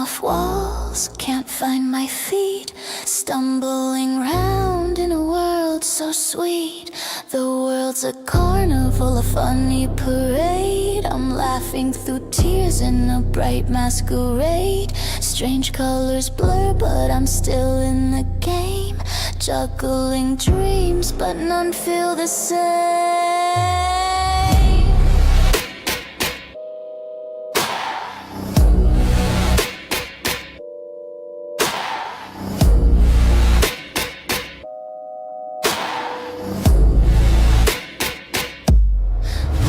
off walls, can't find my feet, stumbling round in a world so sweet. The world's a carnival, a funny parade. I'm laughing through tears in a bright masquerade. Strange colors blur, but I'm still in the game, juggling dreams, but none feel the same.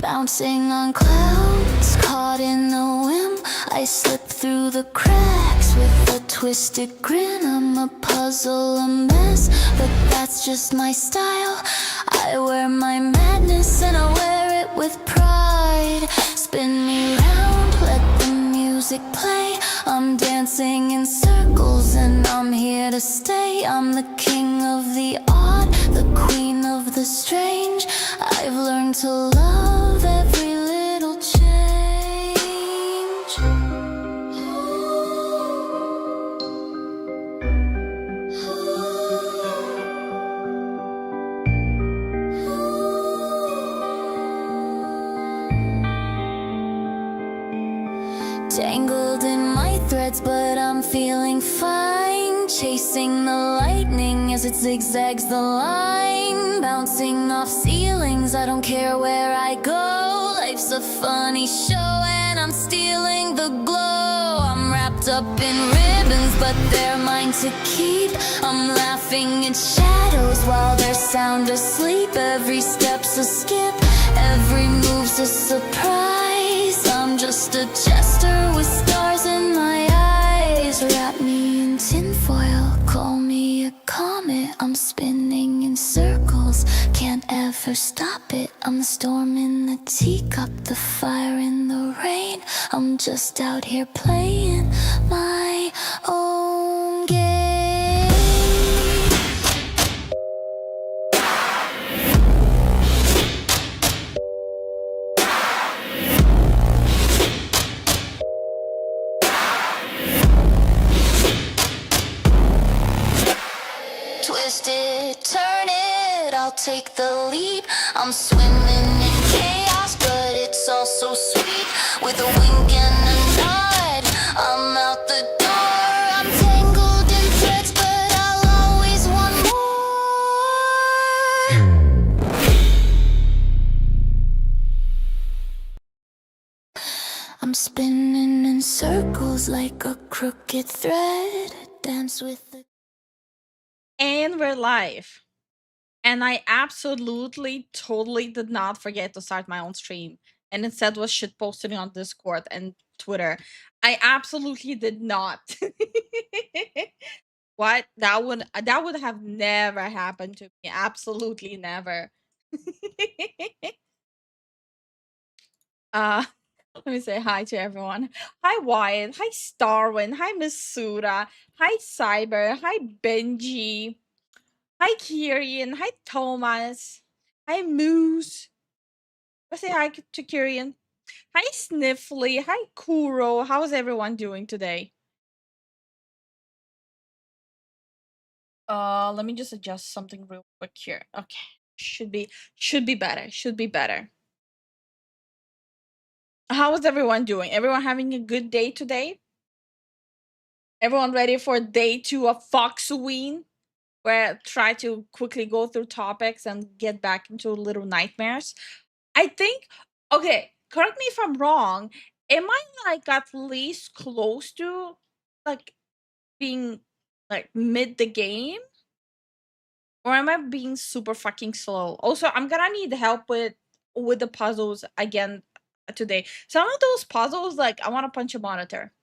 Bouncing on clouds, caught in the whim, I slip through the cracks with a twisted grin. I'm a puzzle, a mess, but that's just my style. I wear my madness and I wear it with pride. Spin me round, let the music play. I'm dancing in circles and I'm here to stay. I'm the king of the odd, the queen of the strange. I've learned to love every little change. Tangled in my threads, but I'm feeling fine. Chasing the lightning as it zigzags the line. Bouncing off ceilings, I don't care where I go. Life's a funny show and I'm stealing the glow. I'm wrapped up in ribbons, but they're mine to keep. I'm laughing at shadows while they're sound asleep. Every step's a skip, every move's a surprise. I'm just a jester with stars in my eyes. Wrap me in tinfoil, call me a comet. I'm spinning in circles, can't ever stop it. I'm the storm in the teacup, the fire in the rain. I'm just out here playing my own game. Twist it, turn it, I'll take the leap. I'm swimming in chaos, but it's all so sweet. With a wink and a nod, I'm out the door. I'm tangled in threads, but I'll always want more. I'm spinning in circles like a crooked thread. Dance with the... And we're live. And I absolutely, totally did not forget to start my own stream. And instead was shit posting on Discord and Twitter. I absolutely did not. What? That would have never happened to me. Absolutely never. uh let me say hi to everyone. Hi Wyatt. Hi Starwin. Hi Miss Suda. Hi Cyber. Hi Benji. Hi, Kirian. Hi, Thomas. Hi, Moose. Let's say hi to Kirian. Hi, Sniffly. Hi, Kuro. How's everyone doing today? Let me just adjust something real quick here. Okay, should be better. Should be better. How is everyone doing? Everyone having a good day today? Everyone ready for day 2 of Foxween? Where I try to quickly go through topics and get back into little nightmares. I think, okay, correct me if I'm wrong. Am I like at least close to like being like mid the game? Or am I being super fucking slow? Also, I'm gonna need help with the puzzles again today. Some of those puzzles, like I wanna punch a monitor.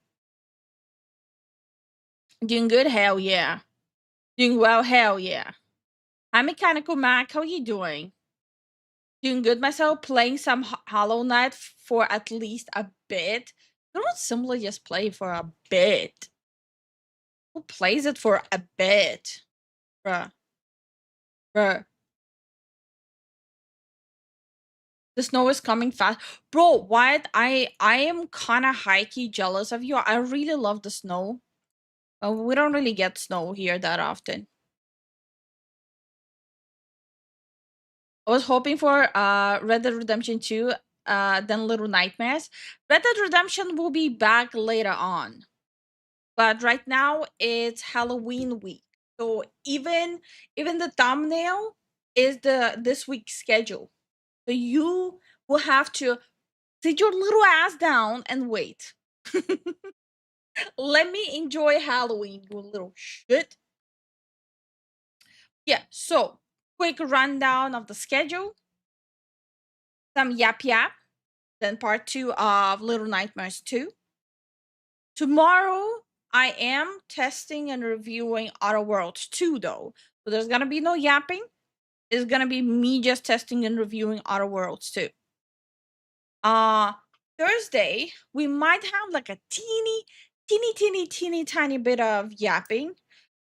Doing good? Hell yeah. Doing well? Hell yeah. Hi Mechanical Mac, how you doing? Doing good myself, playing some Hollow Knight for at least a bit. I don't simply just play for a bit. Who plays it for a bit? Bruh. Bruh. The snow is coming fast. Bro, what? I am kind of high key jealous of you. I really love the snow. We don't really get snow here that often. I was hoping for Red Dead Redemption 2, then Little Nightmares. Red Dead Redemption will be back later on. But right now it's Halloween week. So even the thumbnail is the this week's schedule. So you will have to sit your little ass down and wait. Let me enjoy Halloween, you little shit. Yeah, so quick rundown of the schedule. Some yap, then part 2 of Little Nightmares 2. Tomorrow I am testing and reviewing Outer Worlds 2 though. So there's gonna be no yapping. It's gonna be me just testing and reviewing Outer Worlds 2. Uh Thursday, we might have like a teeny tiny bit of yapping.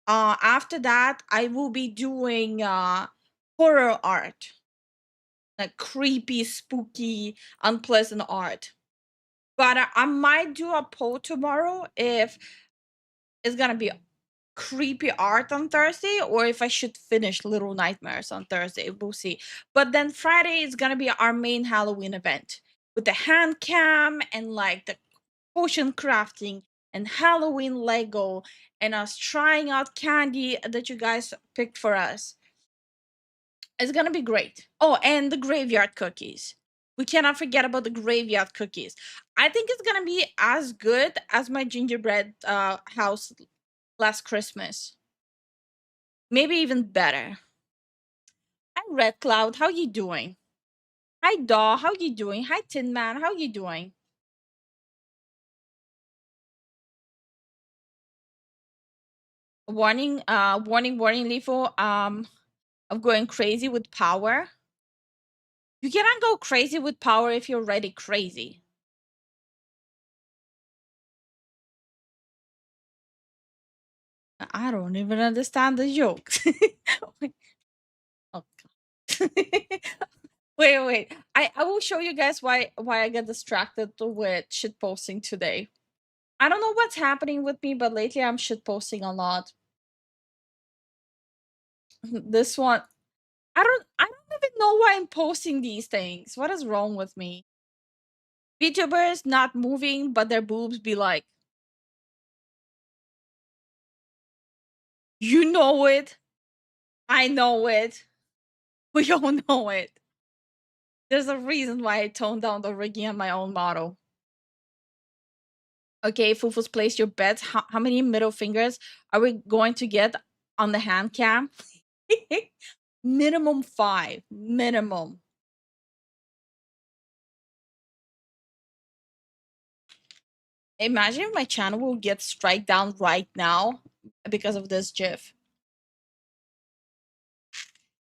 After that, I will be doing horror art, like creepy, spooky, unpleasant art. But I might do a poll tomorrow if it's gonna be creepy art on Thursday or if I should finish Little Nightmares on Thursday. We'll see. But then Friday is gonna be our main Halloween event with the hand cam and like the potion crafting and Halloween Lego and us trying out candy that you guys picked for us. It's gonna be great. Oh, and the graveyard cookies. We cannot forget about the graveyard cookies. I think it's gonna be as good as my gingerbread house last Christmas. Maybe even better. Hi Red Cloud, how you doing? Hi Daw, how you doing? Hi Tin Man, how you doing? Warning, Lifo. Of going crazy with power. You cannot go crazy with power if you're already crazy. I don't even understand the joke. Oh, God. Wait. I will show you guys why I get distracted with shit posting today. I don't know what's happening with me, but lately I'm shit posting a lot. This one, I don't even know why I'm posting these things. What is wrong with me? VTubers not moving, but their boobs be like, you know it. I know it. We all know it. There's a reason why I toned down the rigging on my own model. Okay, Fufus, place your bets. How many middle fingers are we going to get on the hand cam? Minimum 5. Minimum. Imagine if my channel will get strike down right now because of this GIF.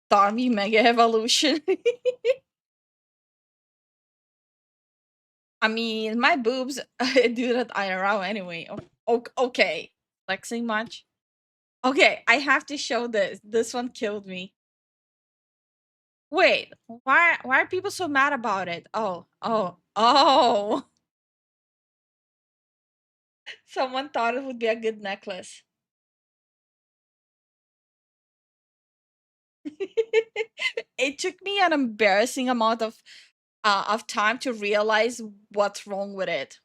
Darby Mega Evolution. I mean, my boobs do that IRL anyway. Okay. Flexing much? Okay, I have to show this. This one killed me. Wait, why are people so mad about it? Oh. Someone thought it would be a good necklace. It took me an embarrassing amount of time to realize what's wrong with it.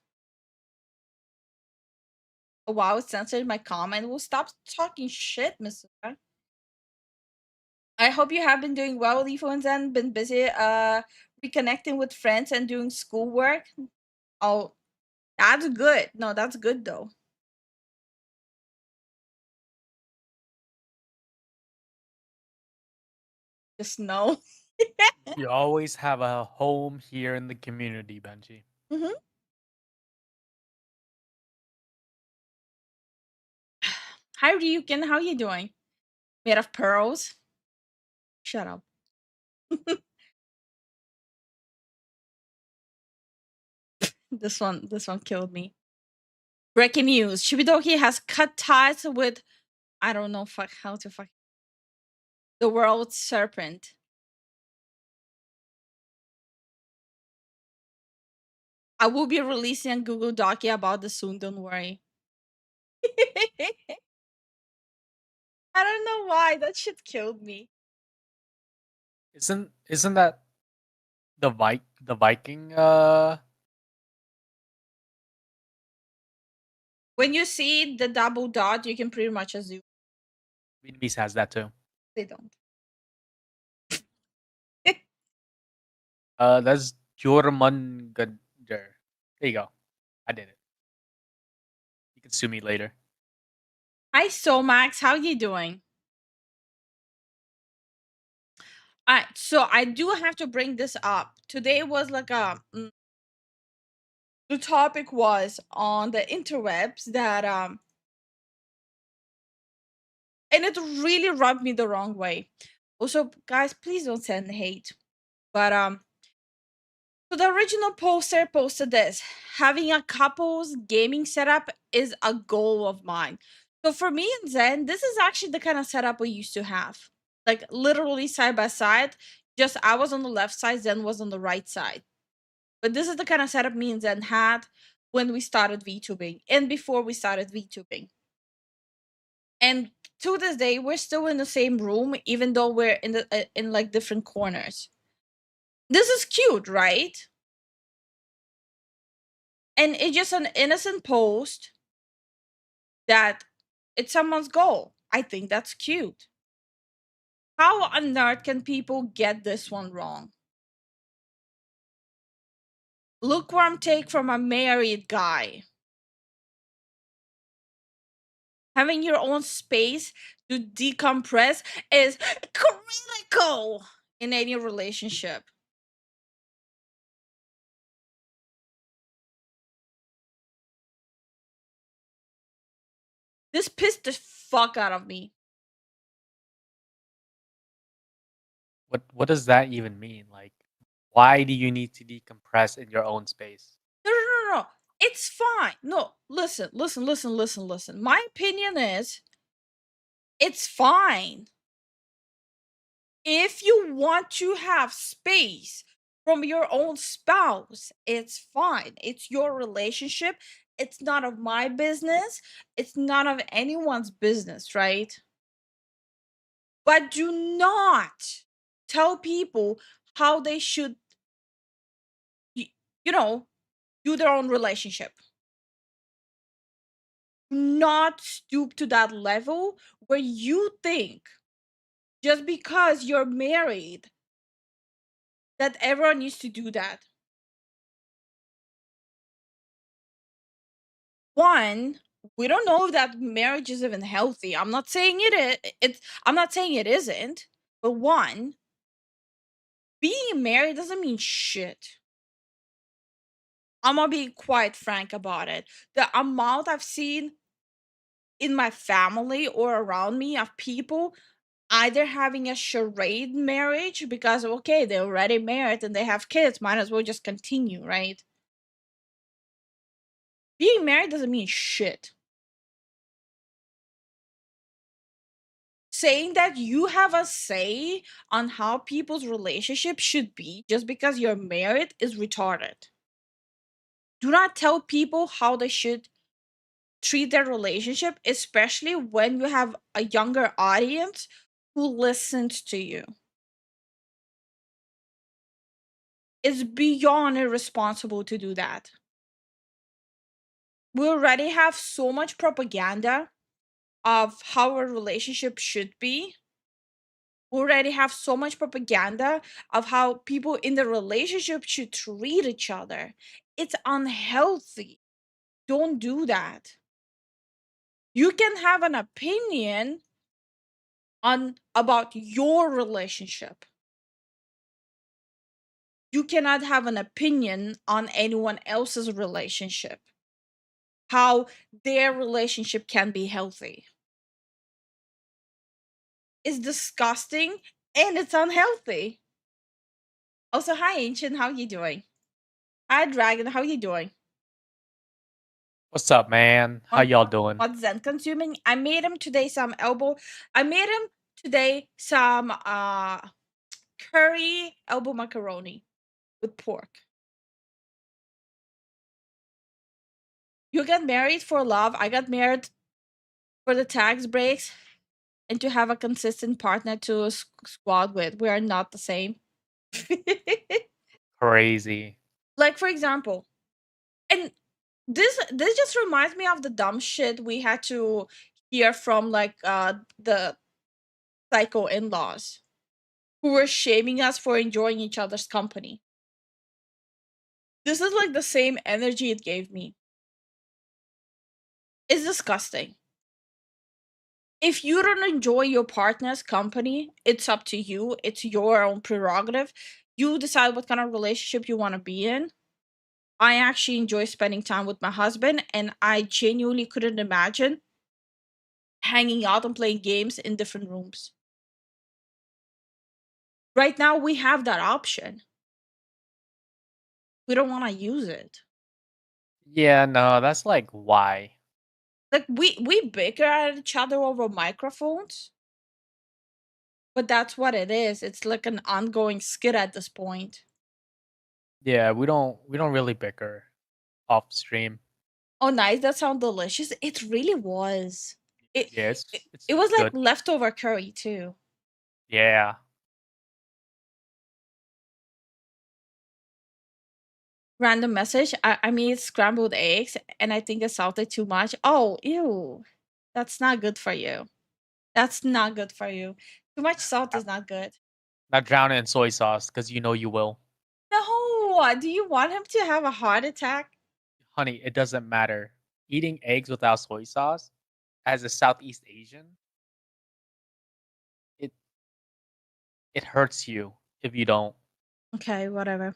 Oh, wow, it censored my comment. Well, stop talking shit, Mister. I hope you have been doing well, Lifo and Zen. Been busy reconnecting with friends and doing schoolwork. Oh, that's good. No, that's good though. Just know. You always have a home here in the community, Benji. Mm-hmm. Hi Ryukin, how you doing? Made of pearls? Shut up. This one killed me. Breaking news: Shibidoki has cut ties with I don't know how to fuck the world's serpent. I will be releasing a Google Doc about this soon, don't worry. I don't know why, that shit killed me. Isn't that the Viking When you see the double dot, you can pretty much assume Vietnamese has that too. they don't. That's Jormungandr. There you go. I did it. You can sue me later. Hi, Somax, how you doing? Alright, so I do have to bring this up. Today was like the topic was on the interwebs that and it really rubbed me the wrong way. Also, guys, please don't send hate. But so the original poster posted this: having a couple's gaming setup is a goal of mine. So for me and Zen, this is actually the kind of setup we used to have. Like literally side by side. Just I was on the left side, Zen was on the right side. But this is the kind of setup me and Zen had when we started VTubing and before we started VTubing. And to this day, we're still in the same room, even though we're in the in like different corners. This is cute, right? And it's just an innocent post that it's someone's goal. I think that's cute. How on earth can people get this one wrong? Lukewarm take from a married guy. Having your own space to decompress is critical in any relationship. This pissed the fuck out of me. What does that even mean? Like, why do you need to decompress in your own space? No. It's fine. No, listen. My opinion is it's fine. If you want to have space from your own spouse, it's fine. It's your relationship. It's none of my business. It's none of anyone's business, right? But do not tell people how they should, you know, do their own relationship. Do not stoop to that level where you think just because you're married that everyone needs to do that. One, we don't know if that marriage is even healthy. I'm not saying I'm not saying it isn't. But one, being married doesn't mean shit. I'm gonna be quite frank about it. The amount I've seen in my family or around me of people either having a charade marriage because okay, they're already married and they have kids, might as well just continue, right? Being married doesn't mean shit. Saying that you have a say on how people's relationship should be just because you're married is retarded. Do not tell people how they should treat their relationship, especially when you have a younger audience who listens to you. It's beyond irresponsible to do that. We already have so much propaganda of how a relationship should be. We already have so much propaganda of how people in the relationship should treat each other. It's unhealthy. Don't do that. You can have an opinion on about your relationship. You cannot have an opinion on anyone else's relationship. How their relationship can be healthy. It's disgusting and it's unhealthy. Also, hi Ancient, how you doing? Hi Dragon, how you doing? What's up, man? How y'all doing? What Zen consuming? I made him today some curry elbow macaroni with pork. You get married for love. I got married for the tax breaks and to have a consistent partner to squad with. We are not the same. Crazy. Like for example, and this just reminds me of the dumb shit we had to hear from like the psycho in-laws who were shaming us for enjoying each other's company. This is like the same energy it gave me. It's disgusting. If you don't enjoy your partner's company, it's up to you. It's your own prerogative. You decide what kind of relationship you want to be in. I actually enjoy spending time with my husband, and I genuinely couldn't imagine hanging out and playing games in different rooms. Right now, we have that option. We don't want to use it. Yeah, no, that's like why. Like we bicker at each other over microphones, but that's what it is. It's like an ongoing skit at this point. Yeah, we don't really bicker off stream. Oh, nice. That sounds delicious. It really was. It, Yeah, it it's it was like good. leftover curry too. Yeah. Random message. I made scrambled eggs and I think I salted too much. Oh, ew. That's not good for you. That's not good for you. Too much salt is not good. Not drown it in soy sauce because you know you will. No, do you want him to have a heart attack? Honey, it doesn't matter. Eating eggs without soy sauce, as a Southeast Asian, it it hurts you if you don't. Okay, whatever.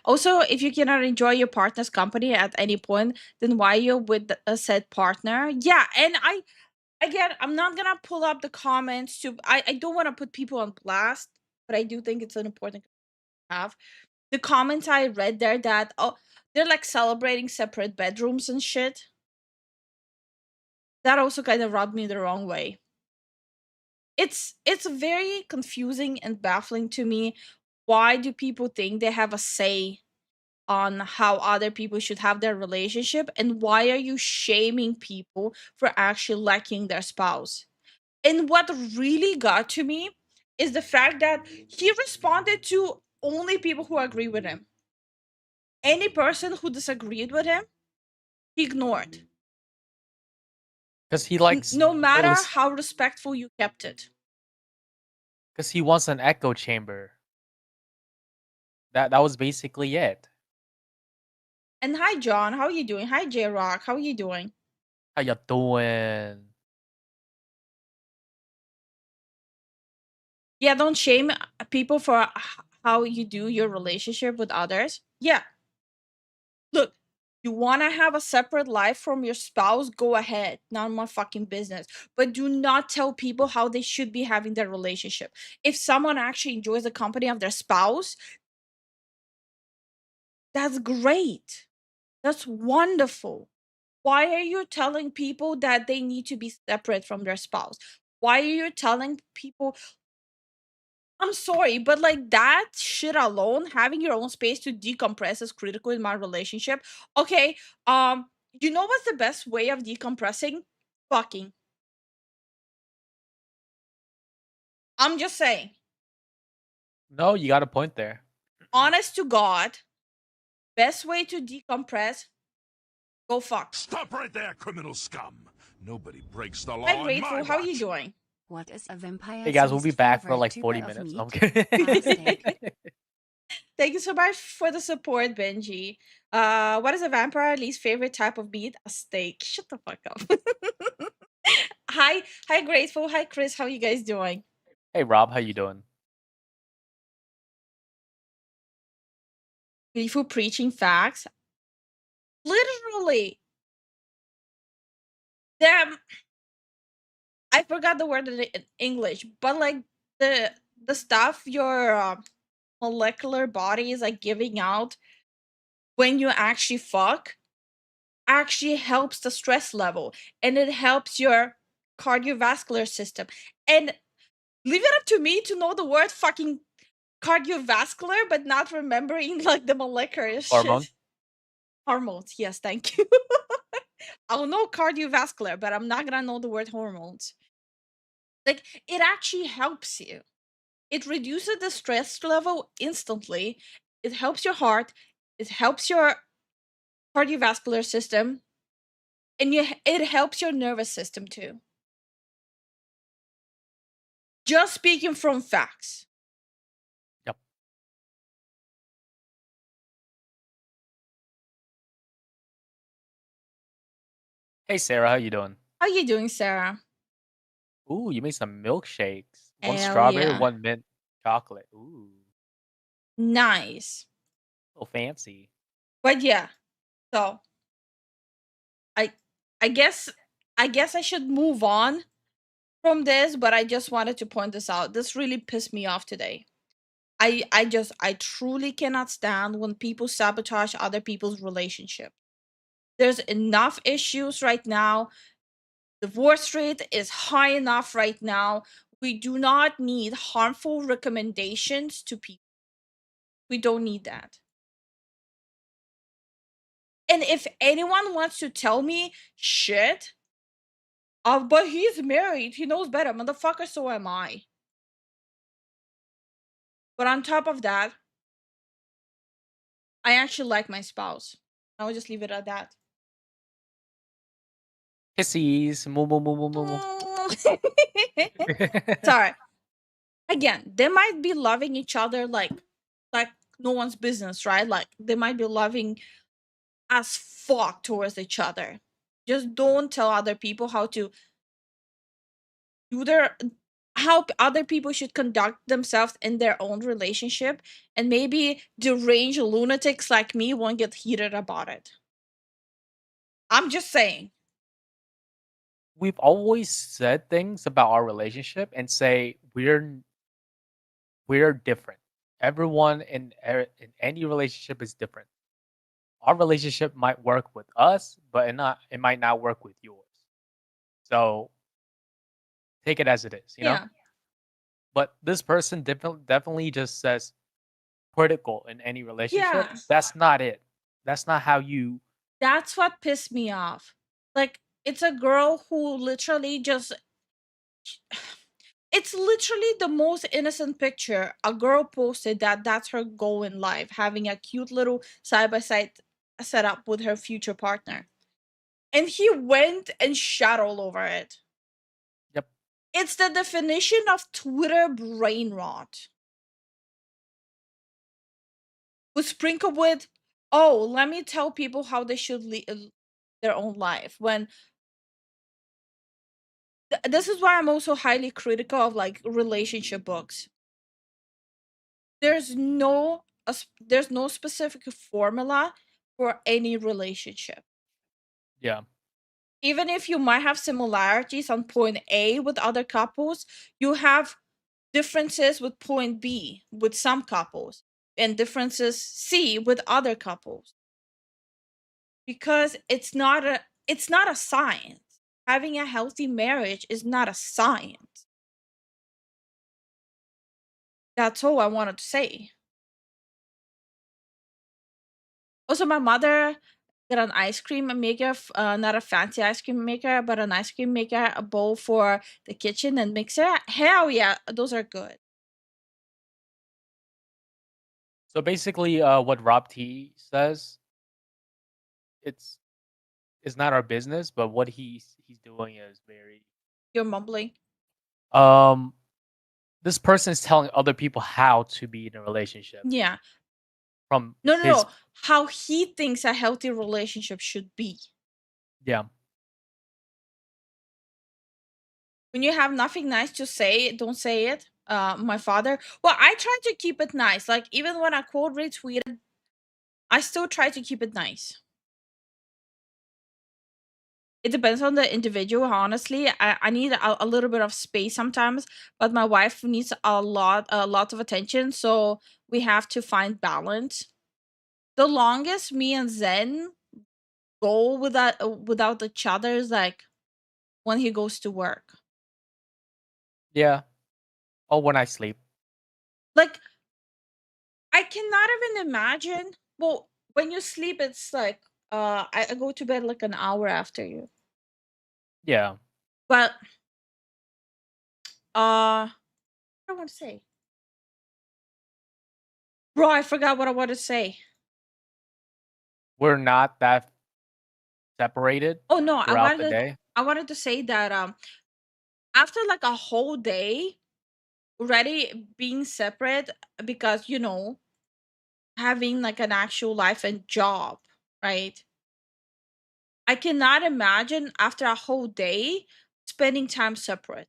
Also, if you cannot enjoy your partner's company at any point, then why you're with a said partner? Yeah, and again, I'm not gonna pull up the comments to I don't want to put people on blast, but I do think it's an important to have. The comments I read there that oh they're like celebrating separate bedrooms and shit. That also kind of rubbed me the wrong way. It's very confusing and baffling to me. Why do people think they have a say on how other people should have their relationship, and why are you shaming people for actually liking their spouse? And what really got to me is the fact that he responded to only people who agree with him. Any person who disagreed with him, he ignored. Because he likes No matter how respectful you kept it. because he wants an echo chamber. That was basically it. And hi John, how are you doing? Hi J Rock, how are you doing? How you doing? Yeah, don't shame people for how you do your relationship with others. Yeah. Look, you want to have a separate life from your spouse? Go ahead. Not my fucking business. But do not tell people how they should be having their relationship. If someone actually enjoys the company of their spouse, that's great. That's wonderful. Why are you telling people that they need to be separate from their spouse? Why are you telling people I'm sorry, but like that shit alone, having your own space to decompress is critical in my relationship. Okay, you know what's the best way of decompressing? Fucking. I'm just saying. No, you got a point there. Honest to God, best way to decompress, go fuck. Stop right there, criminal scum. Nobody breaks the law Hi on Grateful, my how are you watch. doing? What is a vampire? Hey guys, we'll be back for like favorite 40 tuber of minutes. meat? No, I'm kidding. Steak. Thank you so much for the support, Benji. What is a vampire least favorite type of meat? A steak. Shut the fuck up. Hi Grateful, hi Chris, how you guys doing? Hey Rob, how you doing? Lifu preaching facts. Literally. Them I forgot the word in English, but like the stuff your molecular body is like giving out when you actually fuck actually helps the stress level and it helps your cardiovascular system. And leave it up to me to know the word fucking cardiovascular but not remembering like the molecular Hormone? shit. Hormones, yes, thank you. I'll know cardiovascular, but I'm not gonna know the word hormones. Like, it actually helps you. It reduces the stress level instantly. It helps your heart. It helps your cardiovascular system, and it helps your nervous system too. Just speaking from facts. Yep. Hey Sarah, how you doing? How you doing, Sarah? Ooh, you made some milkshakes. One Hell strawberry, yeah. one mint chocolate. Ooh, Nice. a little fancy. But yeah, so I I guess I should move on from this, but I just wanted to point this out. This really pissed me off today. I truly cannot stand when people sabotage other people's relationship. There's enough issues right now. Divorce rate is high enough right now. We do not need harmful recommendations to people. We don't need that. And if anyone wants to tell me shit, but he's married, he knows better, motherfucker, so am I. But on top of that, I actually like my spouse. I will just leave it at that. Kisses. Moo, moo, moo, moo, moo, moo. Sorry. Again, they might be loving each other like no one's business, right? Like they might be loving as fuck towards each other. Just don't tell other people how to do their how other people should conduct themselves in their own relationship, and maybe deranged lunatics like me won't get heated about it. I'm just saying. We've always said things about our relationship and say we're different. Everyone in any relationship is different. Our relationship might work with us, but it might not work with yours. So take it as it is, you know? Yeah. But this person definitely just says critical in any relationship. Yeah. That's not it. That's not how you That's what pissed me off. Like, it's a girl who literally just it's literally the most innocent picture. A girl posted that that's her goal in life, having a cute little side by side setup with her future partner. And he went and shot all over it. Yep. It's the definition of Twitter brain rot. Was sprinkled with, oh, let me tell people how they should live their own life. When this is why I'm also highly critical of like relationship books. There's no there's no specific formula for any relationship. Yeah. Even if you might have similarities on point A with other couples, you have differences with point B with some couples and differences C with other couples. Because it's not a science. Having a healthy marriage is not a science. That's all I wanted to say. Also, my mother got an ice cream maker, not a fancy ice cream maker, but an ice cream maker, a bowl for the kitchen and mixer. Hell yeah, those are good. So basically, what Rob T says, it's not our business, but what he's doing is very You're mumbling. um this person is telling other people how to be in a relationship Yeah. from No, no, his no. How he thinks a healthy relationship should be. yeah. When you have nothing nice to say, don't say it. My father. Well, I try to keep it nice. Like even when I quote retweeted, I still try to keep it nice. It depends on the individual, honestly. I need a little bit of space sometimes, but my wife needs a lot of attention, so we have to find balance. The longest me and Zen go without each other is like when he goes to work. Yeah. Oh, when I sleep. Like I cannot even imagine. Well, when you sleep, it's like I go to bed like an hour after you. Yeah. But what do I want to say? Bro, I forgot what I want to say. We're not that separated Oh no, throughout the day. I wanted to say that after like a whole day already being separate, because having like an actual life and job, right? I cannot imagine after a whole day spending time separate.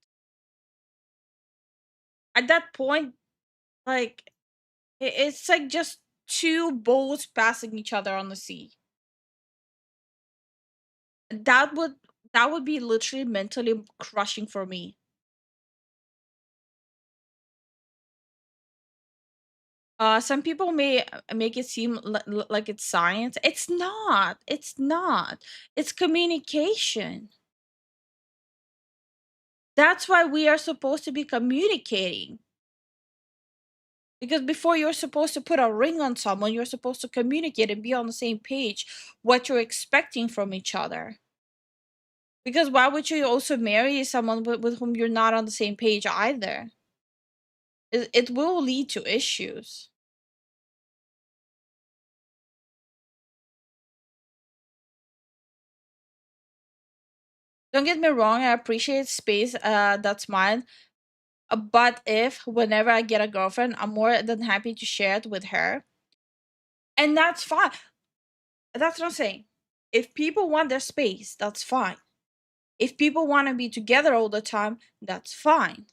At that point, like it's like just two boats passing each other on the sea. That would that would be literally mentally crushing for me. Some people may make it seem like it's science. It's not. It's not. It's communication. That's why we are supposed to be communicating. Because before you're supposed to put a ring on someone, you're supposed to communicate and be on the same page what you're expecting from each other. Because why would you also marry someone with whom you're not on the same page either? It will lead to issues. Don't get me wrong, I appreciate space that's mine. But if whenever I get a girlfriend, I'm more than happy to share it with her. And that's fine. That's what I'm saying. If people want their space, that's fine. If people want to be together all the time, that's fine.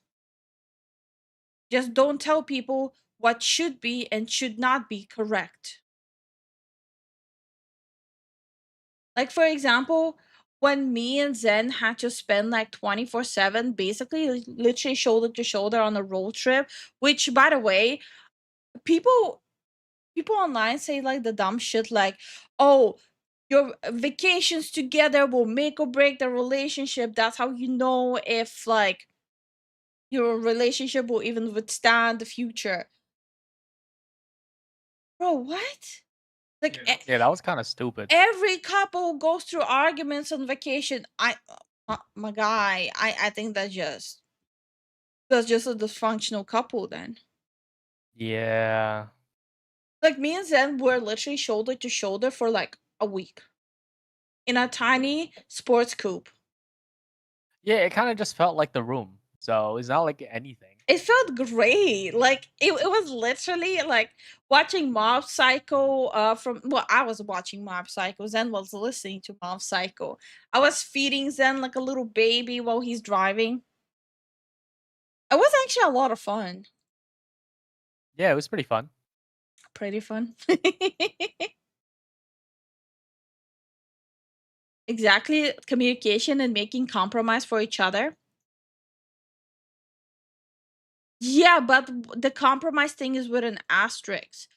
Just don't tell people what should be and should not be correct. Like, for example, when me and Zen had to spend like 24/7, basically, literally shoulder to shoulder on a road trip, which, by the way, people online say like the dumb shit like, oh, your vacations together will make or break the relationship. That's how you know if like your relationship will even withstand the future. Bro, what? Like Yeah, that was kind of stupid. every couple goes through arguments on vacation. My guy, I think that's just a dysfunctional couple then. Yeah. Like me and Zen were literally shoulder to shoulder for like a week in a tiny sports coupe. Yeah, it kind of just felt like the room. So it's not like anything. It felt great. Like it was literally like watching Mob Psycho from I was watching Mob Psycho. Zen was listening to Mob Psycho. I was feeding Zen like a little baby while he's driving. It was actually a lot of fun. Yeah, it was pretty fun. Pretty fun. Exactly, communication and making compromise for each other. Yeah, but the compromise thing is with an asterisk.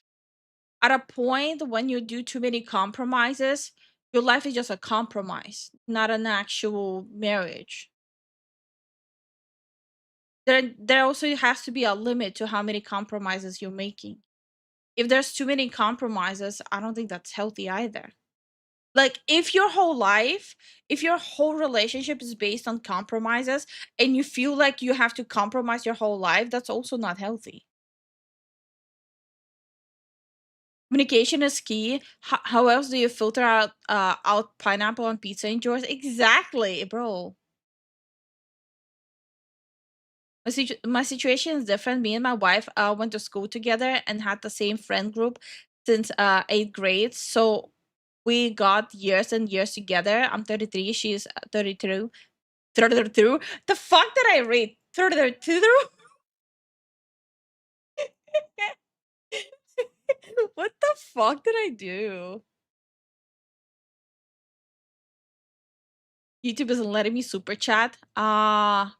At a point when you do too many compromises, your life is just a compromise, not an actual marriage. There also has to be a limit to how many compromises you're making. If there's too many compromises, I don't think that's healthy either. Like if your whole life, if your whole relationship is based on compromises and you feel like you have to compromise your whole life, that's also not healthy. Communication is key. How else do you filter out pineapple on pizza in yours? Exactly, bro. My situation is different. Me and my wife went to school together and had the same friend group since 8th grade. So we got years and years together. I'm 33. She's 32. 32. The fuck did I read? 32. What the fuck did I do? YouTube isn't letting me super chat.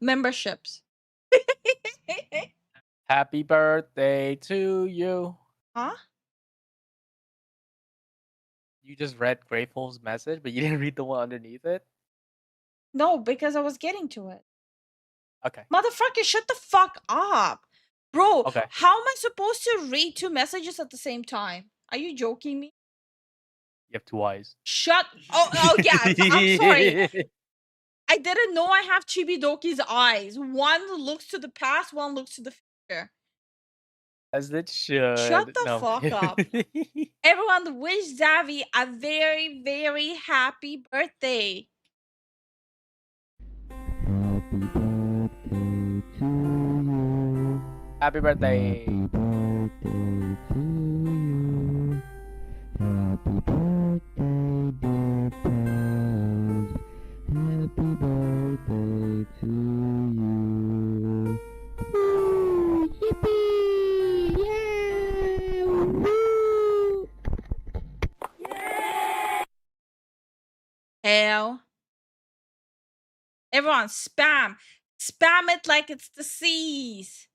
Memberships. Happy birthday to you. Huh? You just read Grateful's message, but you didn't read the one underneath it? No, because I was getting to it. Okay. Motherfucker, shut the fuck up. Bro, Okay. how am I supposed to read two messages at the same time? Are you joking me? You have 2 eyes. Shut. Oh yeah. I'm sorry. I didn't know I have Chibidoki's eyes. One looks to the past, one looks to the future. As it should. Shut the No. fuck up. Everyone wish Zavi a very, very happy birthday. Happy birthday. Happy birthday to you. Happy birthday, dear Paz. Happy birthday to you. Woo! Yippee! Yeah! Woo! Hell. Everyone, spam. Spam it like it's the seas.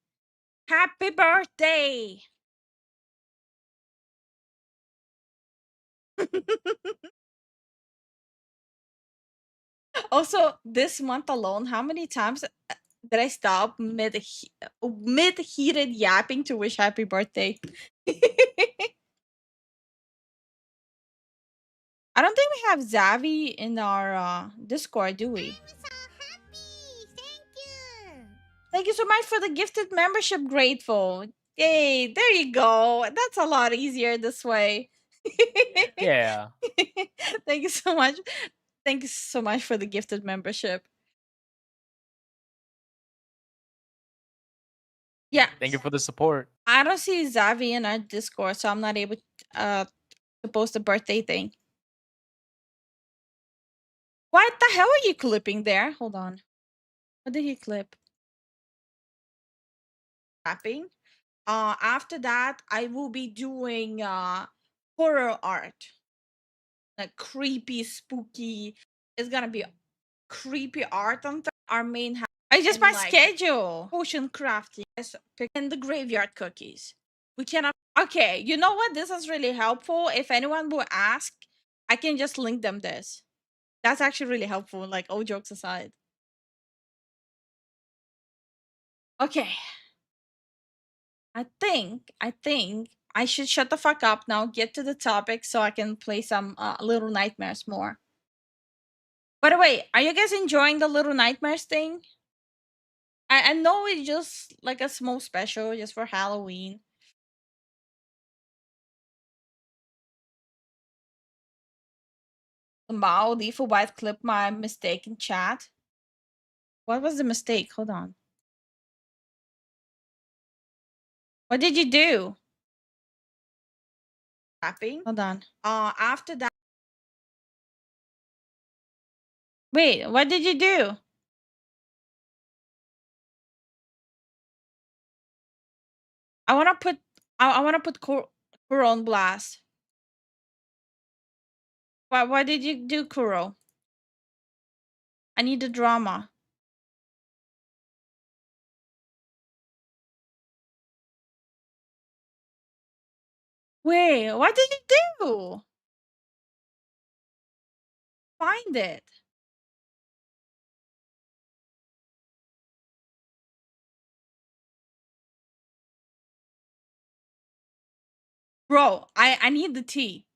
Happy birthday. Also, this month alone, how many times did I stop mid-heated yapping to wish happy birthday? I don't think we have Zavi in our Discord, do we? I'm so happy. Thank you. Thank you so much for the gifted membership, Grateful. Yay, there you go. That's a lot easier this way. Yeah. Thank you so much. Thank you so much for the gifted membership. Yeah. Thank you for the support. I don't see Zavi in our Discord, so I'm not able to post a birthday thing. What the hell are you clipping there? Hold on. What did he clip? Tapping. After that, I will be doing horror art. Like creepy, spooky. It's gonna be creepy art on our main house. I just my schedule. Potion crafting. And the graveyard cookies. We cannot. Okay, you know what? This is really helpful. If anyone will ask, I can just link them this. That's actually really helpful. Like all jokes aside. Okay. I think I should shut the fuck up now, get to the topic so I can play some Little Nightmares more. By the way, are you guys enjoying the Little Nightmares thing? I know it's just like a small special just for Halloween. Mao, Lifu White clip my mistake in chat. What was the mistake? Hold on. What did you do? Tapping. Hold on. After that. Wait, what did you do? I wanna put Kuro on blast. Why did you do Kuro? I need the drama. Wait, what did you do? Find it. Bro, I need the tea.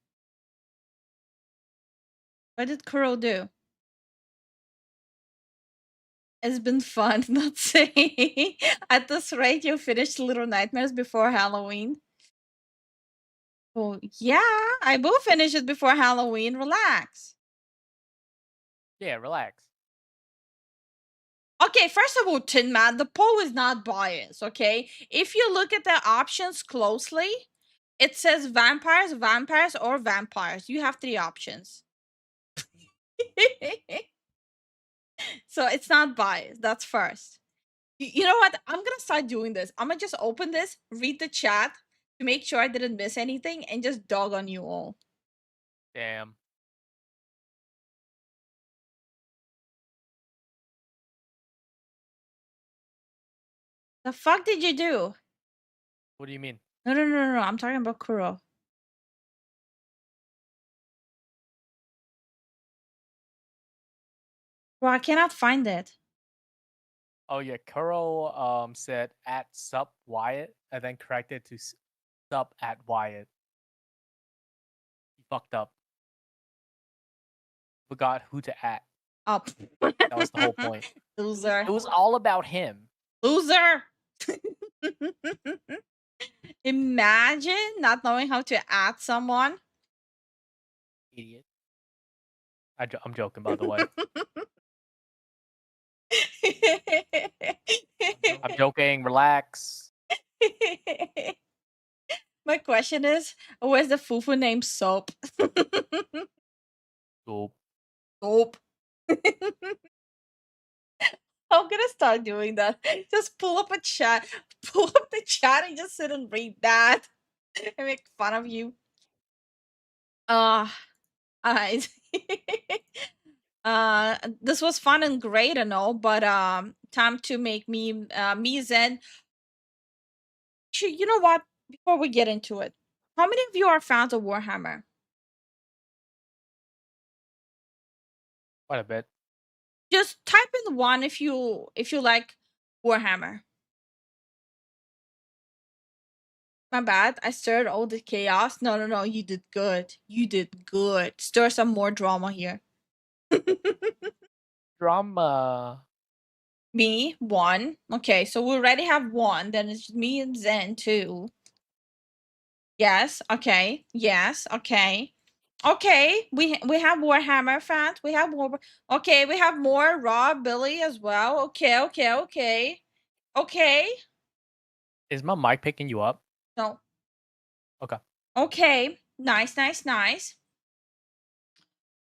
What did Kuro do? It's been fun, not saying. At this rate, you'll finish Little Nightmares before Halloween. Oh, yeah, I will finish it before Halloween. Relax. Yeah, relax. Okay, first of all, Tin Man, the poll is not biased, okay? If you look at the options closely, it says vampires, vampires, or vampires. You have 3 options. So it's not biased. That's first. You know what? I'm gonna start doing this. I'm gonna just open this, read the chat to make sure I didn't miss anything, and just dog on you all. Damn. The fuck did you do? What do you mean? No. I'm talking about Kuro. Bro, I cannot find it. Oh yeah, Kuro said at sub Wyatt and then corrected to sub at Wyatt. He fucked up. forgot who to at. Oh, That was the whole point. loser. It was all about him. Loser. Imagine not knowing how to add someone. Idiot. I'm joking, by the way. I'm joking. Relax. My question is, where's the fufu named Soap? Cool. Soap. I'm gonna start doing that. Just pull up a chat, pull up the chat, and just sit and read that and make fun of you. Alright. This was fun and great and all, but time to make me Zen. Actually, you know what? Before we get into it, how many of you are fans of Warhammer? Quite a bit. Just type in one if you like Warhammer. My bad. I stirred all the chaos. No. You did good. You did good. Stir some more drama here. Drama. Me, one. Okay, so we already have one. Then it's me and Zen, two. Yes. Okay. Yes. Okay. Okay. We have Warhammer fans. We have more. Okay. We have more Rob, Billy as well. Okay. Okay. Is my mic picking you up? No. Okay. Okay. Nice.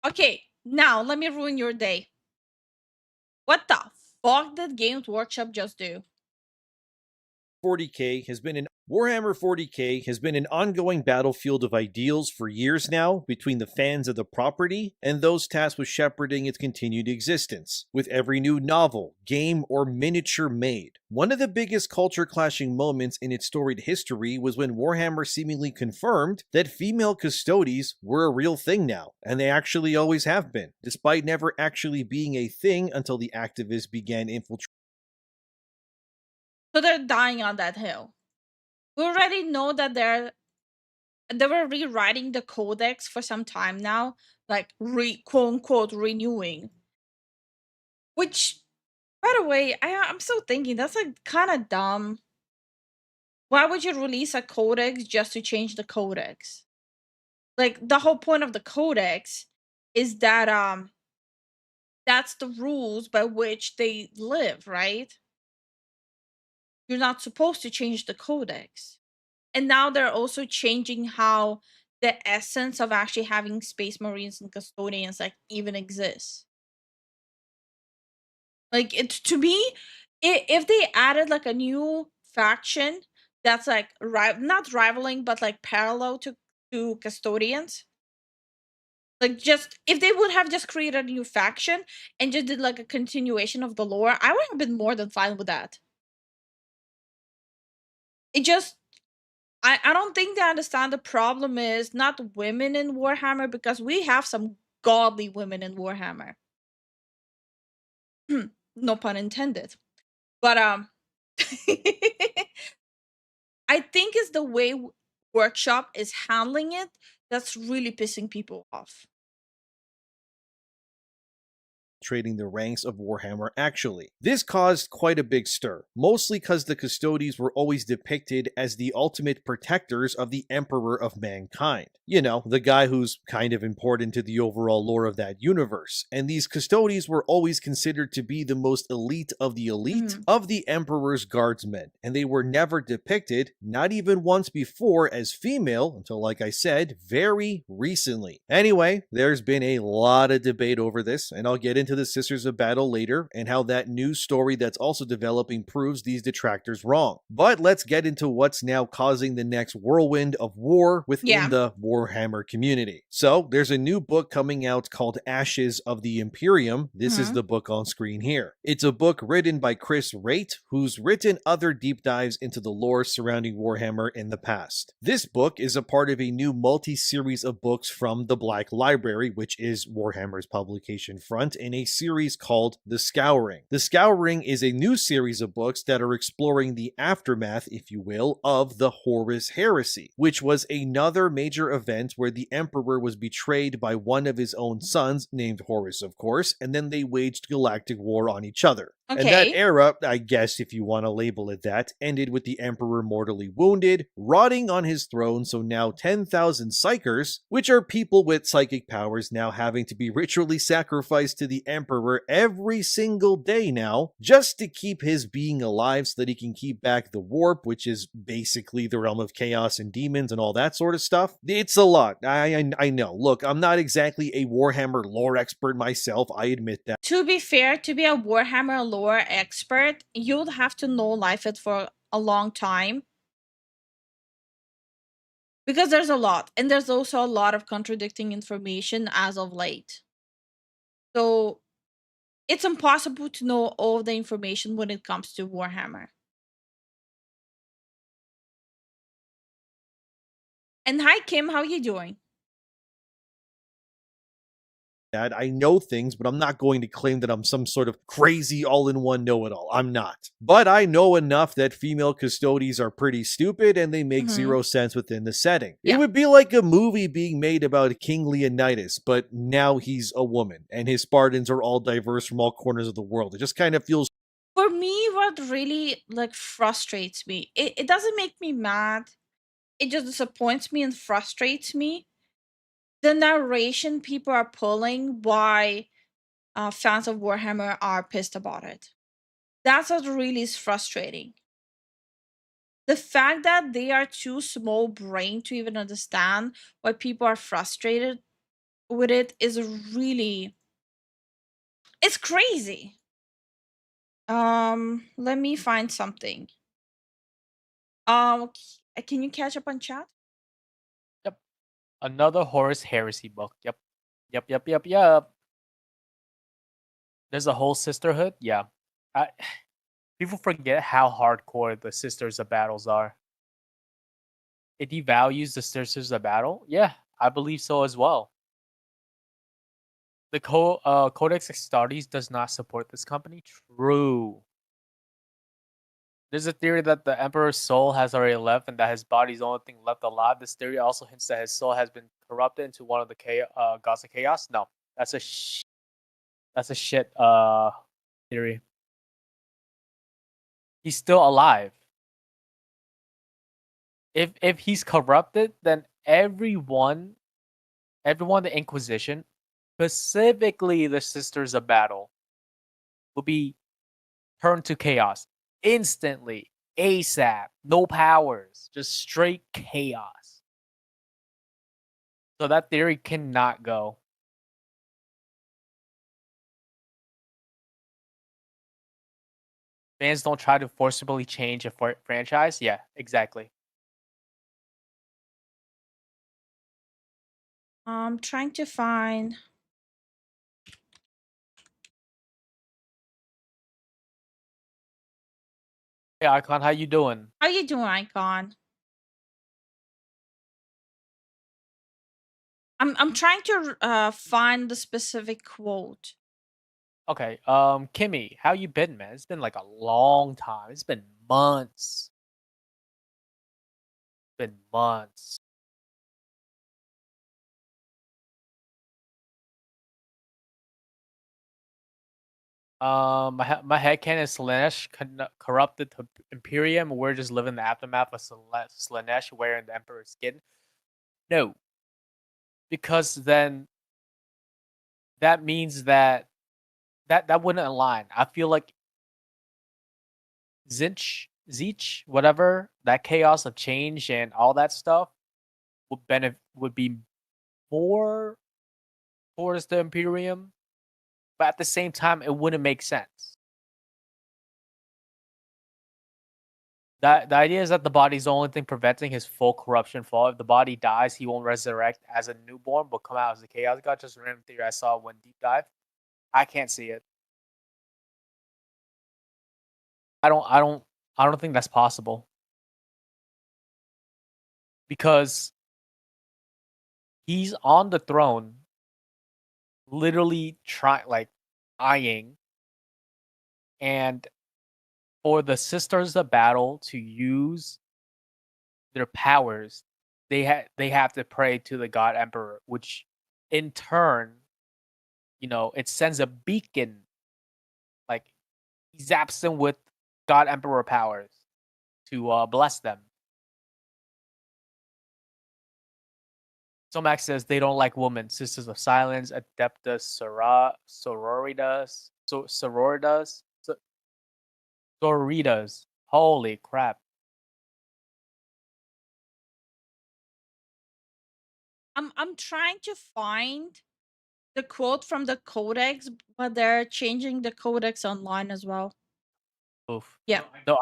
Okay. Now let me ruin your day. What the fuck did Games Workshop just do? 40K has been an Warhammer 40K has been an ongoing battlefield of ideals for years now between the fans of the property and those tasked with shepherding its continued existence. With every new novel, game, or miniature made, one of the biggest culture clashing moments in its storied history was when Warhammer seemingly confirmed that female custodies were a real thing now, and they actually always have been, despite never actually being a thing until the activists began infiltrating. So they're dying on that hill. We already know that they were rewriting the codex for some time now, like quote unquote renewing. Which, by the way, I'm still thinking that's like kind of dumb. Why would you release a codex just to change the codex? Like the whole point of the codex is that that's the rules by which they live, right? You're not supposed to change the codex. And now they're also changing how the essence of actually having space marines and custodians like even exists. Like it to me, if they added like a new faction that's like not rivaling but like parallel to custodians, like just if they would have just created a new faction and just did like a continuation of the lore, I would have been more than fine with that. It just I don't think they understand the problem is not women in Warhammer, because we have some godly women in Warhammer. No pun intended. But I think it's the way Workshop is handling it that's really pissing people off. Trading the ranks of Warhammer actually. This caused quite a big stir, mostly because the Custodies were always depicted as the ultimate protectors of the Emperor of Mankind. You know, the guy who's kind of important to the overall lore of that universe. And these Custodies were always considered to be the most elite of the elite of the Emperor's guardsmen. And they were never depicted, not even once before, as female until, like I said, very recently. Anyway, there's been a lot of debate over this, and I'll get into the Sisters of Battle later and how that new story that's also developing proves these detractors wrong. But let's get into what's now causing the next whirlwind of war within the Warhammer community. So there's a new book coming out called Ashes of the Imperium. This is the book on screen here. It's a book written by Chris Raitt, who's written other deep dives into the lore surrounding Warhammer in the past. This book is a part of a new multi-series of books from the Black Library, which is Warhammer's publication front, in a a series called The Scouring. The Scouring is a new series of books that are exploring the aftermath, if you will, of the Horus Heresy, which was another major event where the Emperor was betrayed by one of his own sons, named Horus, of course, and then they waged galactic war on each other. And that Okay. era, I guess if you want to label it that, ended with the Emperor mortally wounded, rotting on his throne, so now 10,000 psychers, which are people with psychic powers, now having to be ritually sacrificed to the Emperor every single day now, just to keep his being alive so that he can keep back the warp, which is basically the realm of chaos and demons and all that sort of stuff. It's a lot. I know. Look, I'm not exactly a Warhammer lore expert myself, I admit that. To be fair, to be a Warhammer lore expert, you'd have to know Liefeld for a long time. Because there's a lot. And there's also a lot of contradicting information as of late. So it's impossible to know all the information when it comes to Warhammer. And hi Kim, how you doing? I know things, but I'm not going to claim that I'm some sort of crazy all-in-one know-it-all. I'm not. But I know enough that female custodies are pretty stupid and they make zero sense within the setting. Yeah. It would be like a movie being made about King Leonidas, but now he's a woman and his Spartans are all diverse from all corners of the world. It just kind of feels For me, what really like frustrates me, it doesn't make me mad. It just disappoints me and frustrates me. The narration people are pulling, why fans of Warhammer are pissed about it. That's what really is frustrating. The fact that they are too small brained to even understand why people are frustrated with it is really, it's crazy. Let me find something. Can you catch up on chat? Yep. Another Horus Heresy book. Yep. Yep. There's a whole sisterhood. Yeah. People forget how hardcore the Sisters of Battles are. It devalues the Sisters of Battle? Yeah, I believe so as well. The Codex Astartes does not support this company? True. There's a theory that the Emperor's soul has already left and that his body's the only thing left alive. This theory also hints that his soul has been corrupted into one of the gods of chaos. No, that's a shit theory. He's still alive. If he's corrupted, then everyone in the Inquisition, specifically the Sisters of Battle, will be turned to chaos instantly, ASAP, no powers, just straight chaos. So that theory cannot go. Fans don't try to forcibly change a franchise. Yeah, exactly. I'm trying to find. Hey, Icon, how you doing? How you doing, Icon? I'm trying to find the specific quote. Okay, Kimmy, how you been, man? It's been like a long time. It's been months. Been months. My headcanon is Slanesh corrupted to Imperium. We're just living the aftermath of Slanesh wearing the Emperor's skin. No, because then that means that wouldn't align. I feel like Zeech, whatever, that chaos of change and all that stuff would be more towards the Imperium, but at the same time, it wouldn't make sense. The idea is that the body's the only thing preventing his full corruption fall. If the body dies, he won't resurrect as a newborn, but come out as a chaos god. Just a random theory I saw when deep dive. I can't see it. I don't think that's possible. Because he's on the throne, literally dying, and for the Sisters of Battle to use their powers, they have to pray to the God Emperor, which in turn, it sends a beacon, like he zaps them with God Emperor powers to bless them. So Max says they don't like women. Sisters of Silence, Adeptus Sororitas, Sororitas. Holy crap! I'm trying to find the quote from the codex, but they're changing the codex online as well. Oof. Yeah. No,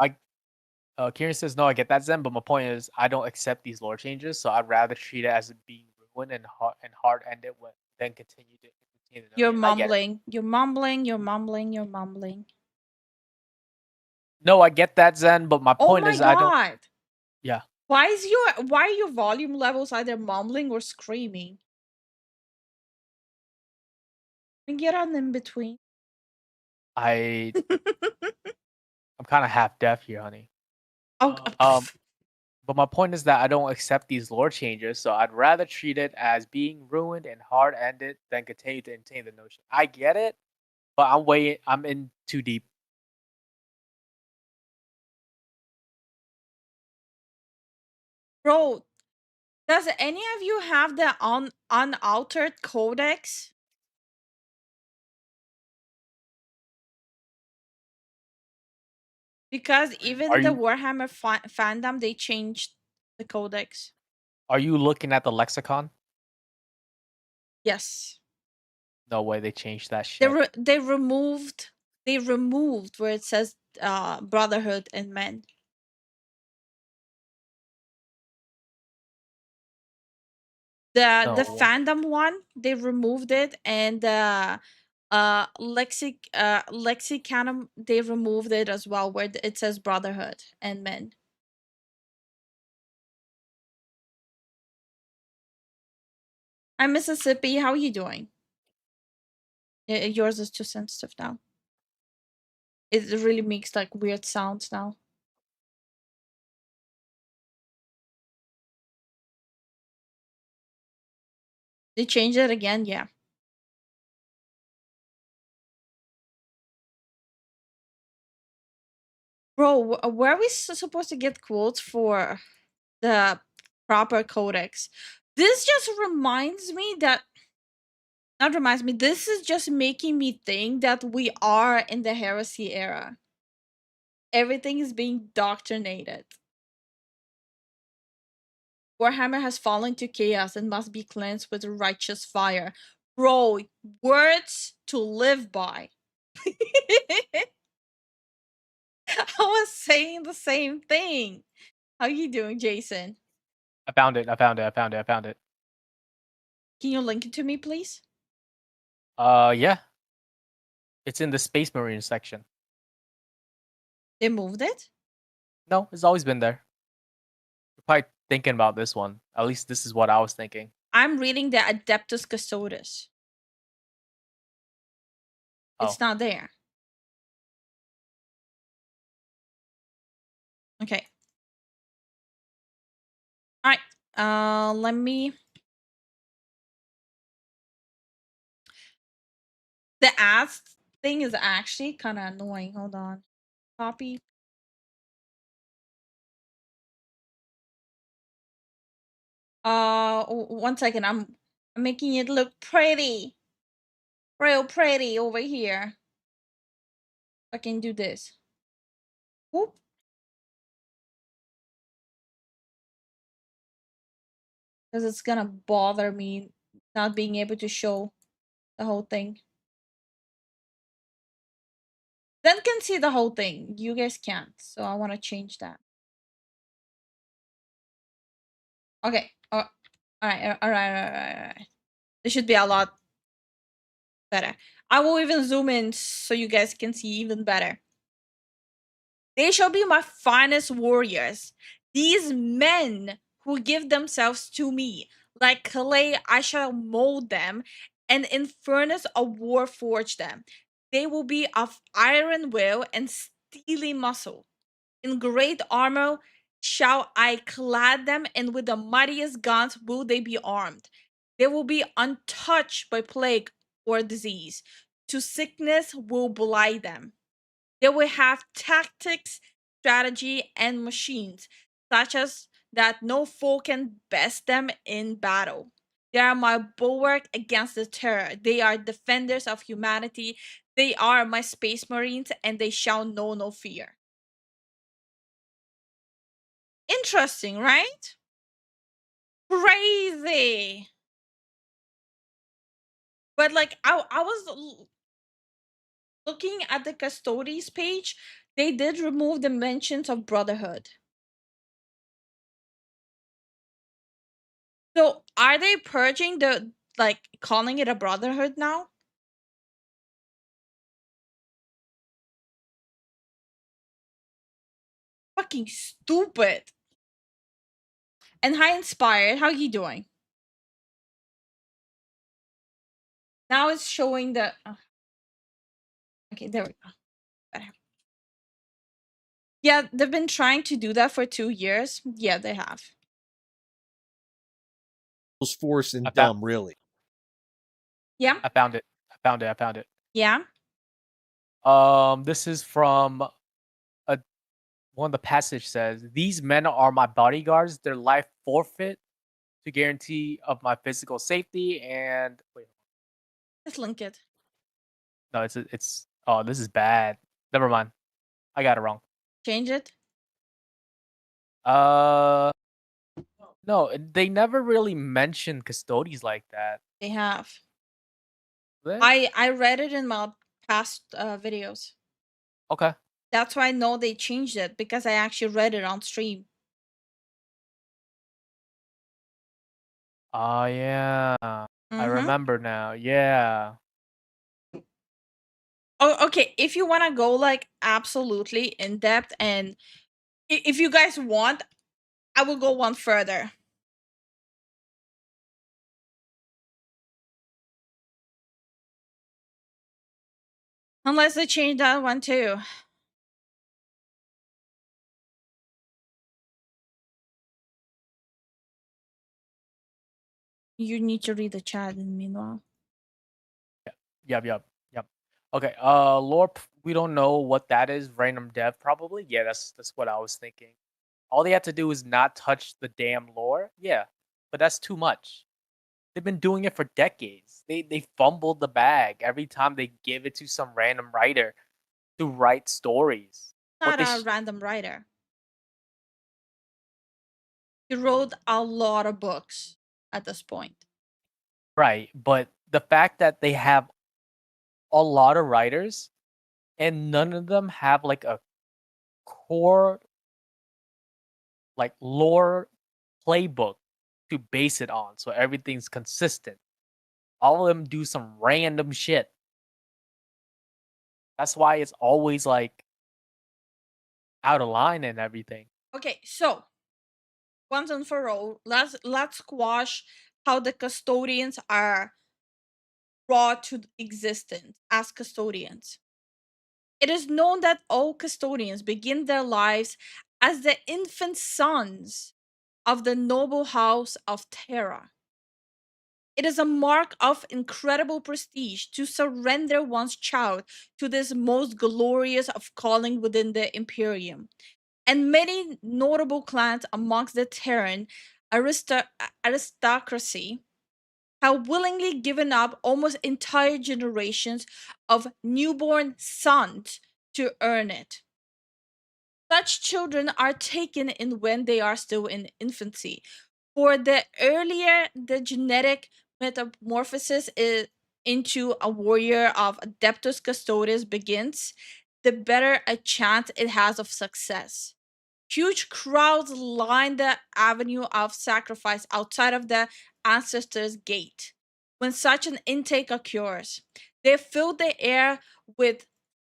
Kieran says no. I get that, Zen, but my point is I don't accept these lore changes, so I'd rather treat it as being ruined and hard ended than continue to entertain the You're notion. I get it. mumbling. You're mumbling. You're mumbling. You're mumbling. No, I get that, Zen, but my Oh point my is I don't. god! Yeah, Why are your volume levels either mumbling or screaming? And get on in between. I'm kind of half deaf here, honey. Oh, But my point is that I don't accept these lore changes, so I'd rather treat it as being ruined and hard ended than continue to entertain the notion. I get it, but I'm in too deep. bro, does any of you have the unaltered codex? Because even Are the you Warhammer fandom, they changed the codex. are you looking at the lexicon? Yes. No way they changed that They shit. they removed where it says brotherhood and men. The No. fandom one, they removed it, and the lexicanum, they removed it as well, where it says brotherhood and men. Hi Mississippi, how are you doing? Yours is too sensitive now. It really makes like weird sounds now. They changed it again, yeah. Bro, where are we supposed to get quotes for the proper codex? This just reminds me that, not reminds me, this is just making me think that we are in the heresy era. Everything is being doctrinated. Warhammer has fallen to chaos and must be cleansed with righteous fire. Bro, words to live by. I was saying the same thing. How you doing, Jason? I found it. Can you link it to me, please? Yeah. It's in the Space Marine section. They moved it? No, it's always been there. You're probably thinking about this one. At least this is what I was thinking. I'm reading the Adeptus Custodes. It's not there. Okay. All right. Let me. The ads thing is actually kind of annoying. Hold on. Copy. One second. I'm making it look pretty. Real pretty over here. I can do this. Whoop. Because it's gonna bother me not being able to show the whole thing. Then can see the whole thing. You guys can't. So I want to change that. Okay. All right. This should be a lot better. I will even zoom in so you guys can see even better. They shall be my finest warriors. These men who give themselves to me. Like clay, I shall mold them, and in furnace of war forge them. They will be of iron will and steely muscle. In great armor shall I clad them, and with the mightiest guns will they be armed. They will be untouched by plague or disease. To sickness will blight them. They will have tactics, strategy, and machines, such as that no foe can best them in battle. They are my bulwark against the terror. They are defenders of humanity. They are my space marines, and they shall know no fear. Interesting, right? Crazy. But like I was looking at the custodies page, they did remove the mentions of brotherhood. So are they purging the, like, calling it a brotherhood now? Fucking stupid. And hi Inspired, how you doing? Now it's showing the okay, there we go. Better. Yeah, they've been trying to do that for 2 years. Yeah, they have. Force and I found- dumb, really. Yeah. I found it. I found it. Yeah. This is from one of the passage says, "These men are my bodyguards. Their life forfeit to guarantee of my physical safety and wait, Just link it. no, it's oh, this is bad. Never mind. I got it wrong. Change it. No, they never really mentioned custodies like that. They have. Did they? I read it in my past videos. Okay. That's why I know they changed it, because I actually read it on stream. Oh yeah. I Mhm. remember now. Yeah. Oh, okay. If you want to go like absolutely in depth, and if you guys want, I will go one further. Unless they change that one too. You need to read the chat in the meanwhile. Yep. Okay. We don't know what that is. Random dev, probably. Yeah, that's what I was thinking. All they have to do is not touch the damn lore. Yeah, but that's too much. They've been doing it for decades. They fumbled the bag every time they give it to some random writer to write stories. Not a random writer. He wrote a lot of books at this point. Right, but the fact that they have a lot of writers and none of them have like a core like lore playbook to base it on, so everything's consistent. All of them do some random shit. That's why it's always like out of line and everything. Okay, so once and for all, let's squash how the custodians are brought to existence as custodians. It is known that all custodians begin their lives as the infant sons of the noble house of Terra. It is a mark of incredible prestige to surrender one's child to this most glorious of calling within the Imperium. And many notable clans amongst the Terran aristocracy have willingly given up almost entire generations of newborn sons to earn it. Such children are taken in when they are still in infancy. For the earlier the genetic metamorphosis into a warrior of Adeptus Custodes begins, the better a chance it has of success. Huge crowds line the avenue of sacrifice outside of the ancestors' gate. When such an intake occurs, they fill the air with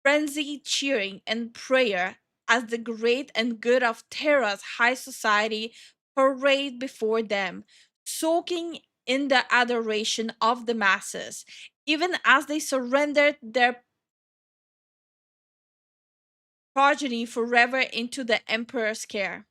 frenzied cheering and prayer as the great and good of Terra's high society parade before them, soaking in the adoration of the masses, even as they surrendered their progeny forever into the emperor's care.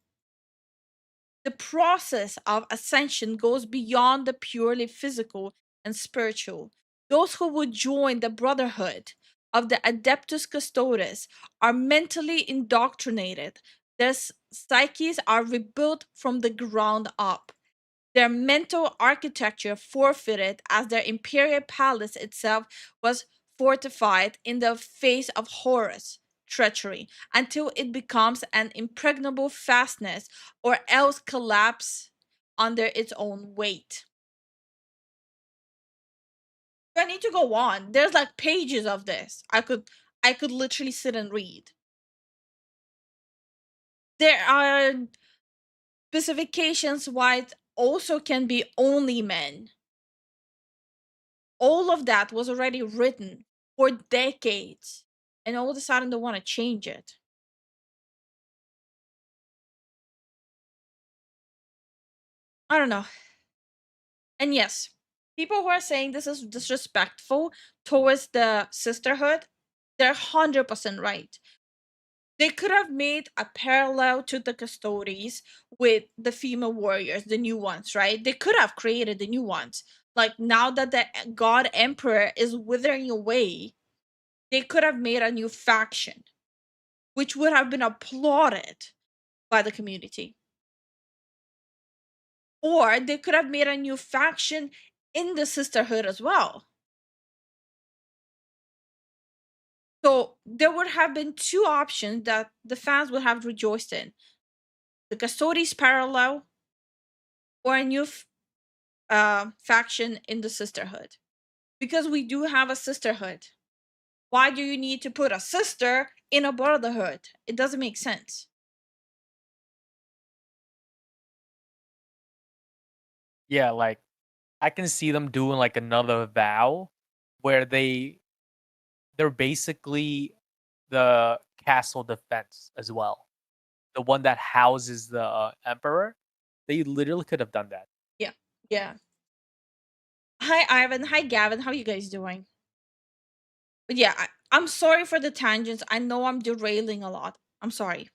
The process of ascension goes beyond the purely physical and spiritual. Those who would join the brotherhood of the Adeptus Custodes are mentally indoctrinated. Their psyches are rebuilt from the ground up. Their mental architecture forfeited as their imperial palace itself was fortified in the face of horrors, treachery, until it becomes an impregnable fastness or else collapse under its own weight. I need to go on. There's like pages of this. I could literally sit and read. There are specifications why it also can be only men. All of that was already written for decades, and all of a sudden they want to change it. I don't know. And yes, people who are saying this is disrespectful towards the sisterhood, they're 100% right. They could have made a parallel to the Custodes with the female warriors, the new ones, right? They could have created the new ones. Like now that the God Emperor is withering away, they could have made a new faction, which would have been applauded by the community. Or they could have made a new faction in the sisterhood as well. So there would have been two options that the fans would have rejoiced in: the Custodes parallel, or a new faction in the sisterhood. Because we do have a sisterhood. Why do you need to put a sister in a brotherhood? It doesn't make sense. Yeah, like I can see them doing like another vow where they're basically the castle defense as well. The one that houses the emperor. They literally could have done that. Yeah. Yeah. Hi, Ivan. Hi, Gavin. How are you guys doing? But yeah, I'm sorry for the tangents. I know I'm derailing a lot. I'm sorry.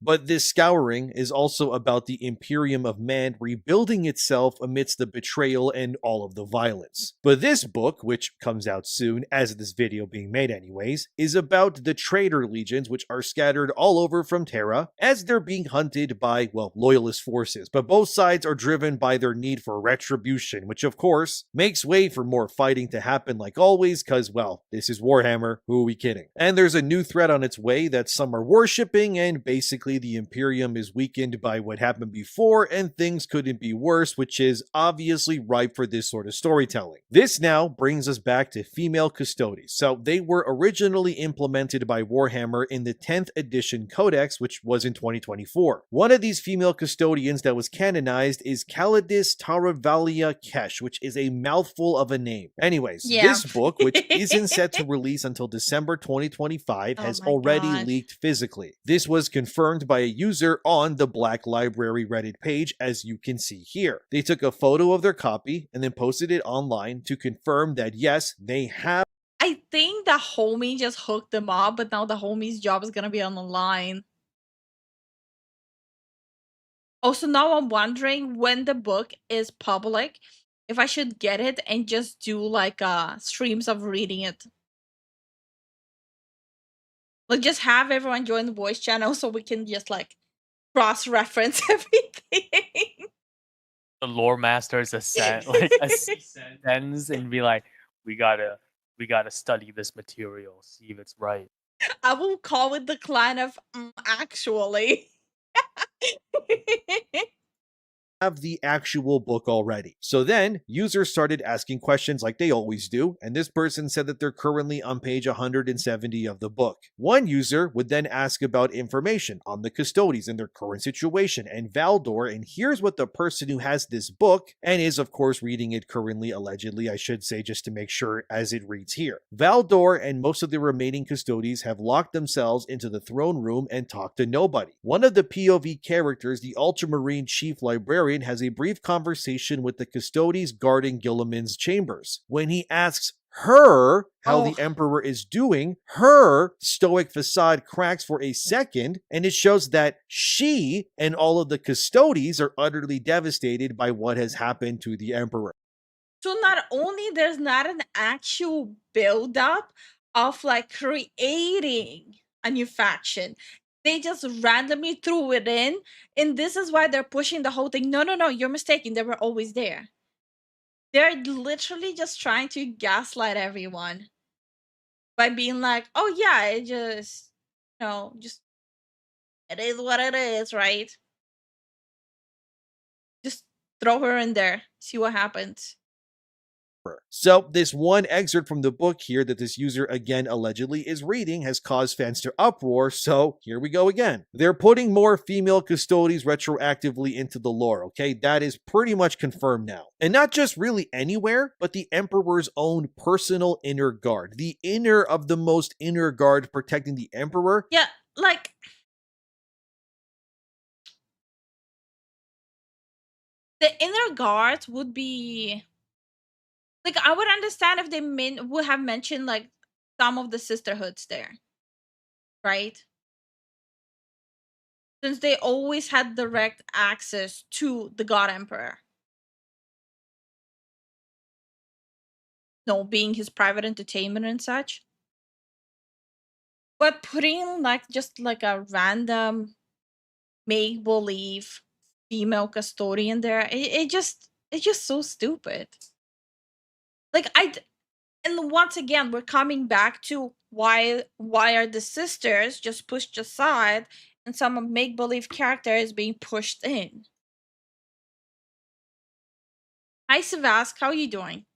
But this scouring is also about the Imperium of Man rebuilding itself amidst the betrayal and all of the violence. But this book, which comes out soon, as this video being made anyways, is about the traitor legions which are scattered all over from Terra as they're being hunted by, well, loyalist forces. But both sides are driven by their need for retribution, which of course makes way for more fighting to happen like always, cause, well, this is Warhammer, who are we kidding? And there's a new threat on its way that some are worshipping, and basically the Imperium is weakened by what happened before and things couldn't be worse, which is obviously ripe for this sort of storytelling. This now brings us back to female Custodes. So they were originally implemented by Warhammer in the 10th edition Codex, which was in 2024. One of these female custodians that was canonized is Calidus Taravalia Kesh, which is a mouthful of a name. Anyways, this book, which isn't set to release until December 2025, has already leaked physically. This was confirmed by a user on the Black Library Reddit page, as you can see here. They took a photo of their copy and then posted it online to confirm that yes, they have. I think the homie just hooked them up, but now the homie's job is gonna be on the line. Also, now I'm wondering when the book is public, if I should get it and just do like streams of reading it. Like just have everyone join the voice channel so we can just like cross-reference everything. The lore masters ascend like ascends and be like, we gotta study this material, see if it's right. I will call it the clan of actually. Have the actual book already. So then users started asking questions like they always do, and this person said that they're currently on page 170 of the book. One user would then ask about information on the Custodes and their current situation and Valdor, and here's what the person who has this book and is of course reading it currently, allegedly I should say, just to make sure as it reads here. Valdor and most of the remaining Custodes have locked themselves into the throne room and talked to nobody. One of the POV characters, the Ultramarine Chief Librarian, has a brief conversation with the Custodes guarding Gilliman's chambers. When he asks, her how Oh. the emperor is doing, her stoic facade cracks for a second, and it shows that she and all of the custodies are utterly devastated by what has happened to the emperor. So not only there's not an actual build-up of like creating a new faction, they just randomly threw it in, and this is why they're pushing the whole thing. No, no, no, you're mistaken. They were always there. They're literally just trying to gaslight everyone by being like, oh yeah, it just, just it is what it is, right? Just throw her in there, see what happens. So, this one excerpt from the book here that this user again allegedly is reading has caused fans to uproar, so here we go again. They're putting more female custodies retroactively into the lore, okay? That is pretty much confirmed now. And not just really anywhere, but the Emperor's own personal inner guard. The inner of the most inner guard protecting the Emperor. Yeah, like, the inner guards would be like, I would understand if they would have mentioned like some of the sisterhoods there, right? Since they always had direct access to the God Emperor. No, being his private entertainment and such. But putting like just like a random make believe female custodian there, it's just so stupid. Like and once again we're coming back to why are the sisters just pushed aside and some make-believe character is being pushed in. Hi Savask, how are you doing?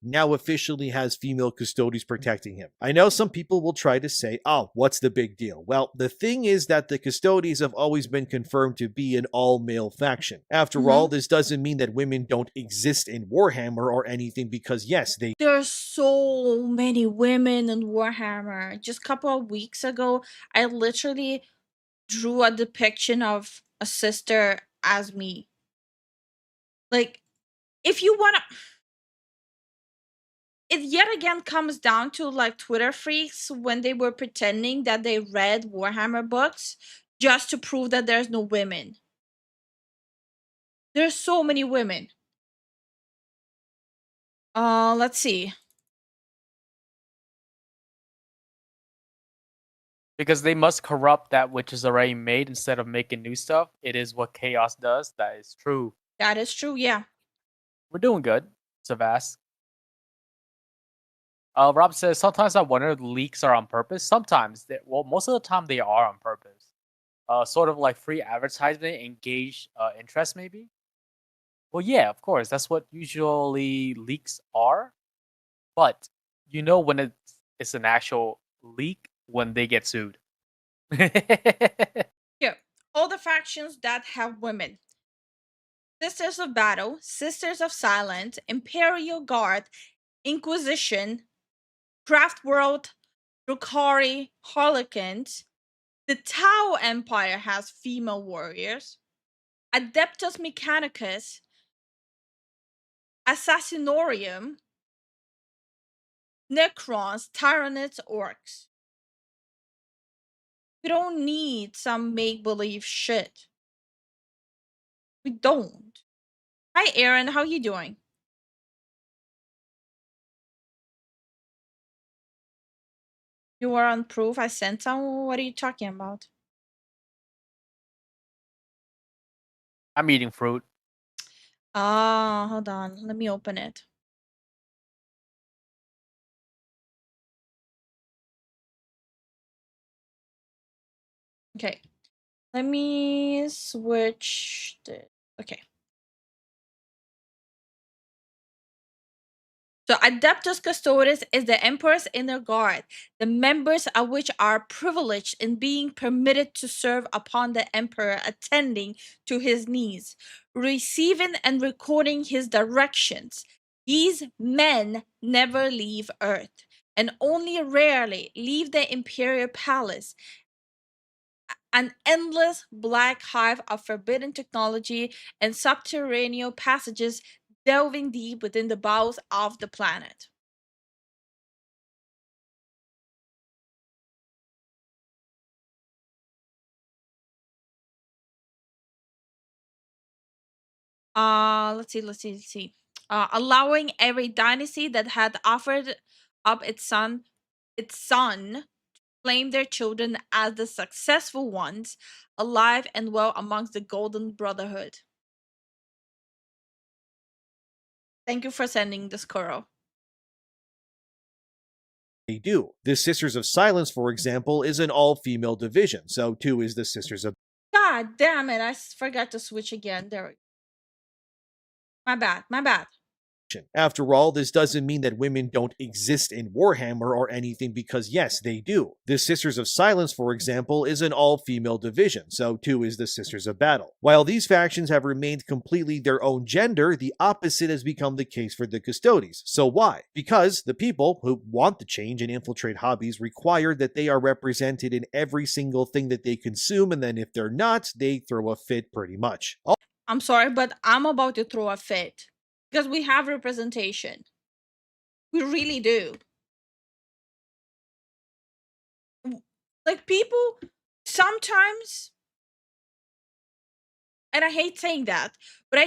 Now officially has female custodies protecting him. I know some people will try to say, oh, what's the big deal? Well, the thing is that the custodies have always been confirmed to be an all-male faction. After all, this doesn't mean that women don't exist in Warhammer or anything, because yes, There's so many women in Warhammer. Just a couple of weeks ago, I literally drew a depiction of a sister as me. Like, if you want to, it yet again comes down to like Twitter freaks when they were pretending that they read Warhammer books just to prove that there's no women. There's so many women. Let's see. Because they must corrupt that which is already made instead of making new stuff. It is what chaos does. That is true. That is true, yeah. We're doing good. Savas. Rob says, sometimes I wonder the leaks are on purpose. Sometimes, most of the time they are on purpose. Sort of like free advertisement, engage interest maybe. Well, yeah, of course. That's what usually leaks are. But you know when it's an actual leak when they get sued. Here, all the factions that have women. Sisters of Battle, Sisters of Silence, Imperial Guard, Inquisition, Craft World, Drukhari, Harlequins. The Tau Empire has female warriors. Adeptus Mechanicus, Assassinorium, Necrons, Tyranids, Orcs. We don't need some make-believe shit. We don't. Hi Aaron, how you doing? You are on proof. I sent some. What are you talking about? I'm eating fruit. Hold on. Let me open it. Okay. Let me switch the. Okay. So Adeptus Custodes is the Emperor's inner guard, the members of which are privileged in being permitted to serve upon the Emperor, attending to his needs, receiving and recording his directions. These men never leave Earth, and only rarely leave the Imperial Palace, an endless black hive of forbidden technology and subterranean passages delving deep within the bowels of the planet. Let's see. Allowing every dynasty that had offered up its son claim their children as the successful ones, alive and well amongst the Golden Brotherhood. Thank you for sending this, Kuro. They do. The Sisters of Silence, for example, is an all-female division, so too is the Sisters of God damn it, I forgot to switch again. There. My bad. After all, this doesn't mean that women don't exist in Warhammer or anything, because yes, they do. The Sisters of Silence, for example, is an all-female division, so too is the Sisters of Battle. While these factions have remained completely their own gender, the opposite has become the case for the Custodes. So why? Because the people who want to change and infiltrate hobbies require that they are represented in every single thing that they consume, and then if they're not, they throw a fit pretty much. I'm sorry, but I'm about to throw a fit. Because we have representation. We really do. Like, people sometimes, and I hate saying that, but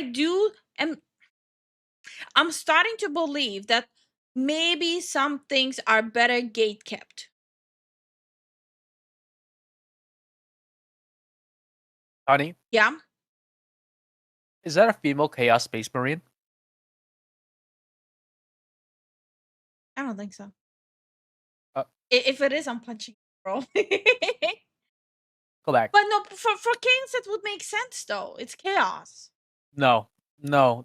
I'm starting to believe that maybe some things are better gate kept. Honey, Yeah? is that a female Chaos Space Marine? I don't think so. If it is, I'm punching it, bro. Go back. But no, for Kings, it would make sense, though. It's chaos. No,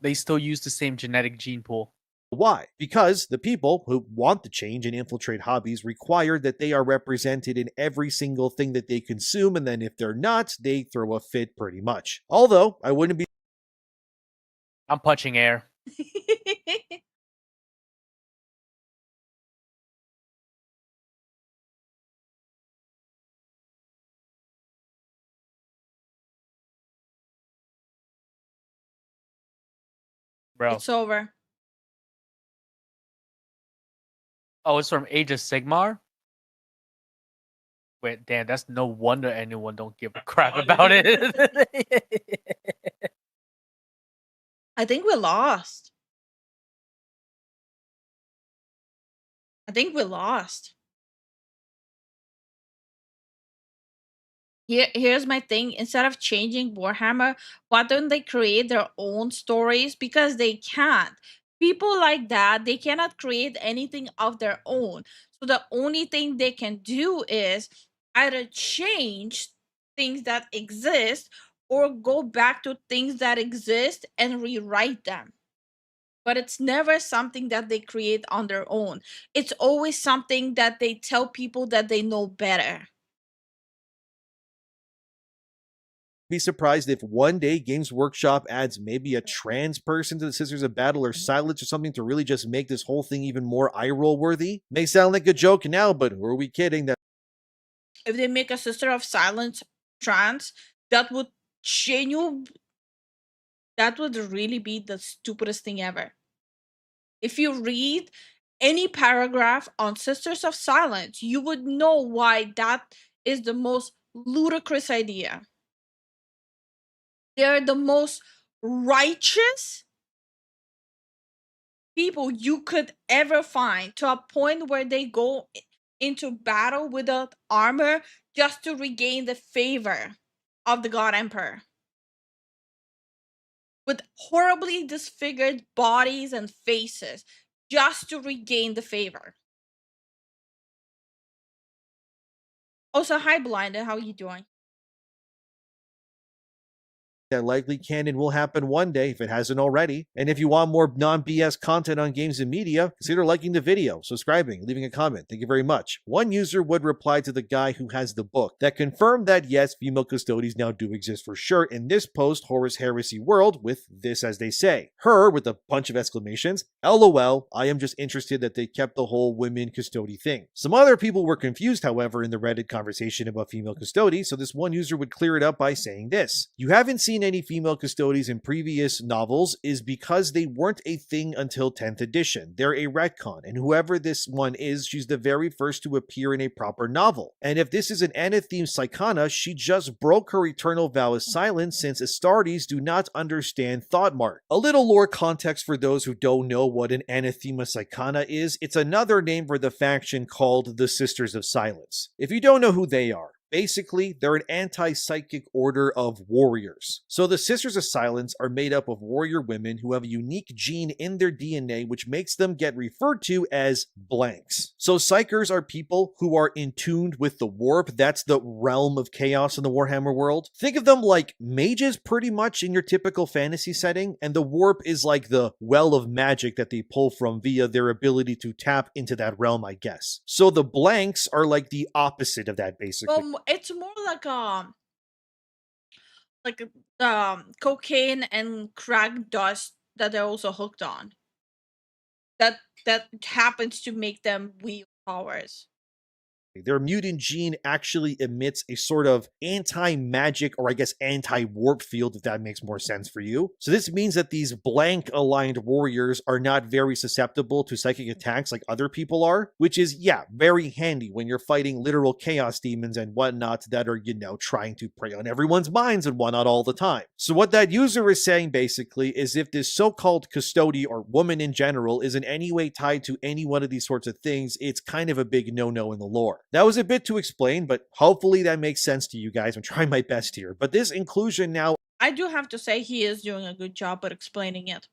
they still use the same genetic gene pool. Why? Because the people who want to change and infiltrate hobbies require that they are represented in every single thing that they consume, and then if they're not, they throw a fit pretty much. Although, I wouldn't be I'm punching air. Bro. It's over. Oh, it's from Age of Sigmar? Wait, damn, that's no wonder anyone don't give a crap about it. I think we lost. Here's my thing. Instead of changing Warhammer, why don't they create their own stories? Because they can't. People like that, they cannot create anything of their own. So the only thing they can do is either change things that exist or go back to things that exist and rewrite them. But it's never something that they create on their own. It's always something that they tell people that they know better. surprised if one day Games Workshop adds maybe a trans person to the Sisters of Battle or Silence or something to really just make this whole thing even more eye-roll worthy. May sound like a joke now, but who are we kidding? That if they make a Sister of Silence trans, that would really be the stupidest thing ever. If you read any paragraph on Sisters of Silence, you would know why that is the most ludicrous idea. They're the most righteous people you could ever find, to a point where they go into battle without armor just to regain the favor of the God Emperor. With horribly disfigured bodies and faces, just to regain the favor. Also, hi Blinded, how are you doing? likely can and will happen one day if it hasn't already. And if you want more non-BS content on games and media, consider liking the video, subscribing, leaving a comment. Thank you very much. One user would reply to the guy who has the book that confirmed that yes, female custodians now do exist for sure in this post-Horus Heresy world, with this as they say. Her, with a bunch of exclamations, LOL, I am just interested that they kept the whole women custody thing. Some other people were confused, however, in the Reddit conversation about female custody, so this one user would clear it up by saying this. You haven't seen seen any female custodies in previous novels is because they weren't a thing until 10th edition. They're a retcon, and whoever this one is, she's the very first to appear in a proper novel. And if this is an Anatheme Psychana, she just broke her eternal vow of silence since Astartes do not understand thought mark. A little lore context for those who don't know what an Anathema Psychana is, it's another name for the faction called the Sisters of Silence. If you don't know who they are, basically, they're an anti-psychic order of warriors. So the Sisters of Silence are made up of warrior women who have a unique gene in their DNA which makes them get referred to as blanks. So psychers are people who are in tune with the warp. That's the realm of chaos in the Warhammer world. Think of them like mages pretty much in your typical fantasy setting, and the warp is like the well of magic that they pull from via their ability to tap into that realm, I guess. So the blanks are like the opposite of that, basically. Well, it's more like cocaine and crack dust that they're also hooked on. That happens to make them wield powers. Their mutant gene actually emits a sort of anti-magic, or I guess anti-warp field, if that makes more sense for you. So this means that these blank-aligned warriors are not very susceptible to psychic attacks like other people are, which is, yeah, very handy when you're fighting literal chaos demons and whatnot that are, you know, trying to prey on everyone's minds and whatnot all the time. So what that user is saying, basically, is if this so-called custody or woman in general is in any way tied to any one of these sorts of things, it's kind of a big no-no in the lore. That was a bit to explain, but hopefully that makes sense to you guys. I'm trying my best here. But this inclusion now, I do have to say he is doing a good job at explaining it.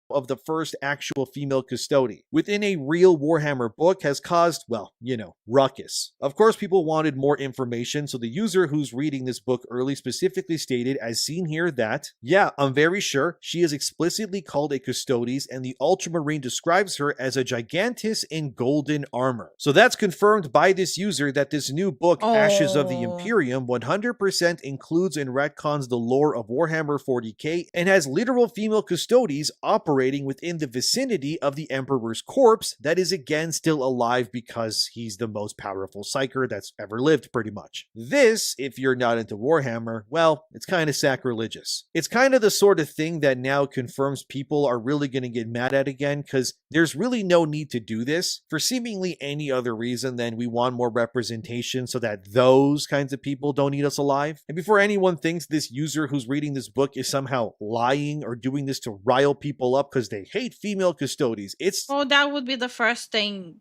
Of the first actual female custody within a real Warhammer book has caused, well, you know, ruckus. Of course, people wanted more information, so the user who's reading this book early specifically stated, as seen here, that, yeah, I'm very sure she is explicitly called a custodes, and the Ultramarine describes her as a gigantus in golden armor. So that's confirmed by this user that this new book, Ashes of the Oh. Imperium, 100% includes and retcons the lore of Warhammer 40k and has literal female custodes operating within the vicinity of the Emperor's corpse that is again still alive because he's the most powerful psyker that's ever lived, pretty much. This, if you're not into Warhammer, well, it's kind of sacrilegious. It's kind of the sort of thing that now confirms people are really going to get mad at again, because there's really no need to do this for seemingly any other reason than we want more representation so that those kinds of people don't eat us alive. And before anyone thinks this user who's reading this book is somehow lying or doing this to rile people up because they hate female custodes, it's Oh, that would be the first thing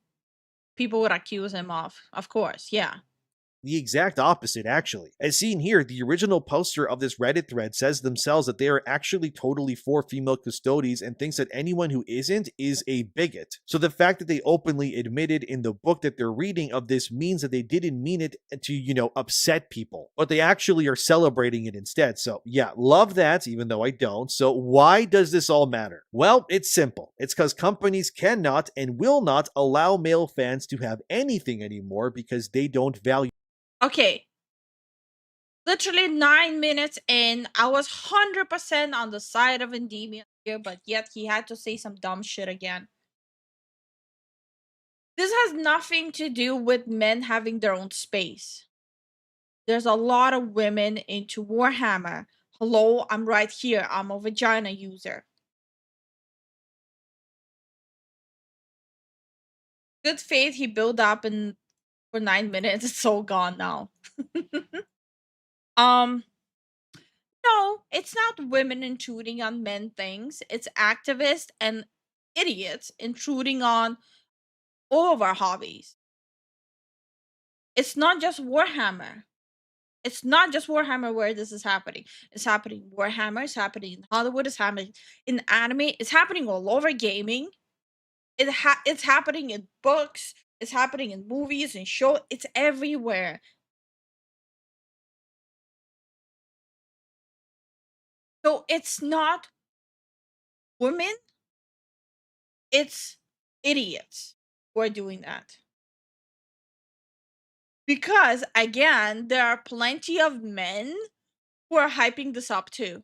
people would accuse him of course, yeah. the exact opposite, actually. As seen here, the original poster of this Reddit thread says themselves that they are actually totally for female custodes and thinks that anyone who isn't is a bigot. So the fact that they openly admitted in the book that they're reading of this means that they didn't mean it to, you know, upset people, but they actually are celebrating it instead. So yeah, love that, even though I don't. So why does this all matter? Well, it's simple. It's because companies cannot and will not allow male fans to have anything anymore because they don't value. Okay. Literally 9 minutes in, I was 100% on the side of Endymion here, but yet he had to say some dumb shit again. This has nothing to do with men having their own space. There's a lot of women into Warhammer. Hello, I'm right here. I'm a vagina user. Good faith he built up in for 9 minutes. It's all gone now. No, it's not women intruding on men things. It's activists and idiots intruding on all of our hobbies. It's not just Warhammer. It's not just Warhammer where this is happening. It's happening in Warhammer, it's happening in Hollywood, it's happening in anime, it's happening all over gaming. It's happening in books, it's happening in movies and shows, it's everywhere. So it's not women, it's idiots who are doing that. Because again, there are plenty of men who are hyping this up too.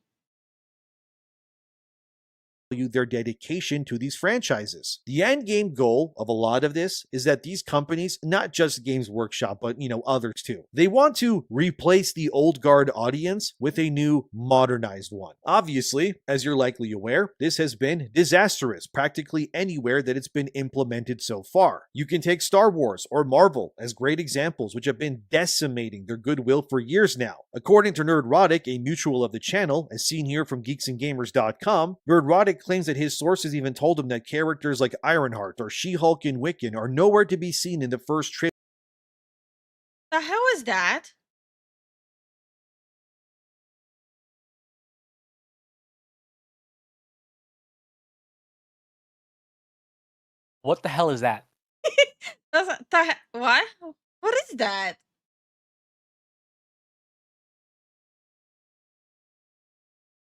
their dedication to these franchises. The end game goal of a lot of this is that these companies, not just Games Workshop, but others too, they want to replace the old guard audience with a new modernized one. Obviously, as you're likely aware, this has been disastrous practically anywhere that it's been implemented so far. You can take Star Wars or Marvel as great examples, which have been decimating their goodwill for years now. According to Nerdrotic, a mutual of the channel, as seen here from geeksandgamers.com, Nerdrotic claims that his sources even told him that characters like Ironheart or She-Hulk and Wiccan are nowhere to be seen in the first trailer. The hell is that? What the hell is that? What? What is that?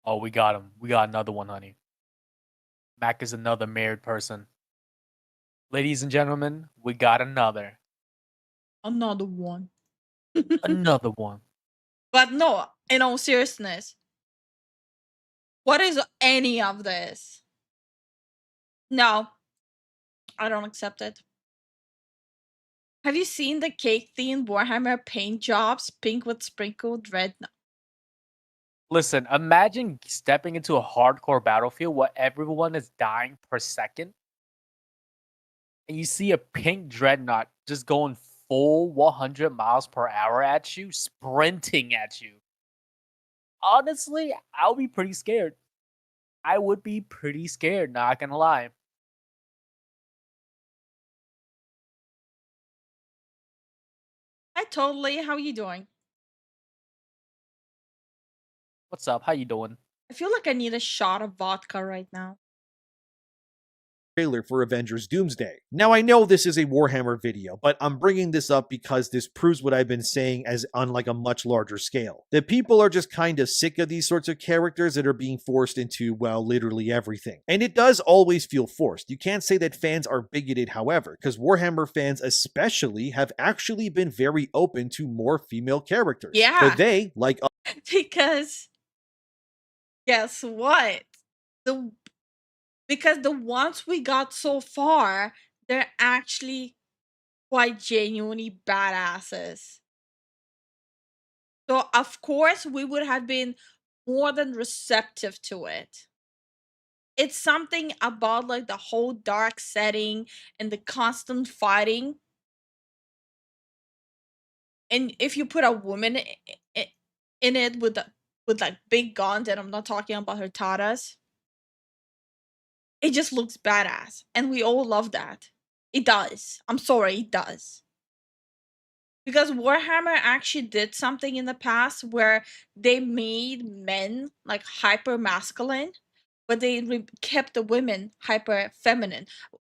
Oh, we got him. We got another one, honey. Mac is another married person. Ladies and gentlemen, we got another. Another one. Another one. But no, in all seriousness, what is any of this? No, I don't accept it. Have you seen the cake-themed Warhammer paint jobs? Pink with sprinkled red. No. Listen, imagine stepping into a hardcore battlefield where everyone is dying per second. And you see a pink dreadnought just going full 100 miles per hour at you, sprinting at you. Honestly, I'll be pretty scared. I would be pretty scared, not gonna lie. Hi, totally. How are you doing? What's up? How you doing? I feel like I need a shot of vodka right now. Trailer for Avengers Doomsday. Now, I know this is a Warhammer video, but I'm bringing this up because this proves what I've been saying as on like a much larger scale. That people are just kind of sick of these sorts of characters that are being forced into, well, literally everything. And it does always feel forced. You can't say that fans are bigoted, however, because Warhammer fans especially have actually been very open to more female characters. Yeah. But they, like Because guess what? Because the ones we got so far, they're actually quite genuinely badasses. So of course we would have been more than receptive to it. It's something about like the whole dark setting and the constant fighting. And if you put a woman in it with like big guns, and I'm not talking about her tatas, it just looks badass. And we all love that. It does. I'm sorry, it does. Because Warhammer actually did something in the past where they made men like hyper masculine, but they kept the women hyper feminine.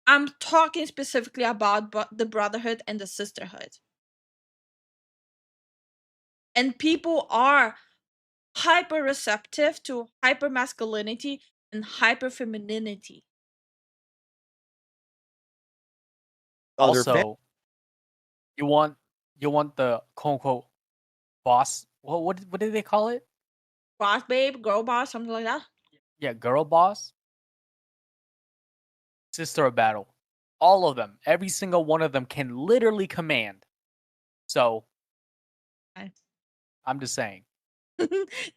I'm talking specifically about the Brotherhood and the Sisterhood. And people are hyper receptive to hyper masculinity and hyper femininity. Also, you want the quote unquote boss. What did they call it? Boss babe, girl boss, something like that. Yeah, girl boss. Sister of battle. All of them, every single one of them can literally command. So I'm just saying.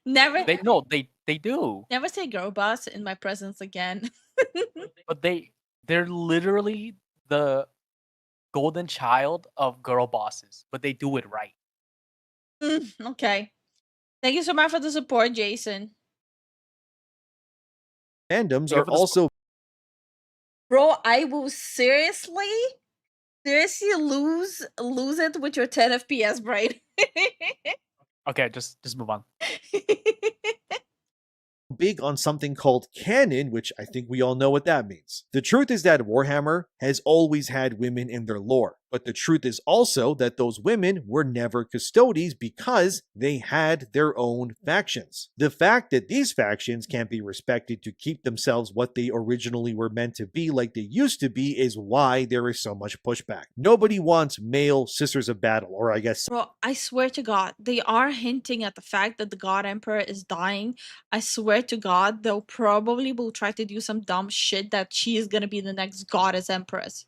Never They do. never say girl boss in my presence again. But they're literally the golden child of girl bosses, but they do it right. Okay. Thank you so much for the support, Jason. fandoms Yeah, are for the also Bro, I will seriously lose it with your 10 FPS, right? Okay, just move on. big on something called canon, which I think we all know what that means. The truth is that Warhammer has always had women in their lore, But the truth is also that those women were never custodies because they had their own factions. The fact that these factions can't be respected to keep themselves what they originally were meant to be like they used to be is why there is so much pushback. Nobody wants male sisters of battle, or I guess Bro, I swear to God, they are hinting at the fact that the God Emperor is dying. I swear to God, they'll probably will try to do some dumb shit that she is gonna be the next Goddess Empress.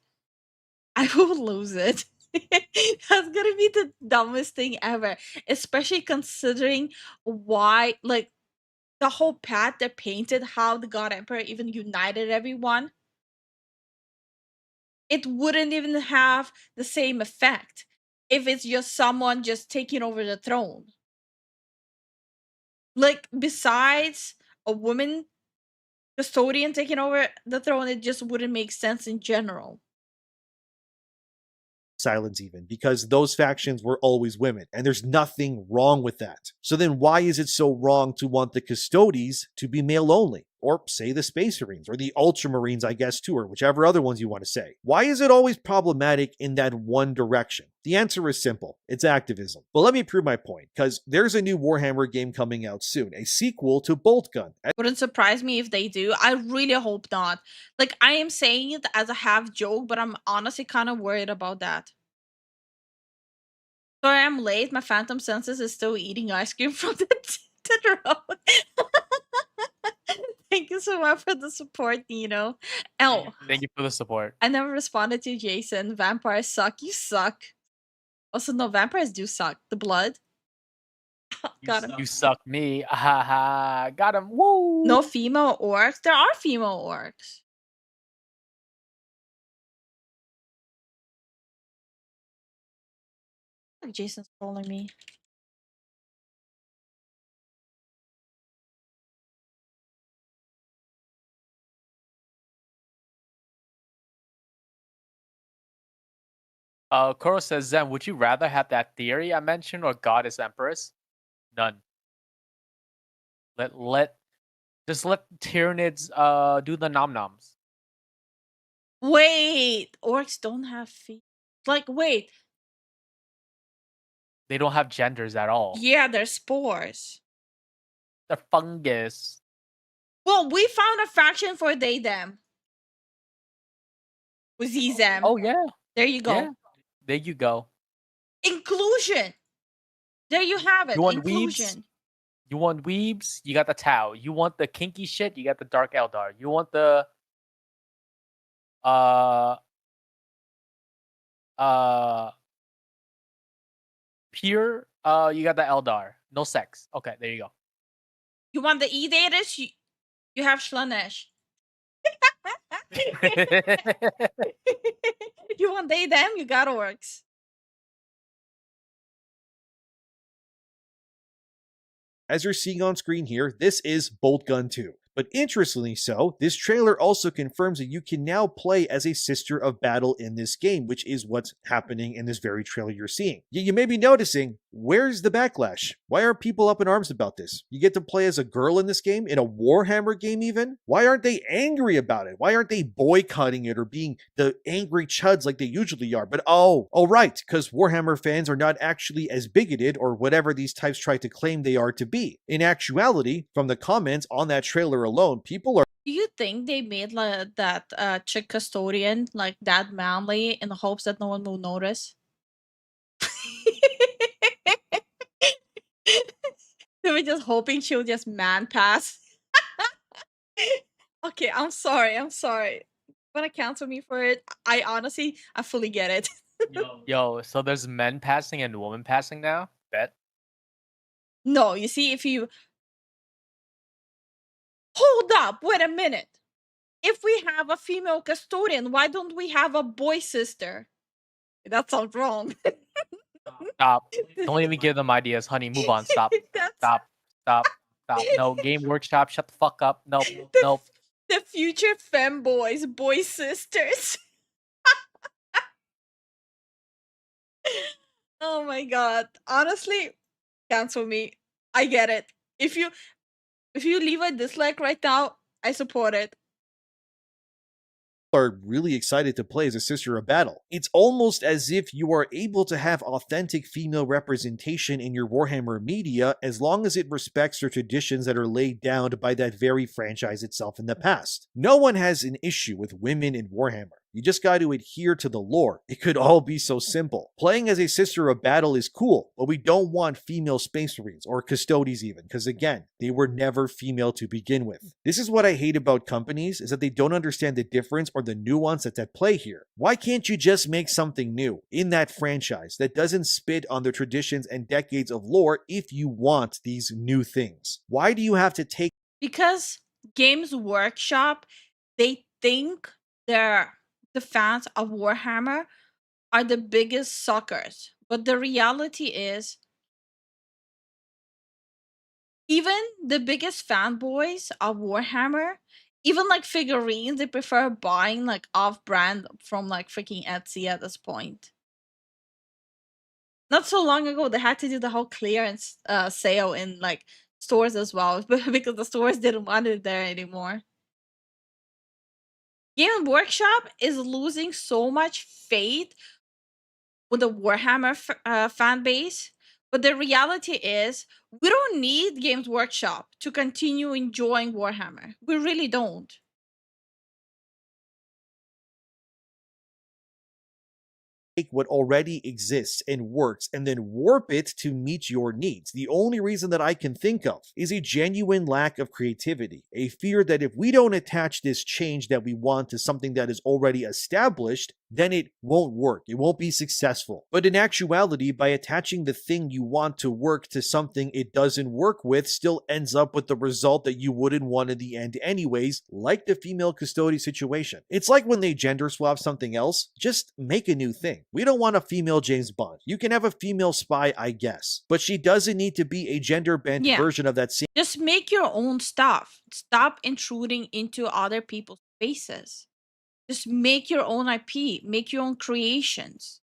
I will lose it. That's gonna be the dumbest thing ever, especially considering why, like, the whole path they painted, how the God Emperor even united everyone. It wouldn't even have the same effect if it's just someone just taking over the throne. Like, besides a woman custodian taking over the throne, it just wouldn't make sense in general. silence even, because those factions were always women, and there's nothing wrong with that. So then why is it so wrong to want the custodies to be male only? Or say the Space Marines, or the Ultramarines, I guess too, or whichever other ones you want to say. Why is it always problematic in that one direction? The answer is simple. It's activism. But let me prove my point, because there's a new Warhammer game coming out soon, a sequel to Bolt Gun. Wouldn't surprise me if they do. I really hope not. Like, I am saying it as a half joke, but I'm honestly kind of worried about that. Sorry, I'm late. My phantom senses is still eating ice cream from the road. Thank you so much for the support, Nino. Oh, Thank you for the support. I never responded to Jason. Vampires suck. You suck. Also, no, vampires do suck. The blood. Got him. You suck me. Ha ha. Got him. Woo. No female orcs. There are female orcs. Jason's calling me. Koro says, Zen, would you rather have that theory I mentioned or Goddess Empress? None. Just let Tyranids do the nom noms. Wait, orcs don't have feet. Like, wait. They don't have genders at all. Yeah, they're spores. They're fungus. Well, we found a faction for they them. With these them. Oh yeah. There you go. Yeah. There you go. Inclusion. There you have it. You want Inclusion. weebs? You want weebs? You got the Tau. You want the kinky shit? You got the Dark Eldar. You want the pure? You got the Eldar. No sex. Okay, there you go. You want the E-Datus? You have Slanesh. You want they them? You got orcs. As you're seeing on screen here, this is Bolt Gun 2. But interestingly so, this trailer also confirms that you can now play as a Sister of Battle in this game, which is what's happening in this very trailer you're seeing. You may be noticing, where's the backlash? Why aren't people up in arms about this? You get to play as a girl in this game, in a Warhammer game even? Why aren't they angry about it? Why aren't they boycotting it or being the angry chuds like they usually are? But oh right, because Warhammer fans are not actually as bigoted or whatever these types try to claim they are to be. In actuality, from the comments on that trailer alone, people are. Do you think they made like that chick custodian like that manly in the hopes that no one will notice? They were just hoping she'll just man pass. Okay, I'm sorry. Wanna cancel me for it? I honestly, I fully get it. Yo, so there's men passing and women passing now? Bet. No, you see, if you hold up, wait a minute. If we have a female custodian, why don't we have a boy sister? That sounds wrong. Stop. Don't even give them ideas, honey. Move on. Stop. Stop. No, Game Workshop, shut the fuck up. Nope. The future femboys, boy sisters. Oh my god. Honestly, cancel me. I get it. If you leave a dislike right now, I support it. are really excited to play as a sister of battle. It's almost as if you are able to have authentic female representation in your Warhammer media as long as it respects the traditions that are laid down by that very franchise itself in the past. No one has an issue with women in Warhammer. You just got to adhere to the lore. It could all be so simple. Playing as a sister of battle is cool, but we don't want female space marines or custodies even, because again, they were never female to begin with. This is what I hate about companies, is that they don't understand the difference or the nuance that's at play here. Why can't you just make something new in that franchise that doesn't spit on the traditions and decades of lore if you want these new things? Why do you have to take Because Games Workshop, they think the fans of Warhammer are the biggest suckers. But the reality is, even the biggest fanboys of Warhammer, even like figurines, they prefer buying like off-brand from like freaking Etsy at this point. Not so long ago, they had to do the whole clearance sale in like stores as well, because the stores didn't want it there anymore. Game Workshop is losing so much faith with the Warhammer fan base, but the reality is we don't need Games Workshop to continue enjoying Warhammer. We really don't. what already exists and works and then warp it to meet your needs? The only reason that I can think of is a genuine lack of creativity, a fear that if we don't attach this change that we want to something that is already established, then it won't work. It won't be successful. But in actuality, by attaching the thing you want to work to something it doesn't work with, still ends up with the result that you wouldn't want in the end anyways, like the female custody situation. It's like when they gender swap something else, just make a new thing. We don't want a female James Bond. You can have a female spy, I guess, but she doesn't need to be a gender-bent version of that same. Just make your own stuff. Stop intruding into other people's spaces. Just make your own IP, make your own creations.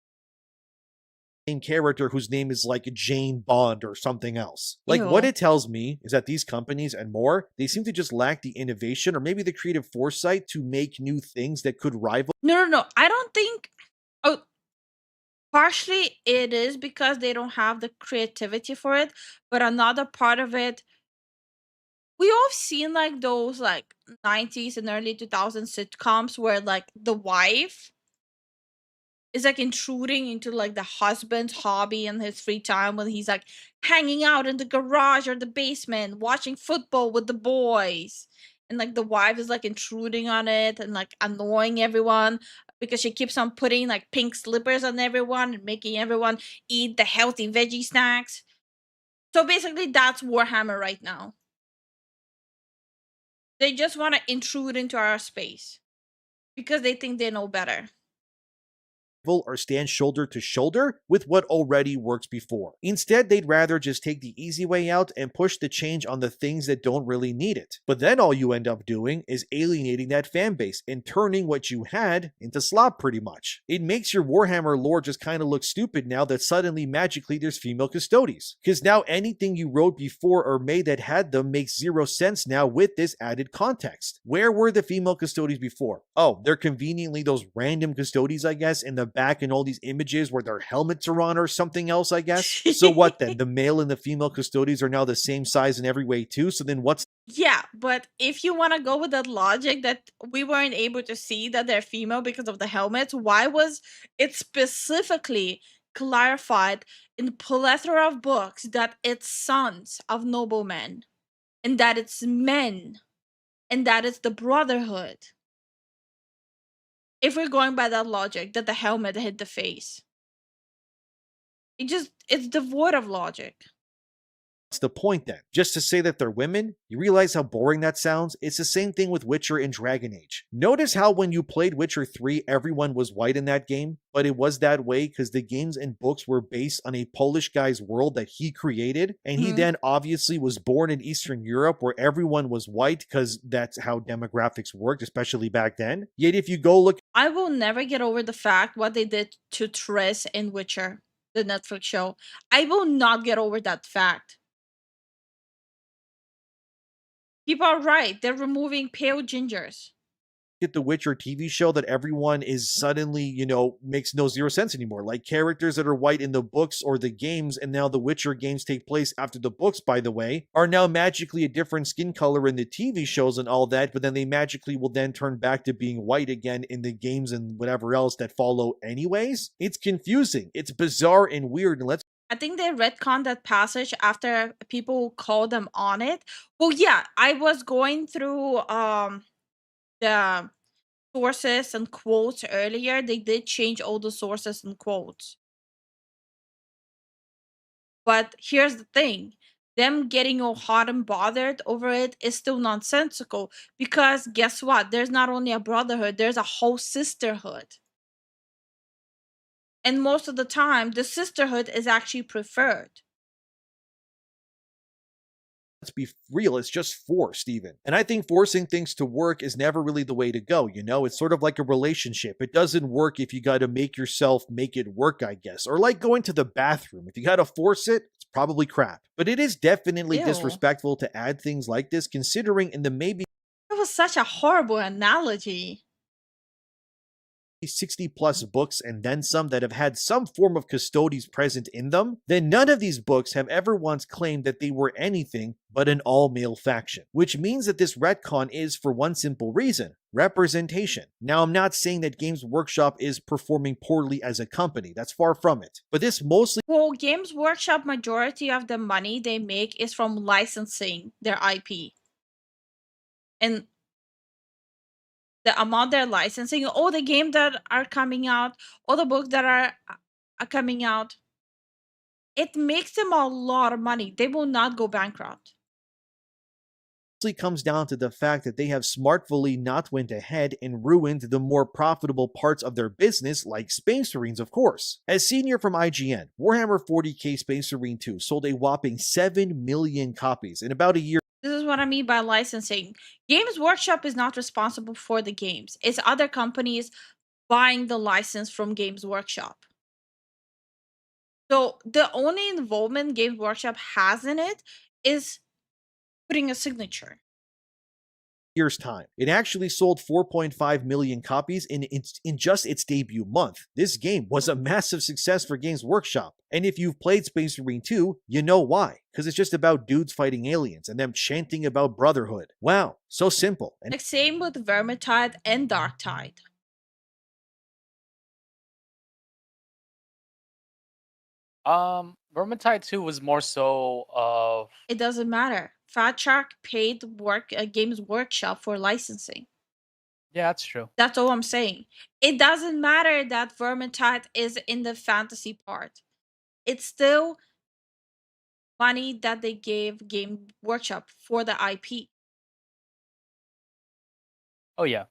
Character whose name is like Jane Bond or something else. Like, what it tells me is that these companies and more, they seem to just lack the innovation or maybe the creative foresight to make new things that could rival. No. I don't think. Oh, partially it is because they don't have the creativity for it, but another part of it, we all have seen like those like 90s and early 2000s sitcoms where like the wife is like intruding into like the husband's hobby and his free time when he's like hanging out in the garage or the basement watching football with the boys, and like the wife is like intruding on it and like annoying everyone because she keeps on putting like pink slippers on everyone and making everyone eat the healthy veggie snacks. So basically that's Warhammer right now. They just want to intrude into our space because they think they know better. Or stand shoulder to shoulder with what already works before. Instead, they'd rather just take the easy way out and push the change on the things that don't really need it. But then all you end up doing is alienating that fan base and turning what you had into slop pretty much. It makes your Warhammer lore just kind of look stupid now that suddenly magically there's female custodies. Because now anything you wrote before or made that had them makes zero sense now with this added context. Where were the female custodies before? Oh, they're conveniently those random custodies, I guess, in the back in all these images where their helmets are on or something else, I guess. So what then? The male and the female custodies are now the same size in every way too, so then what's... Yeah, but if you want to go with that logic that we weren't able to see that they're female because of the helmets, why was it specifically clarified in a plethora of books that it's sons of noblemen and that it's men and that it's the brotherhood? If we're going by that logic, that the helmet hit the face. It's devoid of logic. What's the point then? Just to say that they're women? You realize how boring that sounds? It's the same thing with Witcher and Dragon Age. Notice how when you played Witcher 3, everyone was white in that game? But it was that way because the games and books were based on a Polish guy's world that he created, and he then obviously was born in Eastern Europe where everyone was white because that's how demographics worked, especially back then. Yet if you go look... I will never get over the fact what they did to Triss in Witcher, the Netflix show. I will not get over that fact. People are right. They're removing pale gingers. at the Witcher TV show that everyone is suddenly, makes no zero sense anymore. Like characters that are white in the books or the games, and now the Witcher games take place after the books, by the way, are now magically a different skin color in the TV shows and all that, but then they magically will then turn back to being white again in the games and whatever else that follow anyways. It's confusing. It's bizarre and weird. And let's I think they retconned that passage after people called them on it. Well, yeah, I was going through the sources and quotes earlier. They did change all the sources and quotes. But here's the thing, them getting all hot and bothered over it is still nonsensical, because guess what? There's not only a brotherhood, there's a whole sisterhood. And most of the time, the sisterhood is actually preferred. be real, it's just forced even. And I think forcing things to work is never really the way to go, It's sort of like a relationship. It doesn't work if you got to make yourself make it work, I guess. Or like going to the bathroom. If you got to force it, it's probably crap. But it is definitely Ew. disrespectful to add things like this, considering in the maybe It was such a horrible analogy. 60 plus books and then some that have had some form of custodies present in them, then none of these books have ever once claimed that they were anything but an all-male faction. Which means that this retcon is for one simple reason: representation. Now, I'm not saying that Games Workshop is performing poorly as a company. That's far from it. But this mostly Well, Games Workshop, majority of the money they make is from licensing their IP. And the amount they're licensing, all the games that are coming out, all the books that are coming out, it makes them a lot of money. They will not go bankrupt. comes down to the fact that they have smartfully not went ahead and ruined the more profitable parts of their business, like Space Marines, of course. As seen here from IGN, Warhammer 40k Space Marine 2 sold a whopping 7 million copies in about a year. This is what I mean by licensing. Games Workshop is not responsible for the games. It's other companies buying the license from Games Workshop. So the only involvement Games Workshop has in it is putting a signature. Year's time. It actually sold 4.5 million copies in just its debut month. This game was a massive success for Games Workshop. And if you've played Space Marine 2, you know why. Because it's just about dudes fighting aliens and them chanting about brotherhood. Wow, so simple. And Like same with Vermintide and Darktide. Vermintide 2 was more so of It doesn't matter. Fat Shark paid Games Workshop for licensing. yeah, that's true. That's all I'm saying. It doesn't matter that Vermintide is in the fantasy part. It's still money that they gave Game Workshop for the IP. Oh yeah.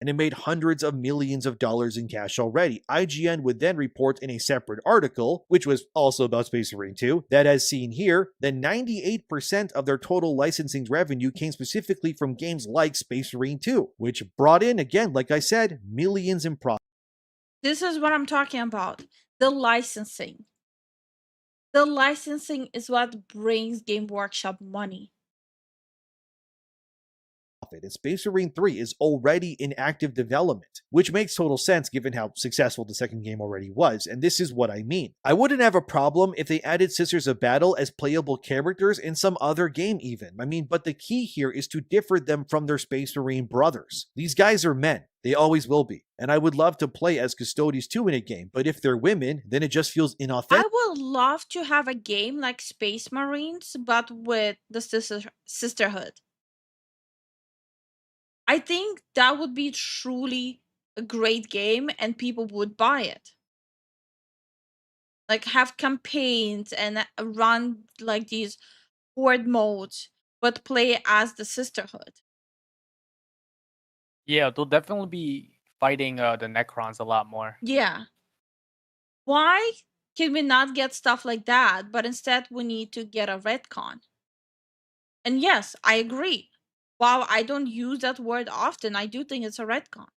and it made hundreds of millions of dollars in cash already. IGN would then report in a separate article, which was also about Space Marine 2, that as seen here, then 98% of their total licensing revenue came specifically from games like Space Marine 2, which brought in, again, like I said, millions in profit. This is what I'm talking about. The licensing. The licensing is what brings Game Workshop money. And Space Marine 3 is already in active development, which makes total sense given how successful the second game already was, and this is what I mean. I wouldn't have a problem if they added Sisters of Battle as playable characters in some other game even. But the key here is to differ them from their Space Marine brothers. These guys are men. They always will be. And I would love to play as Custodies too in a game, but if they're women, then it just feels inauthentic. I would love to have a game like Space Marines, but with the sisterhood. I think that would be truly a great game and people would buy it. Like have campaigns and run like these horde modes, but play as the sisterhood. Yeah, they'll definitely be fighting the Necrons a lot more. Yeah. Why can we not get stuff like that, but instead we need to get a retcon? And yes, I agree. While I don't use that word often, I do think it's a retcon.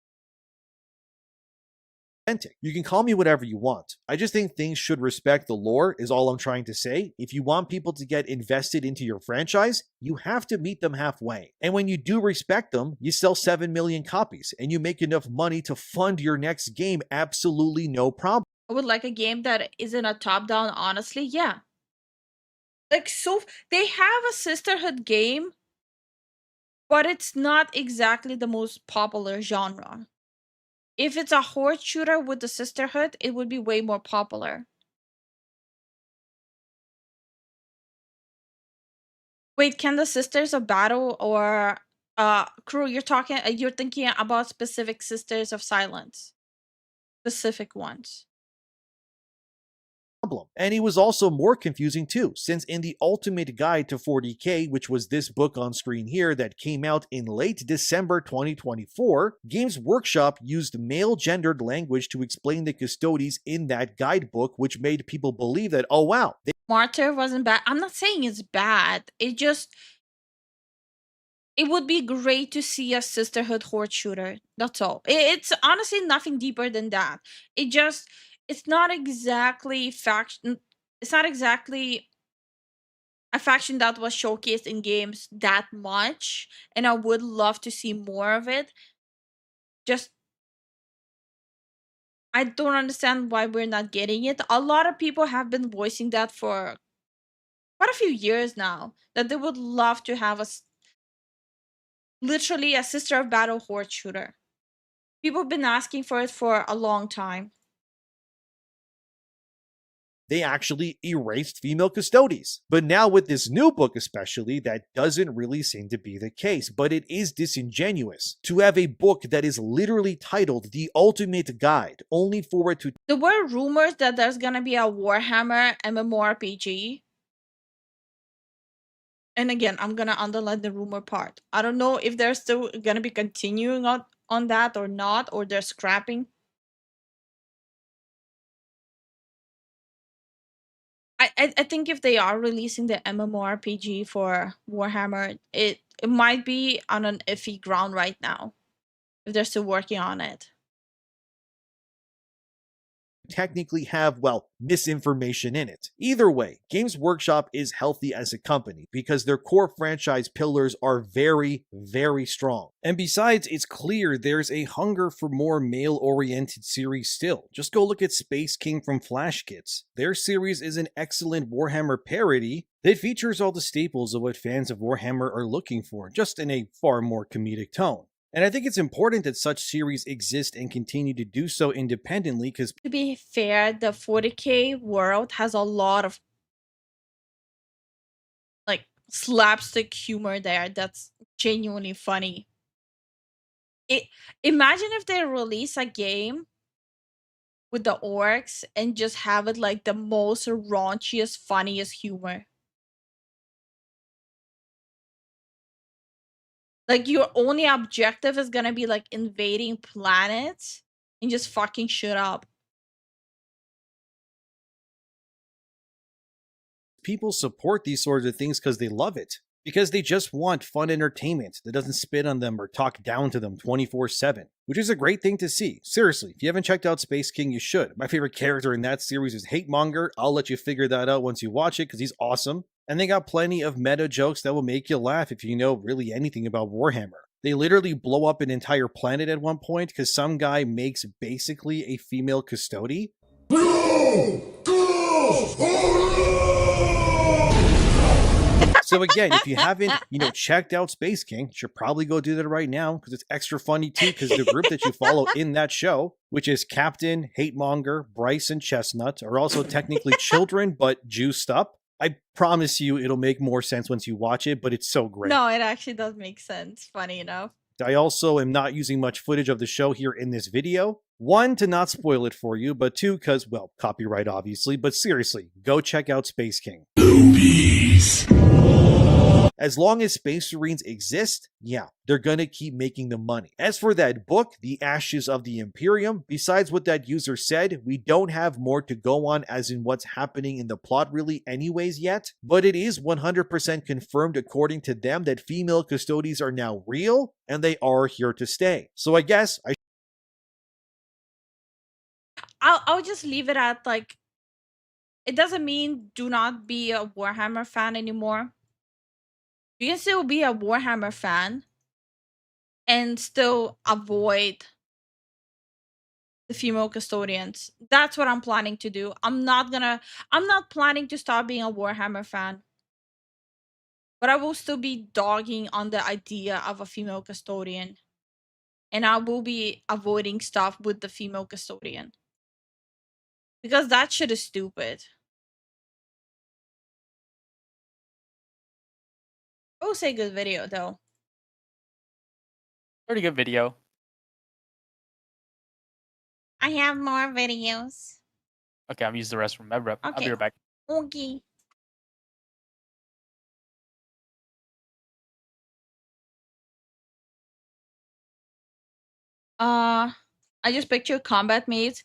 authentic. You can call me whatever you want. I just think things should respect the lore is all I'm trying to say. If you want people to get invested into your franchise, you have to meet them halfway. And when you do respect them, you sell 7 million copies and you make enough money to fund your next game absolutely no problem. I would like a game that isn't a top-down, honestly. Yeah. Like, so they have a sisterhood game, but it's not exactly the most popular genre. If it's a horde shooter with the sisterhood, it would be way more popular. Wait, can the Sisters of Battle or Crew, you're thinking about specific Sisters of Silence. Specific ones. And it was also more confusing too, since in the Ultimate Guide to 40K, which was this book on screen here that came out in late December 2024, Games Workshop used male-gendered language to explain the custodies in that guidebook, which made people believe that, oh wow, Martyr wasn't bad. I'm not saying it's bad. It would be great to see a sisterhood horde shooter. That's all. It's honestly nothing deeper than that. It's not exactly faction. It's not exactly a faction that was showcased in games that much, and I would love to see more of it. Just, I don't understand why we're not getting it. A lot of people have been voicing that for quite a few years now, that they would love to have literally a Sister of Battle horde shooter. People have been asking for it for a long time. they actually erased female custodies. But now with this new book especially, that doesn't really seem to be the case, but it is disingenuous to have a book that is literally titled The Ultimate Guide, only for it to... There were rumors that there's gonna be a Warhammer MMORPG. And again, I'm gonna underline the rumor part. I don't know if they're still gonna be continuing on that or not, or they're scrapping. I think if they are releasing the MMORPG for Warhammer, it might be on an iffy ground right now, if they're still working on it. technically have, well, misinformation in it. Either way, Games Workshop is healthy as a company because their core franchise pillars are very, very strong. And besides, it's clear there's a hunger for more male-oriented series still. Just go look at Space King from Flash Kids. Their series is an excellent Warhammer parody that features all the staples of what fans of Warhammer are looking for, just in a far more comedic tone. And I think it's important that such series exist and continue to do so independently because, to be fair, the 40K world has a lot of like slapstick humor there that's genuinely funny. Imagine if they release a game with the orcs and just have it like the most raunchiest, funniest humor. Like your only objective is gonna be like invading planets and just fucking shit up. people support these sorts of things because they love it. Because they just want fun entertainment that doesn't spit on them or talk down to them 24/7, which is a great thing to see. Seriously, if you haven't checked out Space King, you should. My favorite character in that series is Hate Monger. I'll let you figure that out once you watch it because he's awesome. And they got plenty of meta jokes that will make you laugh if you know really anything about Warhammer. They literally blow up an entire planet at one point because some guy makes basically a female custody. So again, if you haven't, checked out Space King, you should probably go do that right now because it's extra funny too because the group that you follow in that show, which is Captain, Hate Monger, Bryce, and Chestnut, are also technically children but juiced up. I promise you it'll make more sense once you watch it, but it's so great. No, it actually does make sense. Funny enough. I also am not using much footage of the show here in this video. One, to not spoil it for you, but two, because, well, copyright obviously, but seriously, go check out Space King. Boobies. As long as Space Marines exist, yeah, they're gonna keep making the money. As for that book, The Ashes of the Imperium, besides what that user said, we don't have more to go on as in what's happening in the plot really anyways yet, but it is 100% confirmed according to them that female custodies are now real, and they are here to stay. So I guess I I'll just leave it at like, it doesn't mean do not be a Warhammer fan anymore. You can still be a Warhammer fan and still avoid the female custodians. That's what I'm planning to do. I'm not planning to stop being a Warhammer fan. But I will still be dogging on the idea of a female custodian. And I will be avoiding stuff with the female custodian. Because that shit is stupid. I will say good video though. Pretty good video. I have more videos. Okay, I'm using the restroom. I'll be Okay. right back. Okay. I just picture combat mates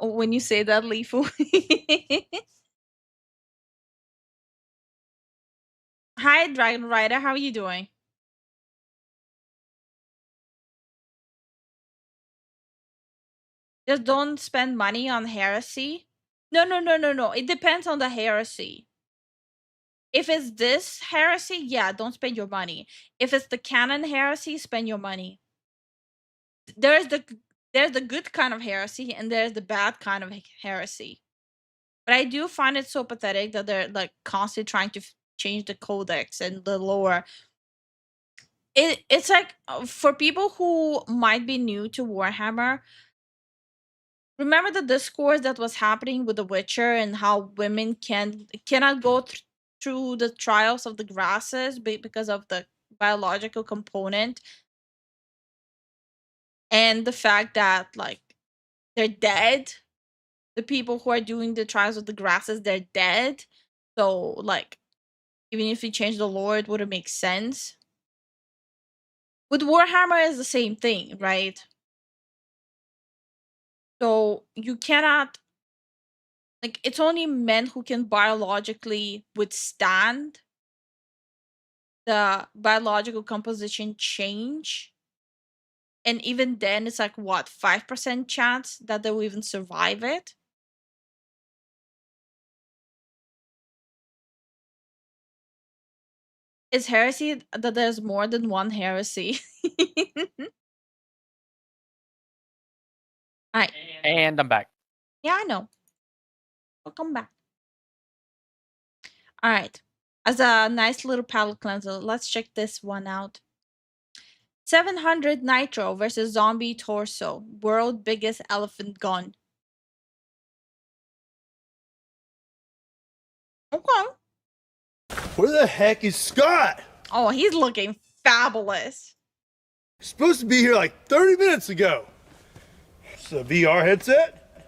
when you say that, Lifu. Hi, Dragon Rider. How are you doing? Just don't spend money on heresy. No. It depends on the heresy. If it's this heresy, yeah, don't spend your money. If it's the canon heresy, spend your money. There's the good kind of heresy and there's the bad kind of heresy. But I do find it so pathetic that they're like constantly trying to change the codex and the lore. It's like for people who might be new to Warhammer, remember the discourse that was happening with The Witcher and how women cannot go through the trials of the grasses because of the biological component and the fact that like they're dead. The people who are doing the trials of the grasses, they're dead. So like even if you change the lore, it wouldn't make sense. With Warhammer is the same thing, right? So you cannot, like, it's only men who can biologically withstand the biological composition change. And even then, it's like, what, 5% chance that they will even survive it? It's heresy that there's more than one heresy. Alright. And I'm back. Yeah, I know. Welcome back. Alright. As a nice little palate cleanser, let's check this one out. 700 Nitro versus Zombie Torso. World biggest elephant gun. Okay. Where the heck is Scott? Oh, he's looking fabulous. Supposed to be here like 30 minutes ago. It's a VR headset.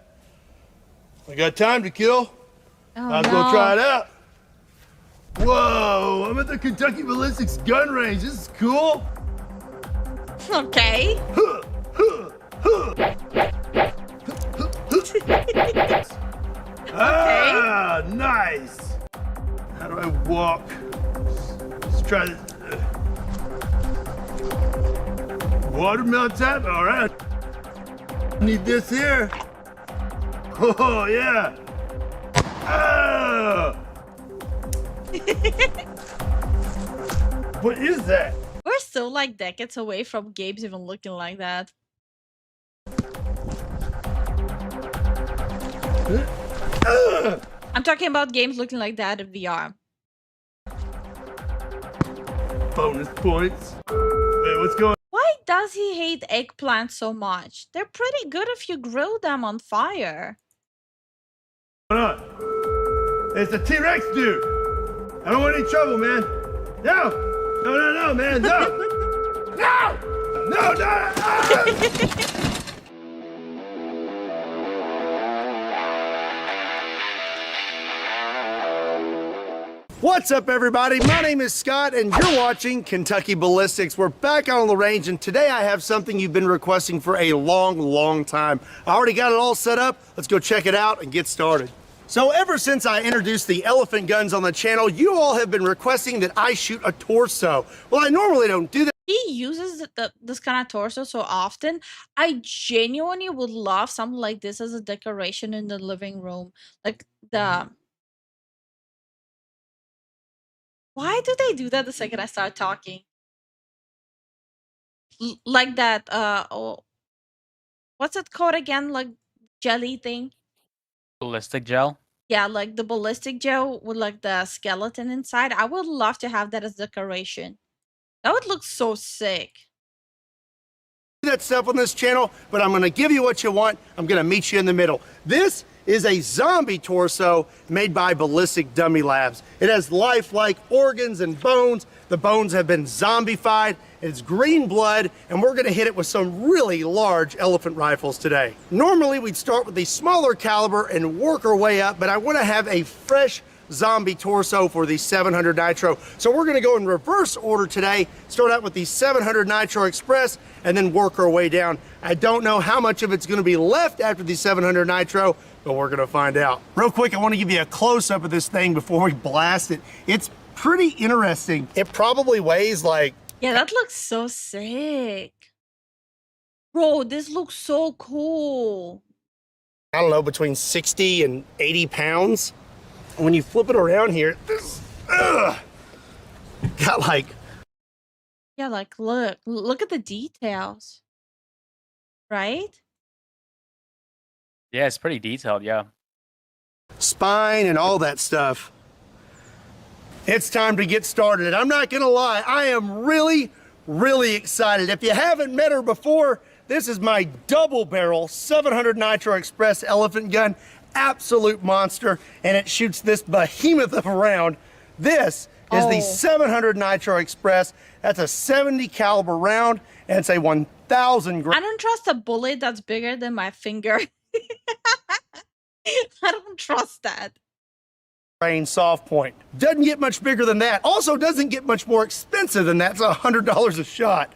I got time to kill. Oh, Might as well try it out. Whoa, I'm at the Kentucky Ballistics gun range. This is cool. Okay. Ah, nice. How do I walk? Let's try this. Watermelon tap, all right. Need this here. Oh, yeah. Ah. What is that? We're still like decades away from games even looking like that. I'm talking about games looking like that in VR. Bonus points. Wait, what's going on? Why does he hate eggplants so much? They're pretty good if you grill them on fire. It's the T-Rex dude. I don't want any trouble, man. No, man, no. No. What's up, everybody? My name is Scott, and you're watching Kentucky Ballistics. We're back out on the range, and today I have something you've been requesting for a long time. I already got it all set up. Let's go check it out and get started. So ever since I introduced the elephant guns on the channel, you all have been requesting that I shoot a torso. Well, I normally don't do that. he uses this kind of torso so often. I genuinely would love something like this as a decoration in the living room. Like the why do they do that the second I start talking? Like that oh, what's it called again? Like jelly thing? Ballistic gel. Yeah, like the ballistic gel with like the skeleton inside. I would love to have that as decoration. That would look so sick. That stuff on this channel, but I'm going to give you what you want. I'm going to meet you in the middle. This is a zombie torso made by Ballistic Dummy Labs. It has lifelike organs and bones. The bones have been zombified. It's green blood, and we're going to hit it with some really large elephant rifles today. Normally, we'd start with the smaller caliber and work our way up, but I want to have a fresh zombie torso for the 700 Nitro. So we're gonna go in reverse order today, start out with the 700 Nitro Express and then work our way down. I don't know how much of it's gonna be left after the 700 Nitro, but we're gonna find out. Real quick, I wanna give you a close-up of this thing before we blast it. It's pretty interesting. It probably weighs like... Yeah, that looks so sick. Bro, this looks so cool. I don't know, between 60 and 80 pounds. When you flip it around here, this got like... Yeah, like look at the details. Right? Yeah, it's pretty detailed, yeah. spine and all that stuff. It's time to get started. And I'm not gonna lie, I am really excited. If you haven't met her before, this is my double barrel 700 Nitro Express elephant gun. Absolute monster, and it shoots this behemoth of a round. This is the 700 Nitro Express. That's a 70 caliber round, and it's a 1,000 grain. I don't trust a bullet that's bigger than my finger. I don't trust that. Soft point. Doesn't get much bigger than that. Also doesn't get much more expensive than that. It's $100 a shot.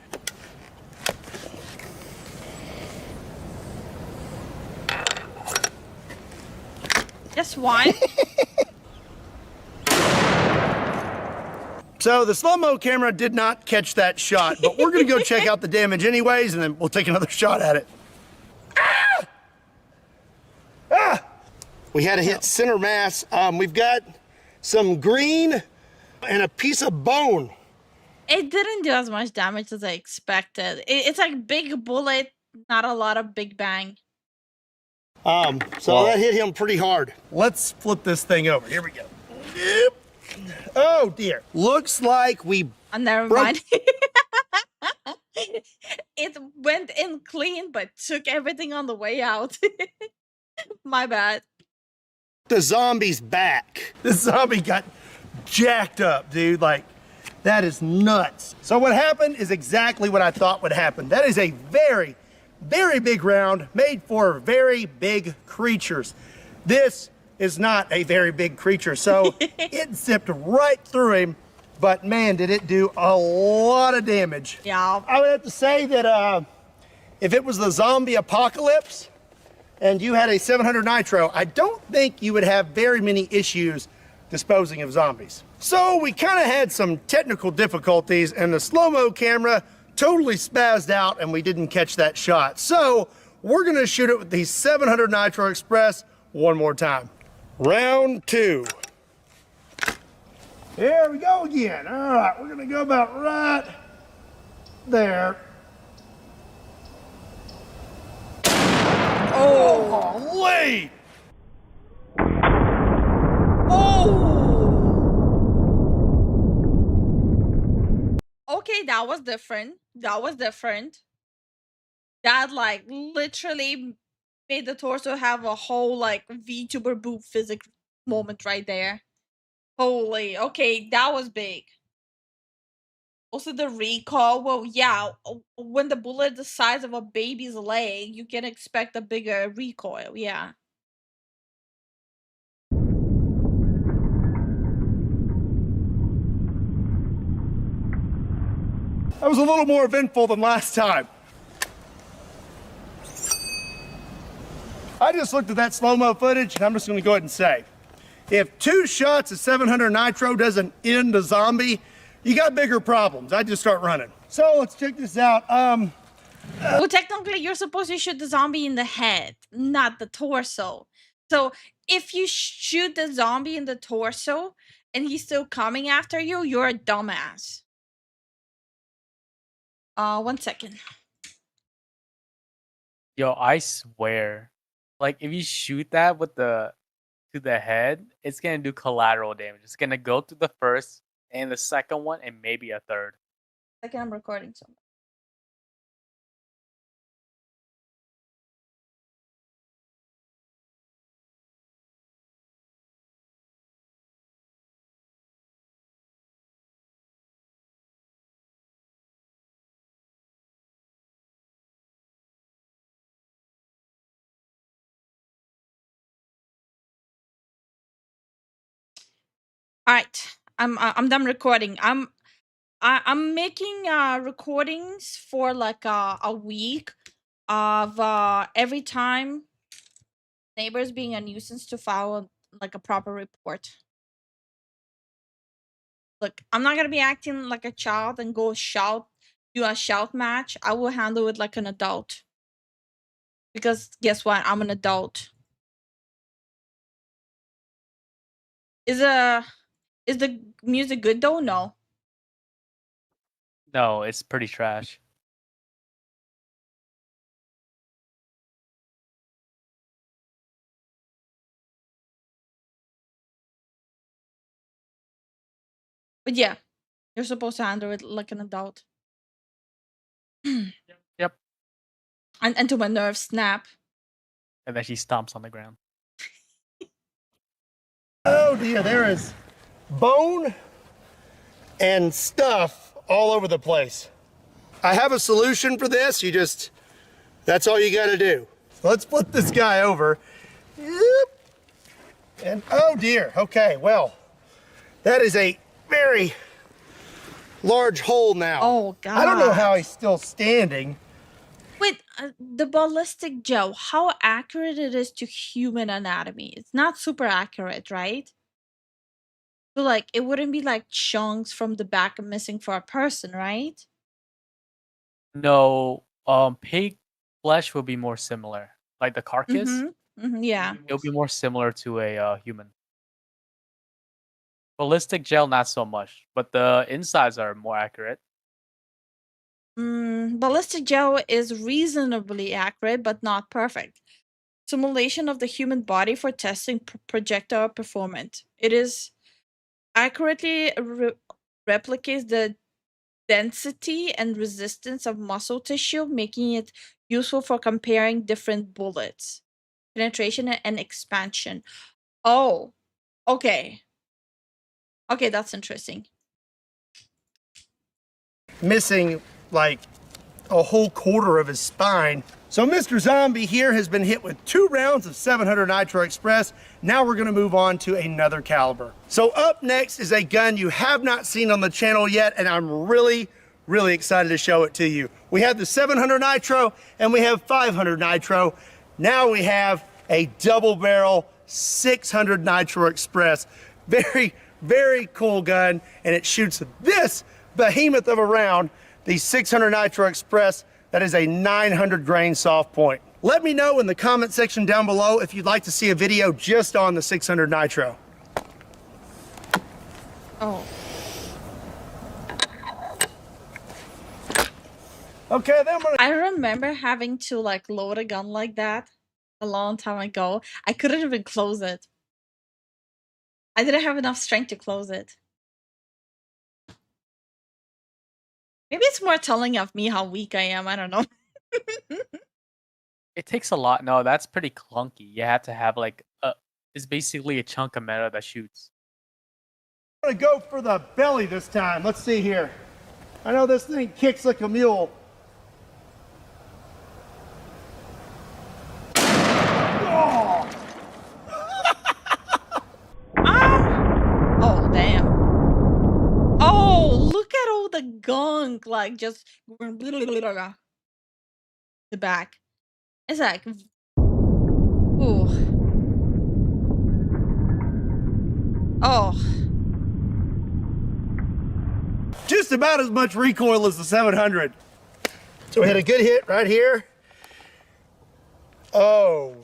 Just one. So the slow-mo camera did not catch that shot, but we're gonna go check out the damage anyways, and then we'll take another shot at it. Ah! Ah! We had to hit center mass. We've got some green and a piece of bone. It didn't do as much damage as I expected. It's like big bullet, not a lot of big bang. So that hit him pretty hard. Let's flip this thing over. Here we go. Yep. Oh dear. Looks like we Never mind. It went in clean, but took everything on the way out. My bad. the zombie's back. The zombie got jacked up, dude. Like, that is nuts. So what happened is exactly what I thought would happen. That is a very, very big round made for very big creatures. This is not a very big creature, so it zipped right through him, but man, did it do a lot of damage. Yeah. I would have to say that if it was the zombie apocalypse and you had a 700 Nitro, I don't think you would have very many issues disposing of zombies. So we kind of had some technical difficulties and the slow-mo camera totally spazzed out and we didn't catch that shot. So we're gonna shoot it with the 700 Nitro Express one more time. Round two. Here we go again. All right, we're gonna go about right there. Oh, holy! Okay, that was different. That was different. That like literally made the torso have a whole like VTuber boob physics moment right there. Holy, okay, that was big. Also the recoil, well, yeah, when the bullet the size of a baby's leg, you can expect a bigger recoil, yeah. That was a little more eventful than last time. I just looked at that slow-mo footage, and I'm just gonna go ahead and say, if 2 shots of 700 Nitro doesn't end a zombie, you got bigger problems. I'd just start running. So let's check this out. Well, technically, you're supposed to shoot the zombie in the head, not the torso. So if you shoot the zombie in the torso and he's still coming after you, you're a dumbass. 1 second. Yo, I swear, like if you shoot that with to the head, it's gonna do collateral damage. It's gonna go to the first and the second one and maybe a third. Second, I'm recording something. All right, I'm done recording. I'm making recordings for like a week of every time neighbors being a nuisance to file like a proper report. Look, I'm not gonna be acting like a child and do a shout match. I will handle it like an adult. Because guess what? I'm an adult. Is the music good though? No. No, it's pretty trash. But yeah, you're supposed to handle it like an adult. Yep. And until my nerves snap. And then she stomps on the ground. Oh dear, there is bone and stuff all over the place. I have a solution for this. That's all you gotta do. Let's flip this guy over. Yep. And oh dear, okay, well, that is a very large hole now. Oh god. I don't know how he's still standing. Wait, the ballistic gel, how accurate it is to human anatomy? It's not super accurate, right? So like it wouldn't be like chunks from the back missing for a person, right? No, pig flesh will be more similar. Like the carcass, Yeah. it'll be more similar to a human. Ballistic gel, not so much, but the insides are more accurate. Ballistic gel is reasonably accurate, but not perfect. Simulation of the human body for testing projectile performance. It is accurately replicates the density and resistance of muscle tissue, making it useful for comparing different bullets, penetration and expansion. Oh, okay. Okay, that's interesting. Missing like a whole quarter of his spine. So Mr. Zombie here has been hit with 2 rounds of 700 Nitro Express. Now we're gonna move on to another caliber. So up next is a gun you have not seen on the channel yet, and I'm really excited to show it to you. We have the 700 Nitro and we have 500 Nitro. Now we have a double barrel 600 Nitro Express. Very cool gun, and it shoots this behemoth of a round, the 600 Nitro Express. That is a 900 grain soft point. Let me know in the comment section down below if you'd like to see a video just on the 600 Nitro. Oh. Okay, then I remember having to like load a gun like that a long time ago. I couldn't even close it. I didn't have enough strength to close it. Maybe it's more telling of me how weak I am. I don't know. It takes a lot. No, that's pretty clunky. You have to have like it's basically a chunk of metal that shoots. I'm gonna go for the belly this time. Let's see here. I know this thing kicks like a mule. Oh! Oh, damn. Oh, look at all the gunk, like just the back. It's like, ooh. Oh. just about as much recoil as the 700. So we had a good hit right here. Oh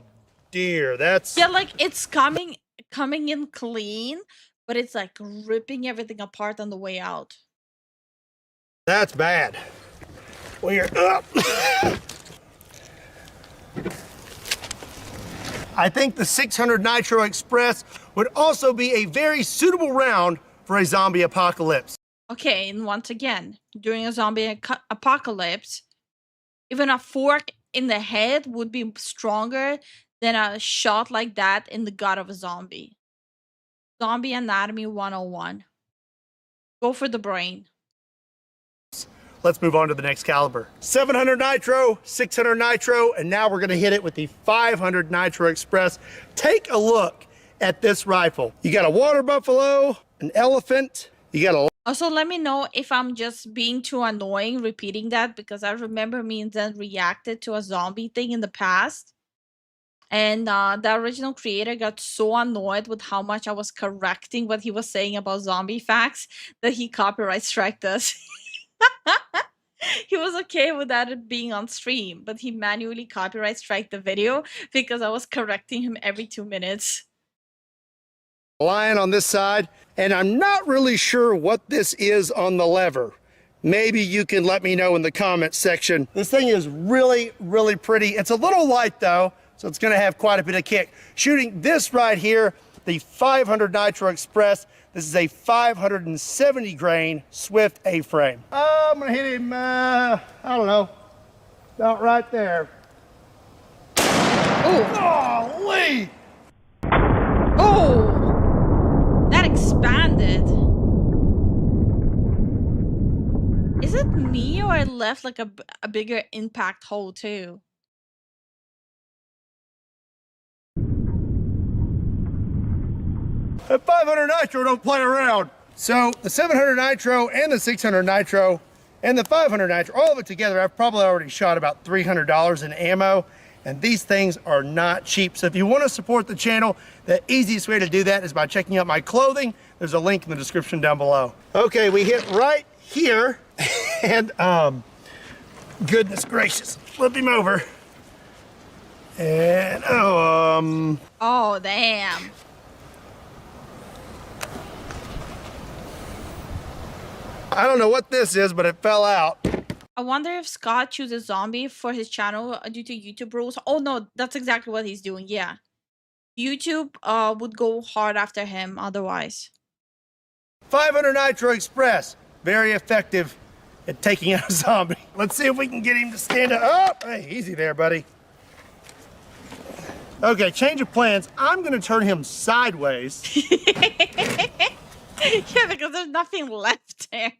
dear, that's... Yeah, like it's coming in clean, but it's like ripping everything apart on the way out. That's bad. We're up. I think the 600 Nitro Express would also be a very suitable round for a zombie apocalypse. Okay, and once again, during a zombie apocalypse, even a fork in the head would be stronger than a shot like that in the gut of a zombie. Zombie Anatomy 101. Go for the brain. Let's move on to the next caliber. 700 Nitro, 600 Nitro, and now we're gonna hit it with the 500 Nitro Express. Take a look at this rifle. You got a water buffalo, an elephant, you got a... Also, let me know if I'm just being too annoying repeating that, because I remember me and Zen reacted to a zombie thing in the past. And the original creator got so annoyed with how much I was correcting what he was saying about zombie facts that he copyright striked us. He was okay with that being on stream, but he manually copyright striked the video because I was correcting him every 2 minutes. Lion on this side, and I'm not really sure what this is on the lever. Maybe you can let me know in the comments section. This thing is really, really pretty. It's a little light though, so it's gonna have quite a bit of kick. Shooting this right here, the 500 Nitro Express. This is a 570 grain Swift A-frame. I'm gonna hit him, I don't know, about right there. Oh, Lee! Oh! That expanded. Is it me or I left like a bigger impact hole too? At 500 Nitro, don't play around. So the 700 Nitro and the 600 Nitro and the 500 Nitro, all of it together, I've probably already shot about $300 in ammo, and these things are not cheap. So if you want to support the channel, the easiest way to do that is by checking out my clothing. There's a link in the description down below. Okay, we hit right here, and goodness gracious, flip him over. And Oh, damn. I don't know what this is, but it fell out. I wonder if Scott chooses zombie for his channel due to YouTube rules. Oh no, that's exactly what he's doing. Yeah, YouTube would go hard after him otherwise. 500 Nitro Express, very effective at taking out a zombie. Let's see if we can get him to stand up. Oh, hey, easy there, buddy. Okay, change of plans. I'm gonna turn him sideways. Yeah, because there's nothing left there.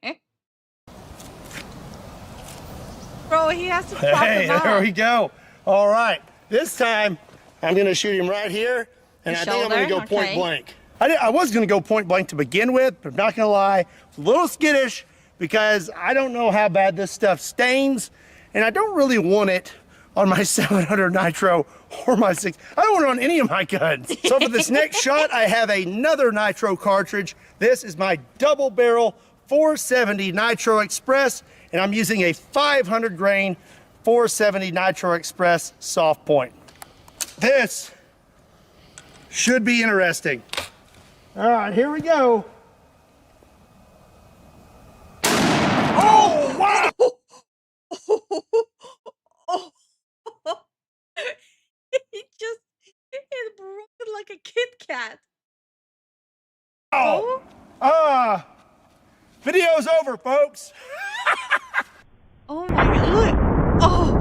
Bro, he has to pop Hey, him out. there we go. All right, this time I'm gonna shoot him right here, and The I think I'm gonna shoulder? go point Okay. blank. I was gonna go point blank to begin with, but I'm not gonna lie, it's a little skittish because I don't know how bad this stuff stains, and I don't really want it on my 700 Nitro or my 6. I don't want it on any of my guns. So for this next shot, I have another Nitro cartridge. This is my double barrel 470 Nitro Express, and I'm using a 500 grain 470 Nitro Express soft point. This should be interesting. All right, here we go. Oh, wow! Oh. It broke like a Kit Kat. Oh, video's over, folks. Oh my god, look! Oh!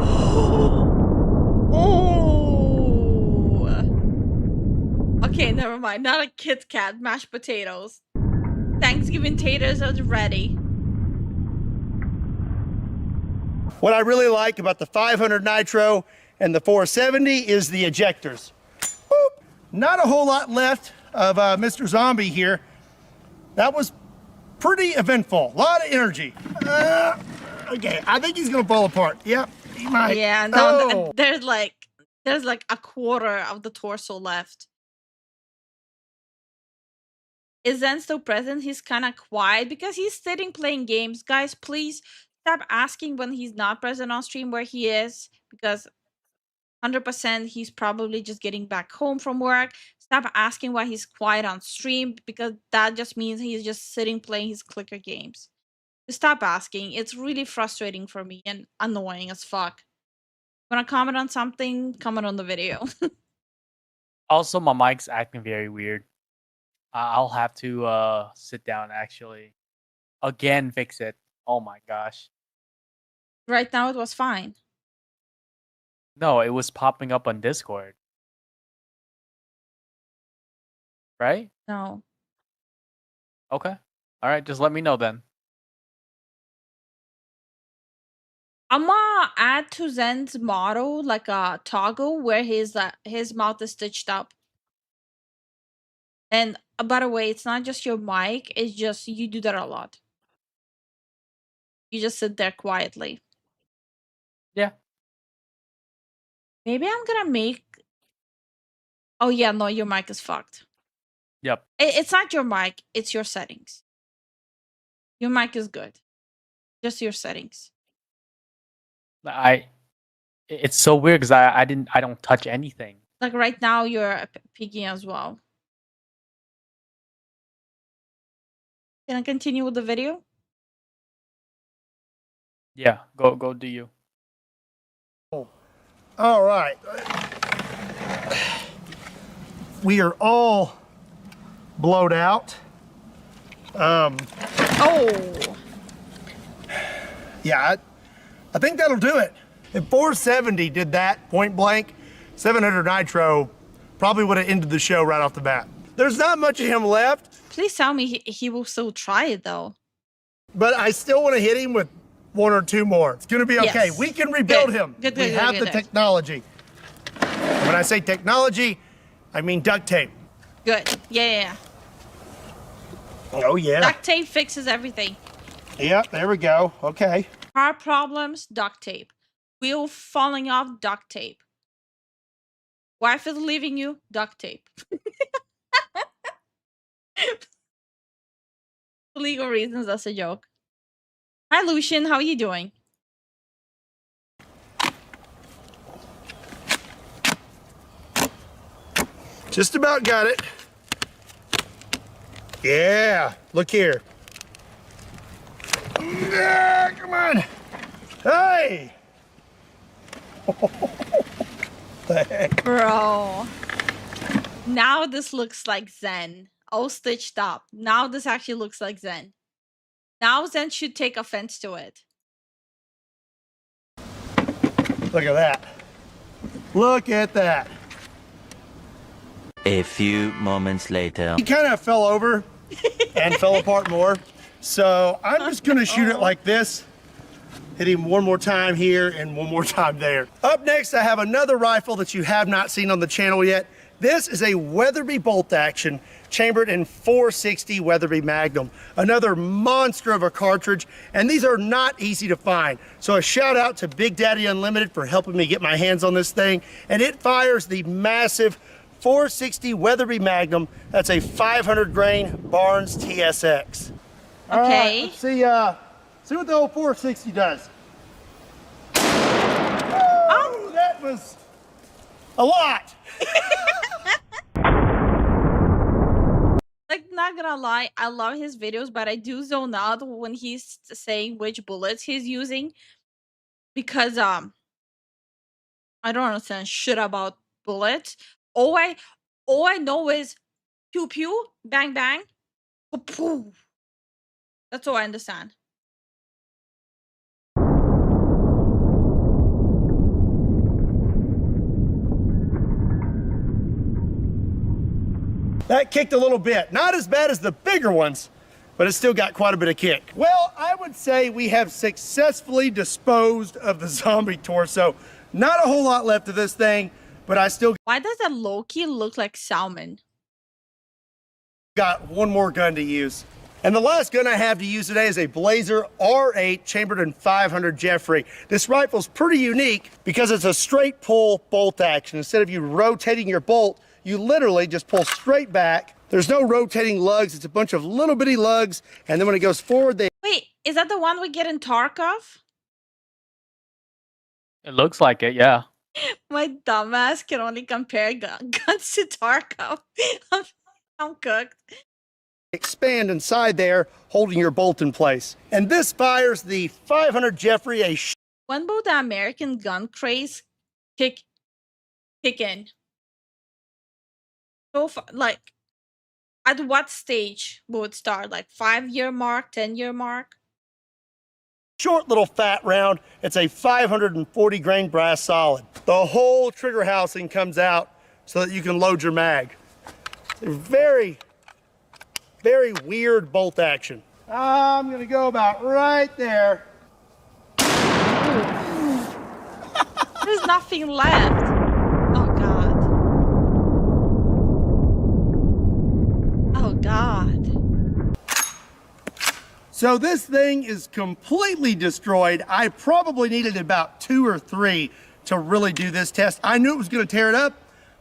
Oh! Okay, never mind. Not a Kit Kat, mashed potatoes. Thanksgiving taters are ready. What I really like about the 500 Nitro and the 470 is the ejectors. Boop. Not a whole lot left of Mr. Zombie here. That was pretty eventful. A lot of energy. Okay, I think he's gonna fall apart. Yep, he might. Yeah, no, Oh. there's like a quarter of the torso left. Is Zen still present? He's kind of quiet because he's sitting playing games. Guys, please stop asking when he's not present on stream where he is, because 100% he's probably just getting back home from work. Stop asking why he's quiet on stream, because that just means he's just sitting playing his clicker games. Just stop asking. It's really frustrating for me and annoying as fuck. Wanna comment on something? Comment on the video. Also, my mic's acting very weird. I'll have to sit down actually. Again, fix it. Oh my gosh. Right now it was fine. No, it was popping up on Discord. Right? No. Okay. All right, just let me know then. I'm gonna add to Zen's model like a toggle where his mouth is stitched up. And by the way, it's not just your mic, it's just you do that a lot. You just sit there quietly. Yeah. Maybe I'm gonna make. Oh yeah, no, your mic is fucked. Yep. It's not your mic, it's your settings. Your mic is good. Just your settings. It's so weird because I don't touch anything. Like right now, you're peeking as well. Can I continue with the video? Yeah, go do you. All right. We are all blowed out. Oh. Yeah, I think that'll do it. If 470 did that point blank, 700 nitro probably would have ended the show right off the bat. There's not much of him left, Please tell me he will still try it though. but I still want to hit him with one or two more. It's going to be okay. Yes. We can rebuild Good. him. Good, we good, have good, the good. technology. When I say technology, I mean duct tape. Good. Yeah. Oh, yeah. Duct tape fixes everything. Yep, there we go. Okay. Car problems, duct tape. Wheel falling off, duct tape. Wife is leaving you, duct tape. For legal reasons, that's a joke. Hi, Lucian. How are you doing? Just about got it. Yeah, look here. Yeah, come on. Hey! The heck? Bro. Now this looks like Zen. All stitched up. Now this actually looks like Zen. Now Zen should take offense to it. Look at that. Look at that. A few moments later. He kind of fell over and fell apart more. So I'm just gonna shoot it like this. Hit him one more time here and one more time there. Up next, I have another rifle that you have not seen on the channel yet. This is a Weatherby bolt action chambered in 460 Weatherby Magnum. Another monster of a cartridge, and these are not easy to find. So a shout out to Big Daddy Unlimited for helping me get my hands on this thing. And it fires the massive 460 Weatherby Magnum. That's a 500 grain Barnes TSX. All right, Okay. let's see what the old 460 does. Oh, that was a lot. Like, not gonna lie, I love his videos, but I do zone out when he's saying which bullets he's using. Because I don't understand shit about bullets. All I know is pew pew, bang bang, poo. That's all I understand. That kicked a little bit. Not as bad as the bigger ones, but it still got quite a bit of kick. Well, I would say we have successfully disposed of the zombie torso. Not a whole lot left of this thing, but I still Why does that Loki look like salmon? got one more gun to use. And the last gun I have to use today is a Blazer R8 chambered in 500 Jeffrey. This rifle's pretty unique because it's a straight pull bolt action. Instead of you rotating your bolt, You literally just pull straight back. There's no rotating lugs. It's a bunch of little bitty lugs. And then when it goes forward, they Wait, is that the one we get in Tarkov? It looks like it, yeah. My dumbass can only compare guns to Tarkov. I'm cooked. expand inside there, holding your bolt in place. And this fires the 500 Jeffrey, a When will the American gun craze kick in? So far, like, at what stage will it start? Like 5-year mark, 10-year mark? short little fat round. It's a 540 grain brass solid. The whole trigger housing comes out so that you can load your mag. It's a very, very weird bolt action. I'm gonna go about right there. There's nothing left. Oh god. Oh god. So this thing is completely destroyed. I probably needed about 2 or 3 to really do this test. I knew it was gonna tear it up,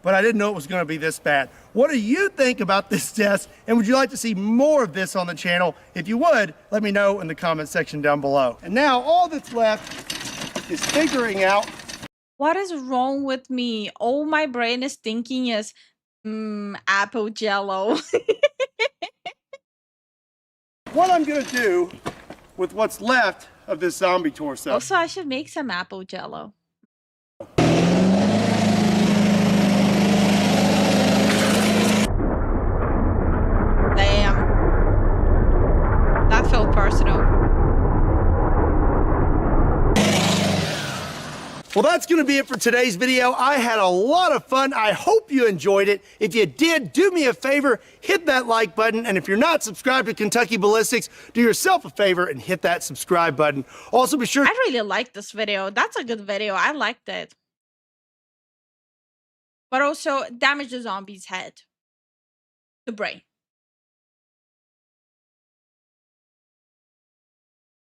but I didn't know it was gonna be this bad. What do you think about this test? And would you like to see more of this on the channel? If you would, let me know in the comment section down below. And now all that's left is figuring out What is wrong with me? All my brain is thinking is, apple jello. what I'm gonna do with what's left of this zombie torso. Also, I should make some apple jello. Damn. That felt personal. Well, that's going to be it for today's video. I had a lot of fun. I hope you enjoyed it. If you did, do me a favor, hit that like button. And if you're not subscribed to Kentucky Ballistics, do yourself a favor and hit that subscribe button. Also, be sure... I really liked this video. That's a good video. I liked it. But also, damage the zombie's head. The brain.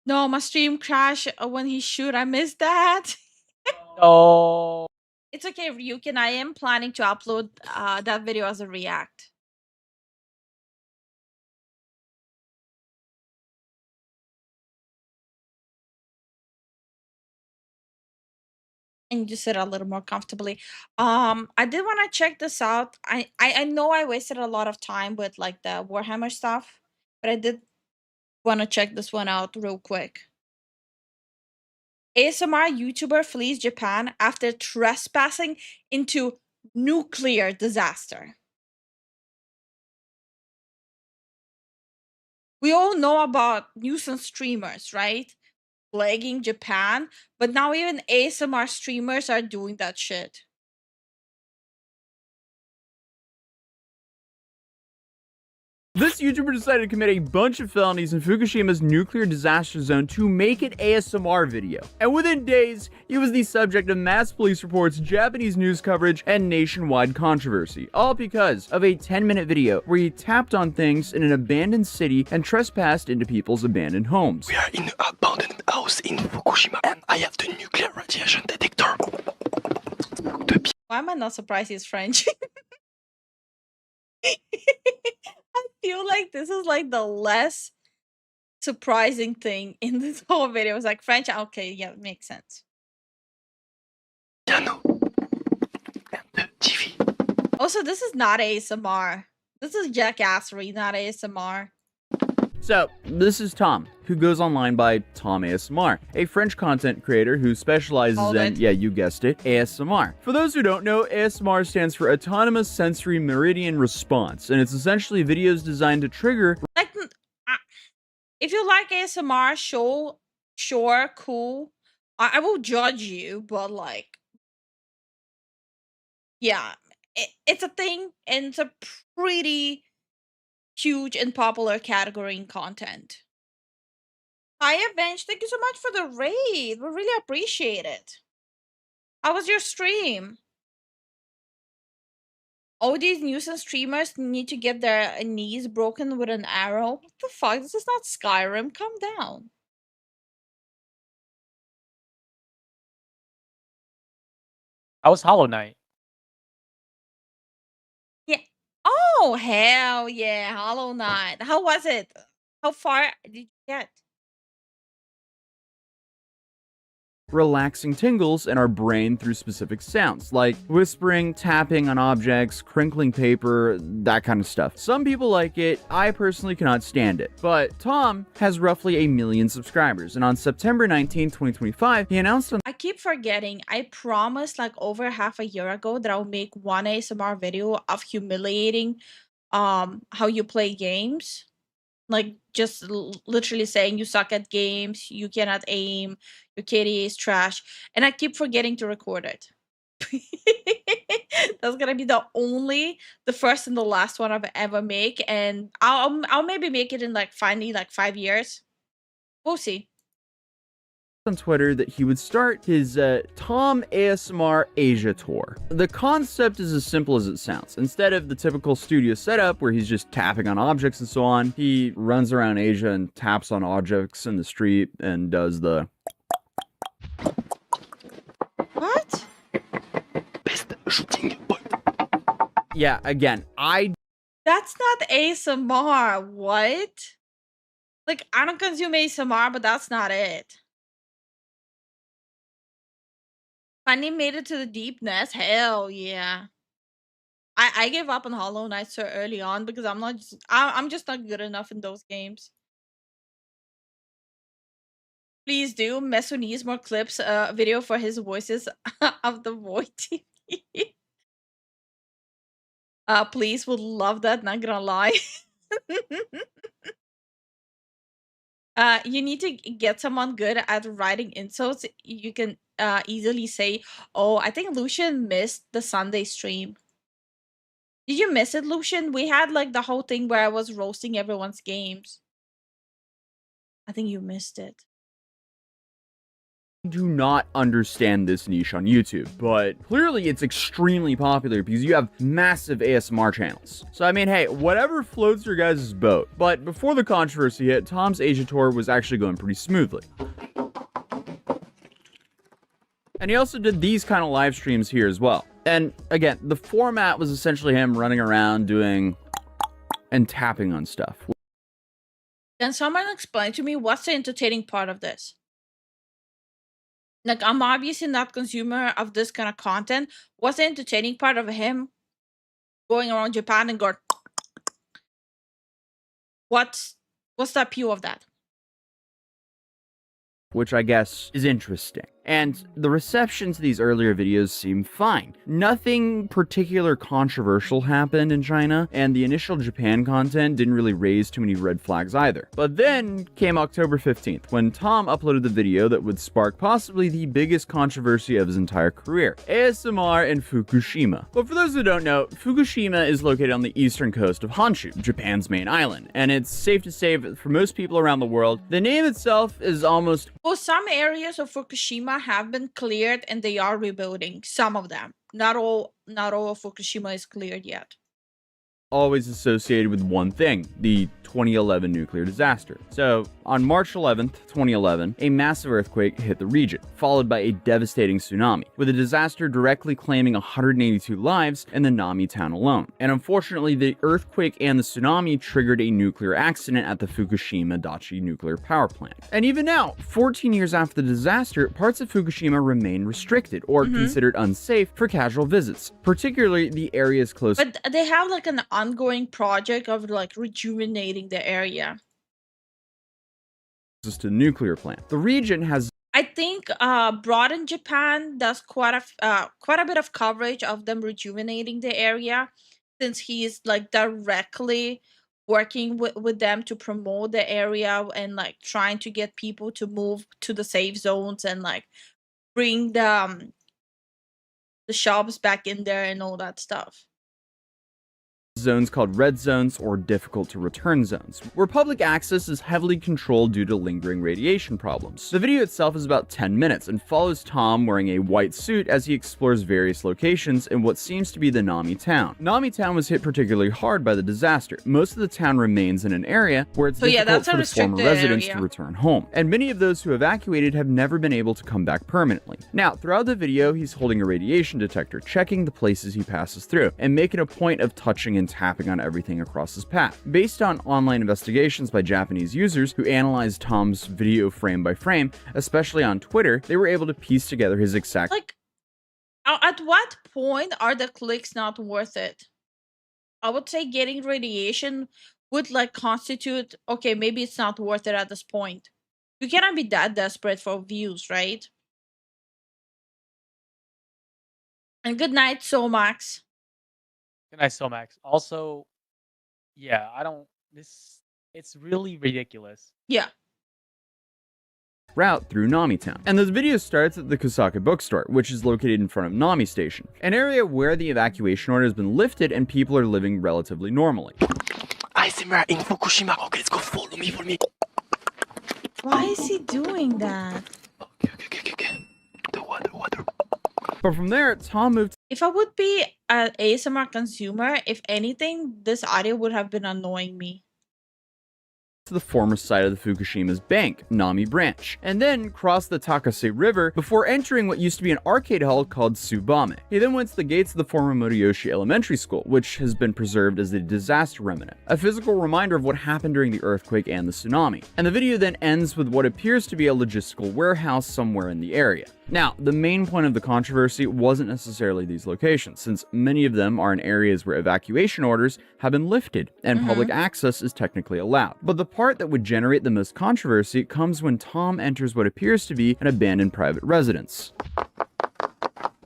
No, my stream crashed when he shoot. I missed that. Oh, It's okay, Ryukin. I am planning to upload that video as a react. And just sit a little more comfortably. I did want to check this out. I know I wasted a lot of time with like the Warhammer stuff, but I did want to check this one out real quick. ASMR YouTuber flees Japan after trespassing into nuclear disaster. We all know about nuisance streamers, right? Plaguing Japan, but now even ASMR streamers are doing that shit. This YouTuber decided to commit a bunch of felonies in Fukushima's nuclear disaster zone to make an ASMR video. And within days, he was the subject of mass police reports, Japanese news coverage, and nationwide controversy. All because of a 10-minute video where he tapped on things in an abandoned city and trespassed into people's abandoned homes. We are in an abandoned house in Fukushima and I have the nuclear radiation detector. Why am I not surprised he's French? I feel like this is like the less surprising thing in this whole video. It's like French, okay, yeah, it makes sense. Piano and the TV. Also, this is not ASMR. This is jackassery, not ASMR. So, this is Tom, who goes online by Tom ASMR, a French content creator who specializes in, yeah, you guessed it, ASMR. For those who don't know, ASMR stands for Autonomous Sensory Meridian Response, and it's essentially videos designed to trigger... Like, if you like ASMR, sure, cool. I will judge you, but like, yeah, it's a thing, and it's a pretty huge and popular category in content. Hi, Avenge. Thank you so much for the raid. We really appreciate it. How was your stream? All these nuisance streamers need to get their knees broken with an arrow. What the fuck? This is not Skyrim. Calm down. how was Hollow Knight? Oh, hell yeah. Hollow Knight. How was it? How far did you get? Relaxing tingles in our brain through specific sounds, like whispering, tapping on objects, crinkling paper, that kind of stuff. Some people like it, I personally cannot stand it. But Tom has roughly 1 million subscribers, and on September 19, 2025, he announced on I keep forgetting. I promised like over half a year ago that I'll make one ASMR video of humiliating how you play games. Like just literally saying you suck at games, you cannot aim, your kitty is trash, and I keep forgetting to record it. That's gonna be the first and the last one I've ever make, and I'll maybe make it in like finally like 5 years. We'll see. Twitter that he would start his Tom ASMR Asia tour. The concept is as simple as it sounds. Instead of the typical studio setup where he's just tapping on objects and so on, he runs around Asia and taps on objects in the street and does the... What? Best shooting point. Yeah, again, That's not ASMR. What? Like, I don't consume ASMR, but that's not it. Finally made it to the deepness. Hell yeah. I gave up on Hollow Knight so early on because I'm just not good enough in those games. Please do Mesonese more clips video for his voices of the Void TV. Please, would love that, not gonna lie. You need to get someone good at writing insults. You can easily say, oh, I think Lucian missed the Sunday stream. Did you miss it, Lucian? We had like the whole thing where I was roasting everyone's games. I think you missed it. do not understand this niche on YouTube, but clearly it's extremely popular because you have massive ASMR channels. So I mean, hey, whatever floats your guys' boat. But before the controversy hit, Tom's Asia tour was actually going pretty smoothly. And he also did these kind of live streams here as well. And again, the format was essentially him running around doing and tapping on stuff. Can someone explain to me what's the entertaining part of this? Like, I'm obviously not consumer of this kind of content. What's the entertaining part of him going around Japan and going? What's the appeal of that? Which I guess is interesting. And the reception to these earlier videos seemed fine. Nothing particular controversial happened in China, and the initial Japan content didn't really raise too many red flags either. But then came October 15th, when Tom uploaded the video that would spark possibly the biggest controversy of his entire career, ASMR in Fukushima. But for those who don't know, Fukushima is located on the eastern coast of Honshu, Japan's main island, and it's safe to say that for most people around the world, the name itself is almost... Well, some areas of Fukushima have been cleared and they are rebuilding. Some of them. Not all of Fukushima is cleared yet. Always associated with one thing, the 2011 nuclear disaster. So, on March 11th, 2011, a massive earthquake hit the region, followed by a devastating tsunami, with the disaster directly claiming 182 lives in the Nami town alone. And unfortunately, the earthquake and the tsunami triggered a nuclear accident at the Fukushima Daiichi nuclear power plant. And even now, 14 years after the disaster, parts of Fukushima remain restricted or considered unsafe for casual visits, particularly the areas close. But they have like an ongoing project of like rejuvenating the area to the nuclear plant. The region has, I think, Broad in Japan does quite a bit of coverage of them rejuvenating the area, since he's like directly working with them to promote the area and like trying to get people to move to the safe zones and like bring the shops back in there and all that stuff. Zones called red zones or difficult to return zones, where public access is heavily controlled due to lingering radiation problems. The video itself is about 10 minutes and follows Tom wearing a white suit as he explores various locations in what seems to be the Nami town. Nami town was hit particularly hard by the disaster. Most of the town remains in an area where it's difficult for the former residents to return home, and many of those who evacuated have never been able to come back permanently. Now, throughout the video, he's holding a radiation detector, checking the places he passes through, and making a point of touching and tapping on everything across his path. Based on online investigations by Japanese users who analyzed Tom's video frame by frame, especially on Twitter, they were able to piece together his exact... Like, at what point are the clicks not worth it? I would say getting radiation would like constitute, okay, maybe it's not worth it at this point. You cannot be that desperate for views, right? And good night, Somax. Good night, Somax. Also, yeah, it's really ridiculous. Yeah. route through Namitown. And this video starts at the Kusaka bookstore, which is located in front of Nami Station, an area where the evacuation order has been lifted and people are living relatively normally. ASMR in Fukushima. Okay, let's go. Follow me. Why is he doing that? Okay. The water. But from there, Tom moved If I would be an ASMR consumer, if anything, this audio would have been annoying me. to the former site of the Fukushima's bank, Nami Branch, and then crossed the Takase River before entering what used to be an arcade hall called Tsubame. He then went to the gates of the former Motoyoshi Elementary School, which has been preserved as a disaster remnant, a physical reminder of what happened during the earthquake and the tsunami. And the video then ends with what appears to be a logistical warehouse somewhere in the area. Now, the main point of the controversy wasn't necessarily these locations, since many of them are in areas where evacuation orders have been lifted and public access is technically allowed. But the part that would generate the most controversy comes when Tom enters what appears to be an abandoned private residence.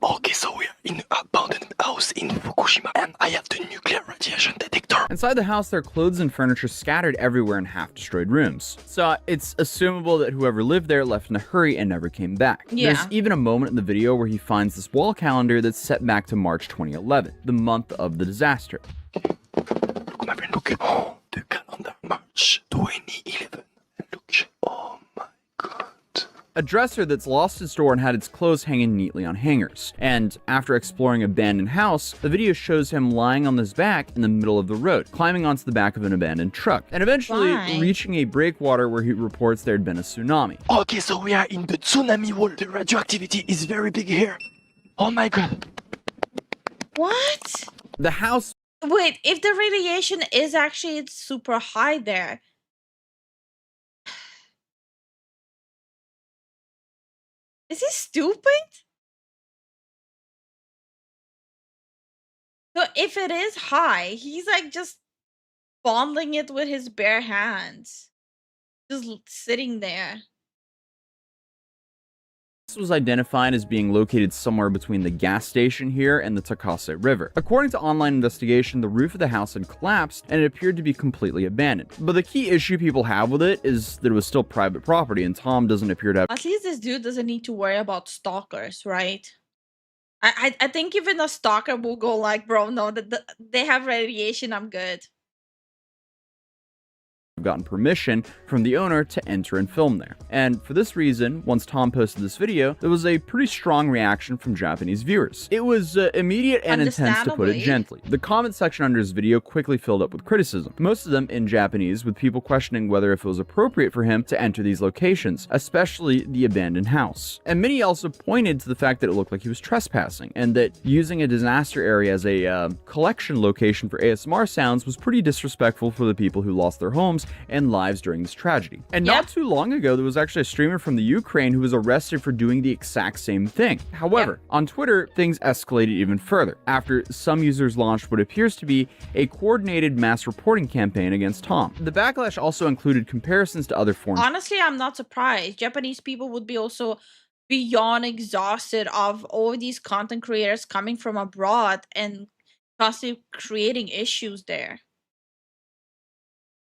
Okay, so we're in an abandoned house in Fukushima, and I have the nuclear radiation detector. Inside the house, there are clothes and furniture scattered everywhere in half-destroyed rooms. So it's assumable that whoever lived there left in a hurry and never came back. Yeah. There's even a moment in the video where he finds this wall calendar that's set back to March 2011, the month of the disaster. Look, my friend, look. Oh, the calendar, March 2011. And look, oh my god. A dresser that's lost its door and had its clothes hanging neatly on hangers. And after exploring an abandoned house, the video shows him lying on his back in the middle of the road, climbing onto the back of an abandoned truck, and eventually reaching a breakwater where he reports there had been a tsunami. Okay, so we are in the tsunami wall. The radioactivity is very big here. Oh my god. What? The house... Wait, if the radiation is actually it's super high there. Is he stupid? So if it is high, he's like just fondling it with his bare hands. Just sitting there. was identified as being located somewhere between the gas station here and the Takase River. According to online investigation, the roof of the house had collapsed and it appeared to be completely abandoned. But the key issue people have with it is that it was still private property and Tom doesn't appear to have... At least this dude doesn't need to worry about stalkers, right? I think even a stalker will go like, bro, no, they have radiation, I'm good. gotten permission from the owner to enter and film there. And for this reason, once Tom posted this video, there was a pretty strong reaction from Japanese viewers. It was immediate and intense, to put it gently. The comment section under his video quickly filled up with criticism, most of them in Japanese, with people questioning whether if it was appropriate for him to enter these locations, especially the abandoned house. And many also pointed to the fact that it looked like he was trespassing, and that using a disaster area as a collection location for ASMR sounds was pretty disrespectful for the people who lost their homes and lives during this tragedy. And not too long ago, there was actually a streamer from the Ukraine who was arrested for doing the exact same thing. However, on Twitter, things escalated even further after some users launched what appears to be a coordinated mass reporting campaign against Tom. The backlash also included comparisons to other foreign... Honestly, I'm not surprised. Japanese people would be also beyond exhausted of all these content creators coming from abroad and constantly creating issues there.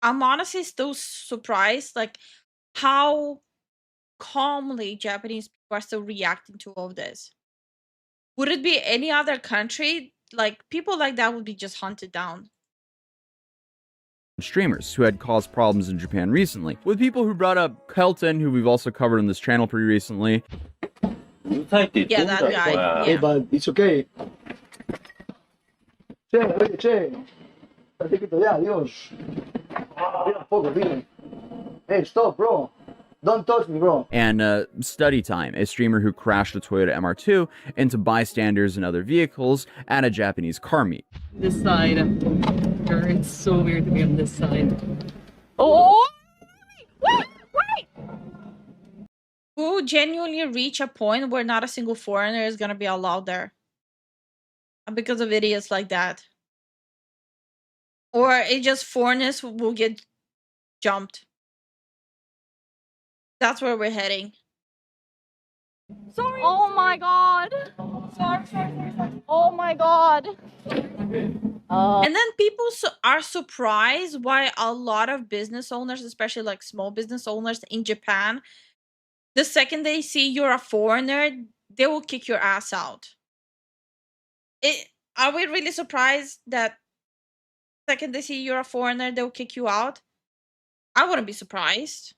I'm honestly still surprised, like, how calmly Japanese people are still reacting to all of this. Would it be any other country, like, people like that would be just hunted down. Streamers who had caused problems in Japan recently, with people who brought up Kelton, who we've also covered on this channel pretty recently. Yeah, that guy. Yeah. Hey, bud, it's okay. Che. Adios. Hey, stop, bro. Don't touch me, bro. And Study Time, a streamer who crashed a Toyota MR2 into bystanders and other vehicles at a Japanese car meet. This side. character. It's so weird to be on this side. Oh! Wait! Who genuinely reach a point where not a single foreigner is gonna be allowed there? Because of idiots like that. Or it just foreigners will get jumped. That's where we're heading. Sorry. Oh my god. Sorry. Oh my god. And then people are surprised why a lot of business owners, especially like small business owners in Japan, the second they see you're a foreigner, they will kick your ass out. Are we really surprised that second they see you're a foreigner, they'll kick you out? I wouldn't be surprised.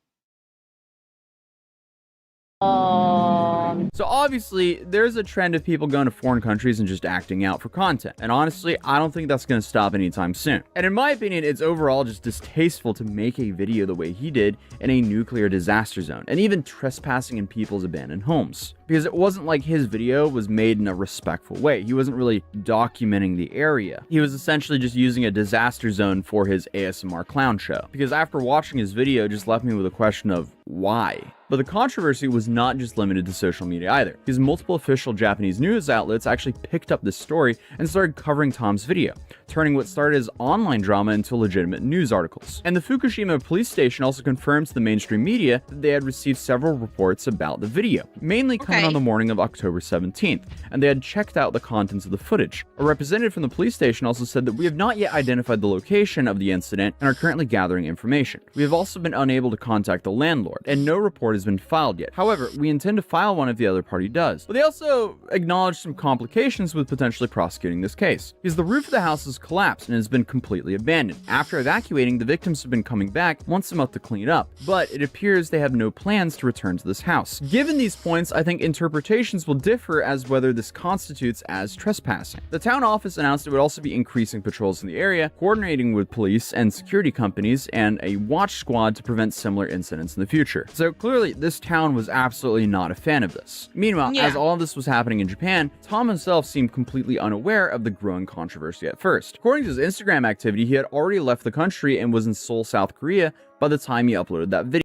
So obviously, there's a trend of people going to foreign countries and just acting out for content. And honestly, I don't think that's going to stop anytime soon. And in my opinion, it's overall just distasteful to make a video the way he did in a nuclear disaster zone, and even trespassing in people's abandoned homes. Because it wasn't like his video was made in a respectful way. He wasn't really documenting the area. He was essentially just using a disaster zone for his ASMR clown show. Because after watching his video, it just left me with a question of why? But the controversy was not just limited to social media either, because multiple official Japanese news outlets actually picked up this story and started covering Tom's video, turning what started as online drama into legitimate news articles. And the Fukushima police station also confirmed to the mainstream media that they had received several reports about the video, mainly coming on the morning of October 17th, and they had checked out the contents of the footage. A representative from the police station also said that we have not yet identified the location of the incident and are currently gathering information. We have also been unable to contact the landlord, and no report has been filed yet. However, we intend to file one if the other party does. But they also acknowledged some complications with potentially prosecuting this case, because the roof of the house has collapsed and has been completely abandoned. After evacuating, the victims have been coming back once a month to clean up, but it appears they have no plans to return to this house. Given these points, I think interpretations will differ as whether this constitutes as trespassing. The town office announced it would also be increasing patrols in the area, coordinating with police and security companies, and a watch squad to prevent similar incidents in the future. So clearly, this town was absolutely not a fan of this. Meanwhile, as all of this was happening in Japan, Tom himself seemed completely unaware of the growing controversy at first. According to his Instagram activity, he had already left the country and was in Seoul, South Korea by the time he uploaded that video.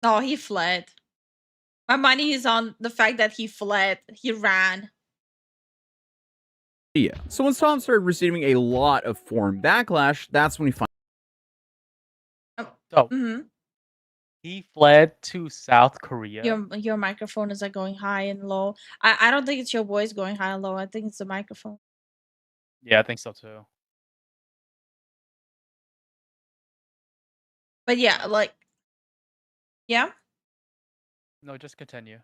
Oh, he fled. My money is on the fact that he fled. He ran. So once Tom started receiving a lot of foreign backlash, that's when he he fled to South Korea. Your microphone is like going high and low. I don't think it's your voice going high and low. I think it's the microphone. Yeah, I think so too. But yeah, like, yeah. No, just continue.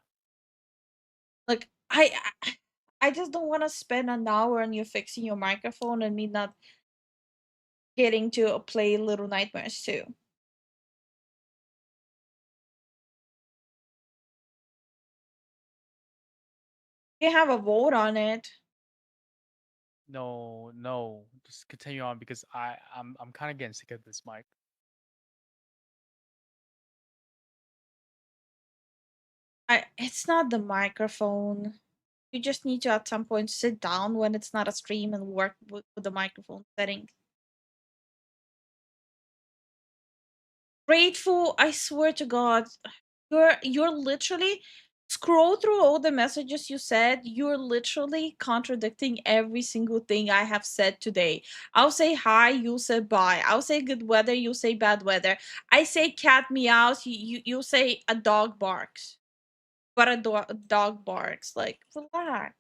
Like, I just don't want to spend an hour on you fixing your microphone and me not getting to play Little Nightmares too. You have a vote on it. No, just continue on because I'm kind of getting sick of this mic. It's not the microphone. You just need to at some point sit down when it's not a stream and work with the microphone setting. Grateful, I swear to God, you're literally scroll through all the messages you said. You're literally contradicting every single thing I have said today. I'll say hi, you say bye. I'll say good weather, you say bad weather. I say cat meows, you say a dog barks. But a dog barks. Like, relax.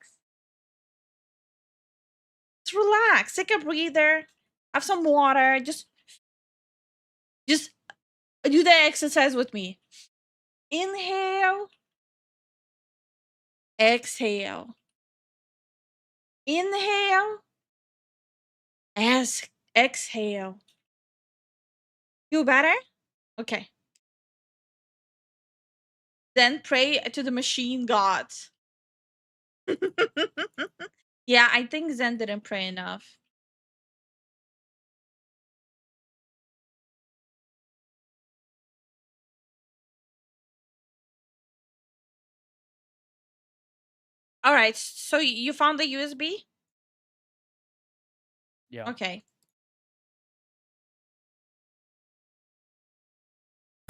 Just relax. Take a breather. Have some water. Just do the exercise with me. Inhale. Exhale. Inhale. Exhale. Feel better? Okay. Then pray to the machine gods. Yeah, I think Zen didn't pray enough. All right, so you found the USB? Yeah. Okay.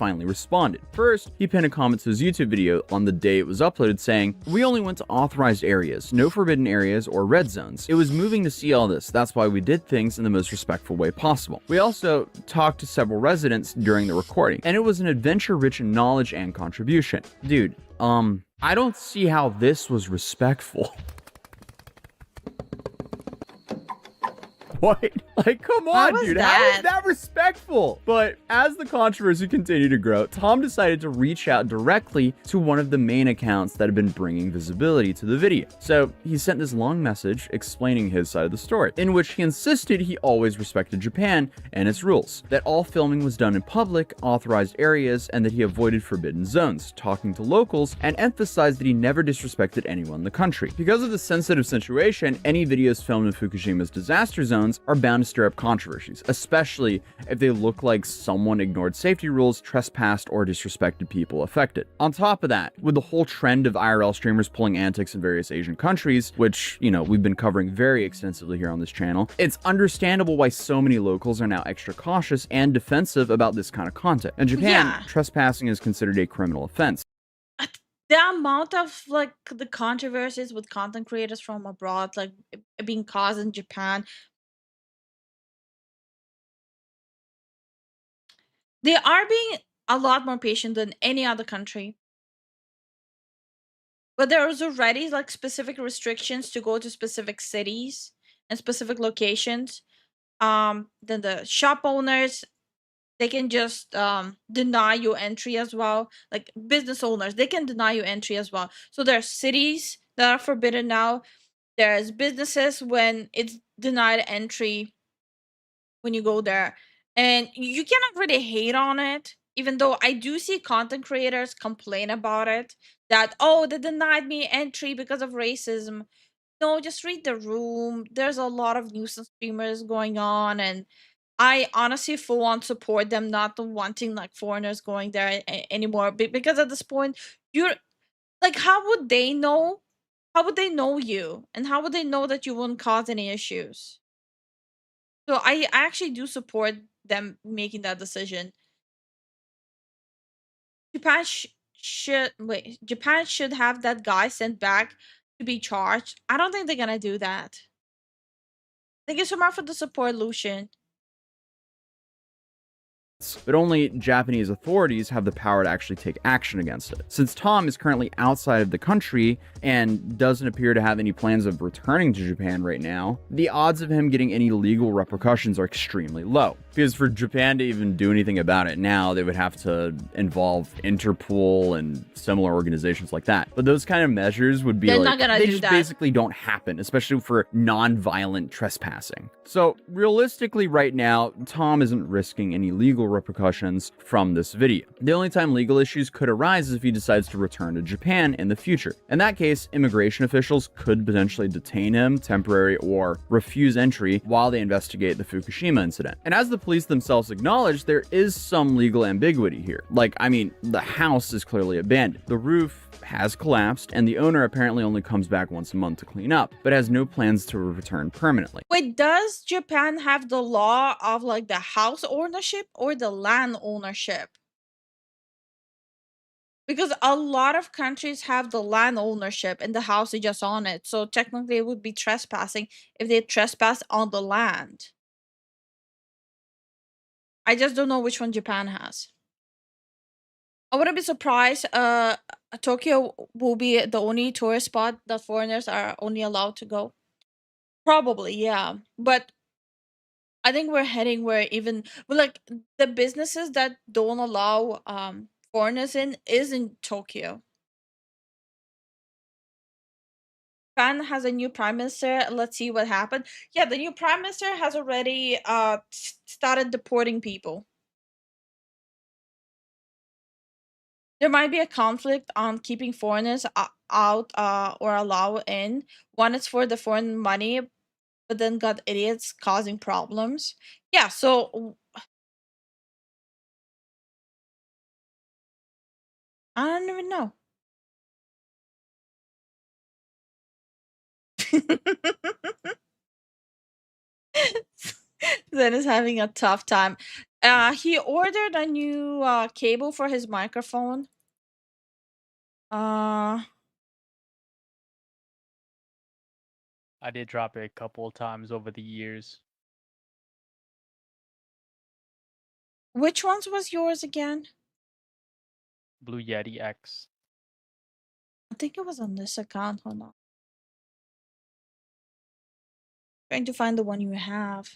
finally responded. First, he pinned a comment to his YouTube video on the day it was uploaded saying, "We only went to authorized areas, no forbidden areas or red zones. It was moving to see all this, that's why we did things in the most respectful way possible. We also talked to several residents during the recording, and it was an adventure rich in knowledge and contribution." Dude, I don't see how this was respectful. What? Like, come on, dude. How is that respectful? But as the controversy continued to grow, Tom decided to reach out directly to one of the main accounts that had been bringing visibility to the video. So he sent this long message explaining his side of the story, in which he insisted he always respected Japan and its rules, that all filming was done in public, authorized areas, and that he avoided forbidden zones, talking to locals, and emphasized that he never disrespected anyone in the country. Because of the sensitive situation, any videos filmed in Fukushima's disaster zones are bound to stir up controversies, especially if they look like someone ignored safety rules, trespassed, or disrespected people affected. On top of that, with the whole trend of IRL streamers pulling antics in various Asian countries, which, you know, we've been covering very extensively here on this channel, it's understandable why so many locals are now extra cautious and defensive about this kind of content. In Japan, trespassing is considered a criminal offense. The amount of like the controversies with content creators from abroad, like being caused in Japan, they are being a lot more patient than any other country. But there's already like specific restrictions to go to specific cities and specific locations. Then the shop owners, they can just deny you entry as well. Like business owners, they can deny you entry as well. So there are cities that are forbidden now. There's businesses when it's denied entry when you go there. And you cannot really hate on it, even though I do see content creators complain about it, that, oh, they denied me entry because of racism. No, just read the room. There's a lot of nuisance streamers going on, and I honestly full on support them not wanting like foreigners going there anymore, because at this point, you're like, how would they know? How would they know you? And how would they know that you wouldn't cause any issues? So I actually do support them making that decision. Japan Japan should have that guy sent back to be charged. I don't think they're gonna do that. Thank you so much for the support, Lucian. But only Japanese authorities have the power to actually take action against it. Since Tom is currently outside of the country and doesn't appear to have any plans of returning to Japan right now, the odds of him getting any legal repercussions are extremely low. Because for Japan to even do anything about it now, they would have to involve Interpol and similar organizations like that. But those kind of measures would be They're like, not gonna they do just that. basically don't happen, especially for non-violent trespassing. So realistically right now, Tom isn't risking any legal repercussions from this video. The only time legal issues could arise is if he decides to return to Japan in the future. In that case, immigration officials could potentially detain him temporarily or refuse entry while they investigate the Fukushima incident. And as the police themselves acknowledge, there is some legal ambiguity here. Like, I mean, the house is clearly abandoned. The roof has collapsed, and the owner apparently only comes back once a month to clean up, but has no plans to return permanently. Wait, does Japan have the law of like the house ownership or the land ownership? Because a lot of countries have the land ownership and the house is just on it. So technically it would be trespassing if they trespass on the land. I just don't know which one Japan has. I wouldn't be surprised Tokyo will be the only tourist spot that foreigners are only allowed to go. Probably, yeah. But I think we're heading where even like the businesses that don't allow foreigners in is in Tokyo. Japan has a new prime minister. Let's see what happened. Yeah, the new prime minister has already started deporting people. There might be a conflict on keeping foreigners out or allow in. One is for the foreign money, but then got idiots causing problems. Yeah, so I don't even know. Zen is having a tough time. He ordered a new cable for his microphone. I did drop it a couple of times over the years. Which ones was yours again? Blue Yeti X. I think it was on this account. Hold on. Trying to find the one you have.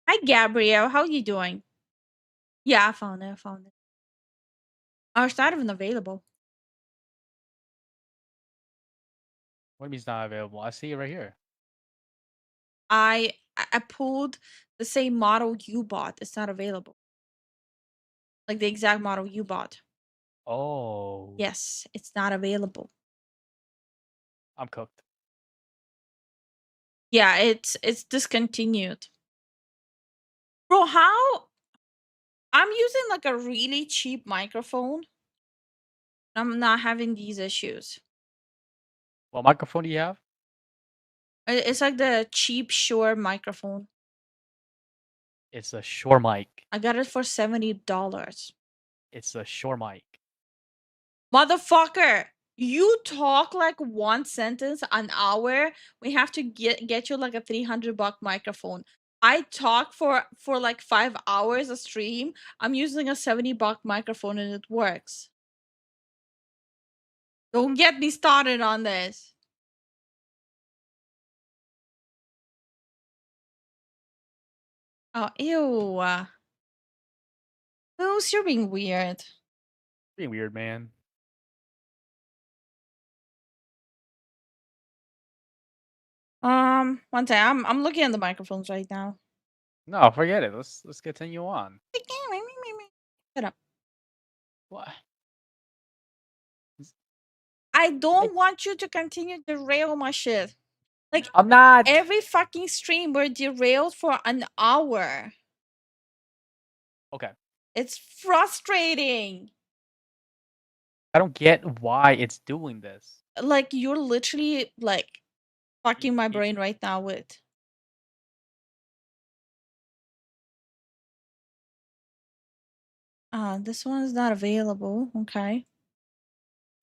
Hi, Gabrielle. How you doing? Yeah, I found it. Oh, it's not even available. What do you mean it's not available? I see it right here. I pulled the same model you bought. It's not available. Like the exact model you bought. Oh. Yes, it's not available. I'm cooked. Yeah, it's discontinued. Bro, how I'm using like a really cheap microphone. I'm not having these issues. What microphone do you have? It's like the cheap Shure microphone. It's a Shure mic. I got it for $70. It's a Shure mic. Motherfucker, you talk like one sentence an hour. We have to get you like a $300 microphone. I talk for like 5 hours a stream. I'm using a $70 microphone and it works. Don't get me started on this. Oh, ew. Moose, you're being weird. Being weird, man. One second. I'm looking at the microphones right now. No, forget it. Let's continue on. Shut up. What? I don't want you to continue to derail my shit. Like I'm not. every fucking stream we're derailed for an hour. Okay. It's frustrating. I don't get why it's doing this. Like you're literally like fucking my brain right now with. This one is not available. Okay.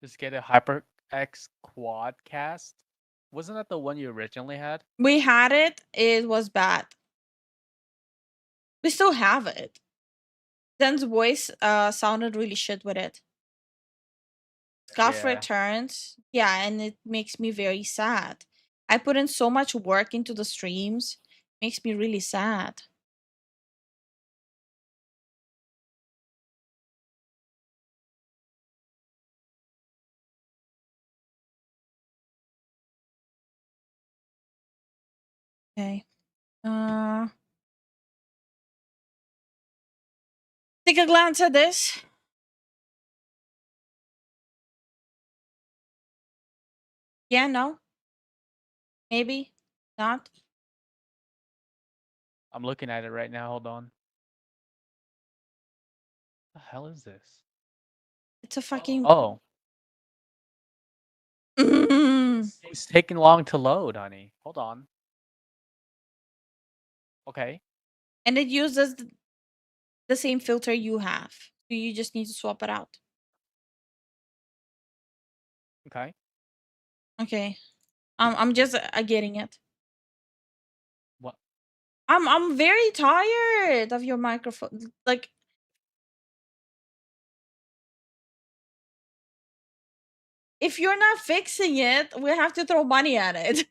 Just get a HyperX Quadcast. Wasn't that the one you originally had? We had it. It was bad. We still have it. Zen's voice sounded really shit with it. Scuff Yeah. returns. Yeah, and it makes me very sad. I put in so much work into the streams. Makes me really sad. Okay. Take a glance at this. Yeah, no. Maybe. Not. I'm looking at it right now. Hold on. The hell is this? It's a fucking Oh. Mm. It's taking long to load, honey. Hold on. Okay. And it uses the same filter you have. So you just need to swap it out. Okay. Okay. I'm just getting it. What? I'm very tired of your microphone. Like if you're not fixing it, we have to throw money at it.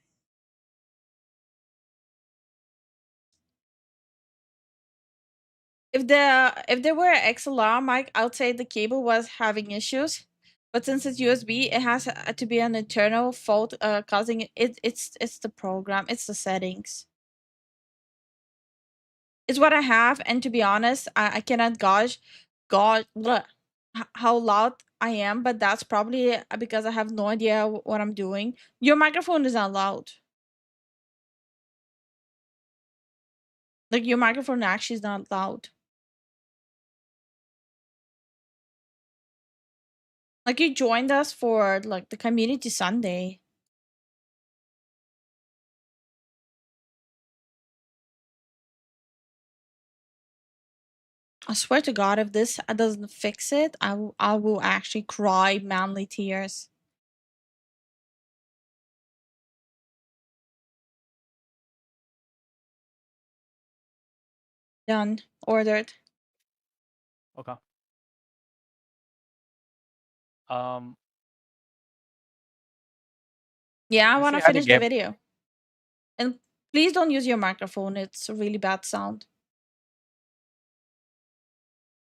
If there were an XLR mic, I would say the cable was having issues. But since it's USB, it has to be an internal fault causing it. It's the program. It's the settings. It's what I have, and to be honest, I cannot gauge bleh, how loud I am, but that's probably because I have no idea what I'm doing. Your microphone is not loud. Like your microphone actually is not loud. Like you joined us for like the community Sunday. I swear to God, if this doesn't fix it, I will actually cry manly tears. Done. Ordered. Okay. Yeah, I Let's want see to how the finish the game. video. And please don't use your microphone. It's a really bad sound.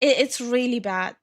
It's really bad.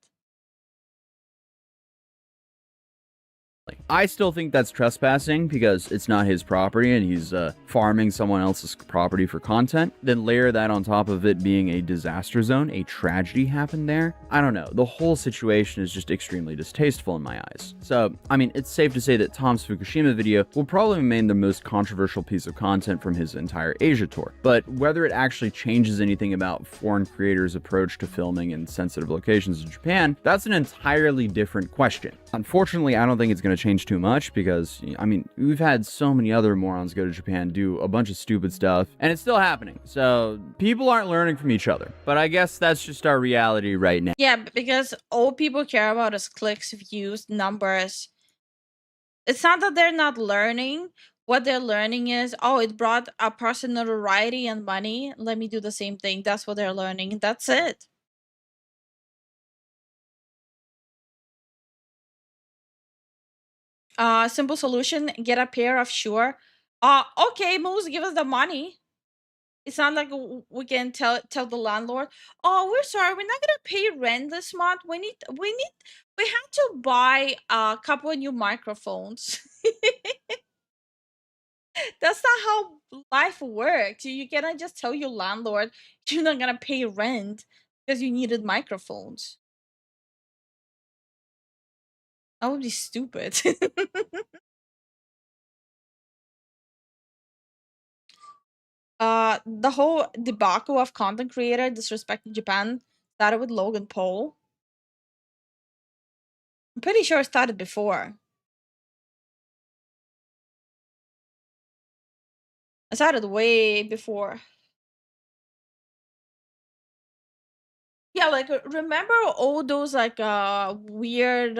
I still think that's trespassing because it's not his property and he's farming someone else's property for content. Then layer that on top of it being a disaster zone, a tragedy happened there. I don't know. The whole situation is just extremely distasteful in my eyes. So, I mean, it's safe to say that Tom's Fukushima video will probably remain the most controversial piece of content from his entire Asia tour. But whether it actually changes anything about foreign creators' approach to filming in sensitive locations in Japan, that's an entirely different question. Unfortunately, I don't think it's going to change too much because, I mean, we've had so many other morons go to Japan, do a bunch of stupid stuff, and it's still happening. So people aren't learning from each other. But I guess that's just our reality right now. Yeah, because all people care about is clicks, views, numbers. It's not that they're not learning. What they're learning is, oh, it brought a person notoriety and money. Let me do the same thing. That's what they're learning. That's it. Simple solution, get a pair of sure. Okay, Moose, give us the money. It's not like we can tell the landlord, oh, we're sorry, we're not gonna pay rent this month. We had to buy a couple of new microphones. That's not how life works. You cannot just tell your landlord you're not gonna pay rent because you needed microphones. That would be stupid. The whole debacle of content creator disrespecting Japan started with Logan Paul. I'm pretty sure it started before. It started way before. Yeah, like remember all those like weird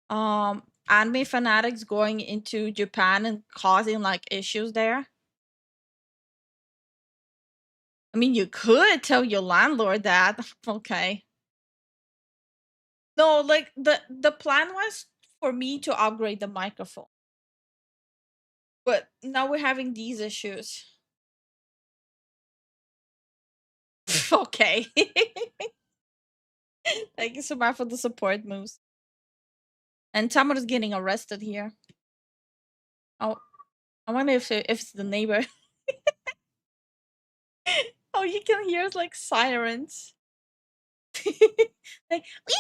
anime fanatics going into Japan and causing like issues there? I mean, you could tell your landlord that. Okay. No, like the plan was for me to upgrade the microphone. But now we're having these issues. Okay. Thank you so much for the support, Moose. And someone is getting arrested here. Oh, I wonder if it's the neighbor. Oh, you can hear like sirens. Like, "Wee!"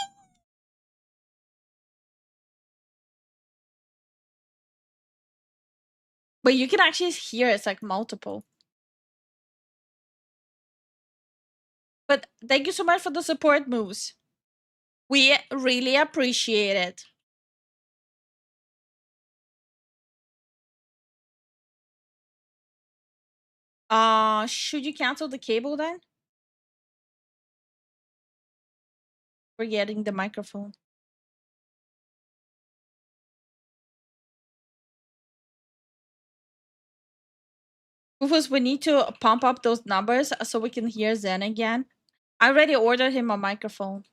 But you can actually hear it's like multiple. But thank you so much for the support, Moose. We really appreciate it. Should you cancel the cable then? We're getting the microphone. Rufus, we need to pump up those numbers so we can hear Zen again. I already ordered him a microphone.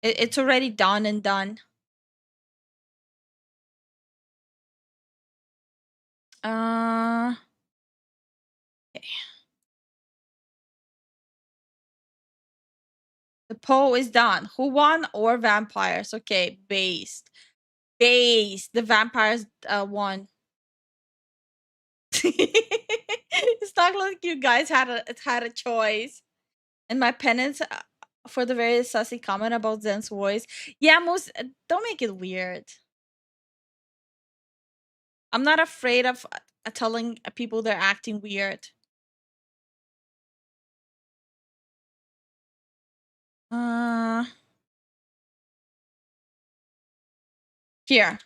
It's already done and done. Okay. The poll is done. Who won or vampires? Okay, based. Based. The vampires won. It's not like you guys had a choice. And my penance for the very sussy comment about Zen's voice. Yeah, most don't make it weird. I'm not afraid of telling people they're acting weird. Here.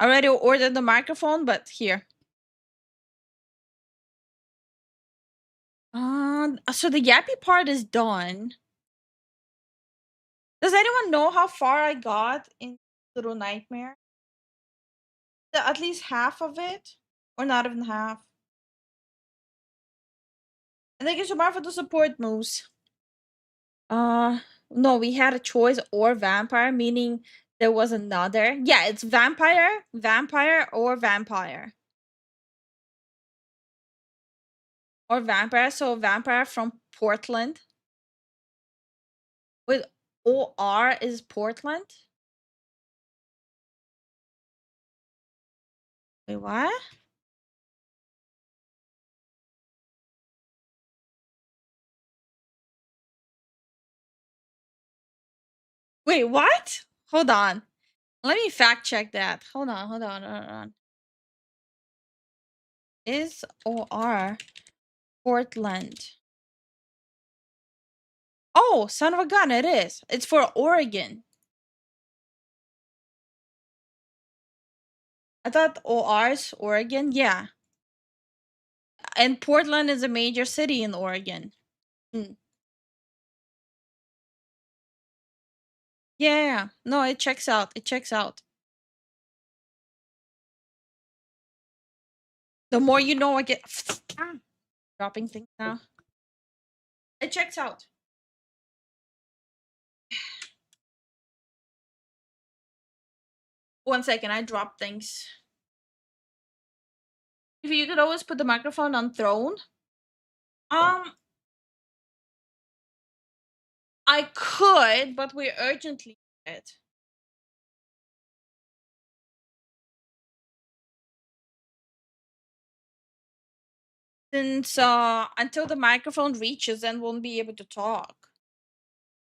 I already ordered the microphone, but here. So the yappy part is done. Does anyone know how far I got in Little Nightmare? At least half of it? Or not even half? And thank you so much for the support moves. No, we had a choice or vampire, meaning there was another. Yeah, it's vampire, vampire, or vampire. Or vampire, so vampire from Portland. With OR is Portland? Wait, what? Wait, what? Hold on. Let me fact check that. Hold on. Is OR Portland? Oh, son of a gun, it is. It's for Oregon. I thought OR is Oregon. Yeah. And Portland is a major city in Oregon. Yeah. No, it checks out. It checks out. The more you know, I get dropping things now. It checks out. One second, I dropped things. If you could always put the microphone on throne. I could, but we urgently need it. Since until the microphone reaches, then won't be able to talk.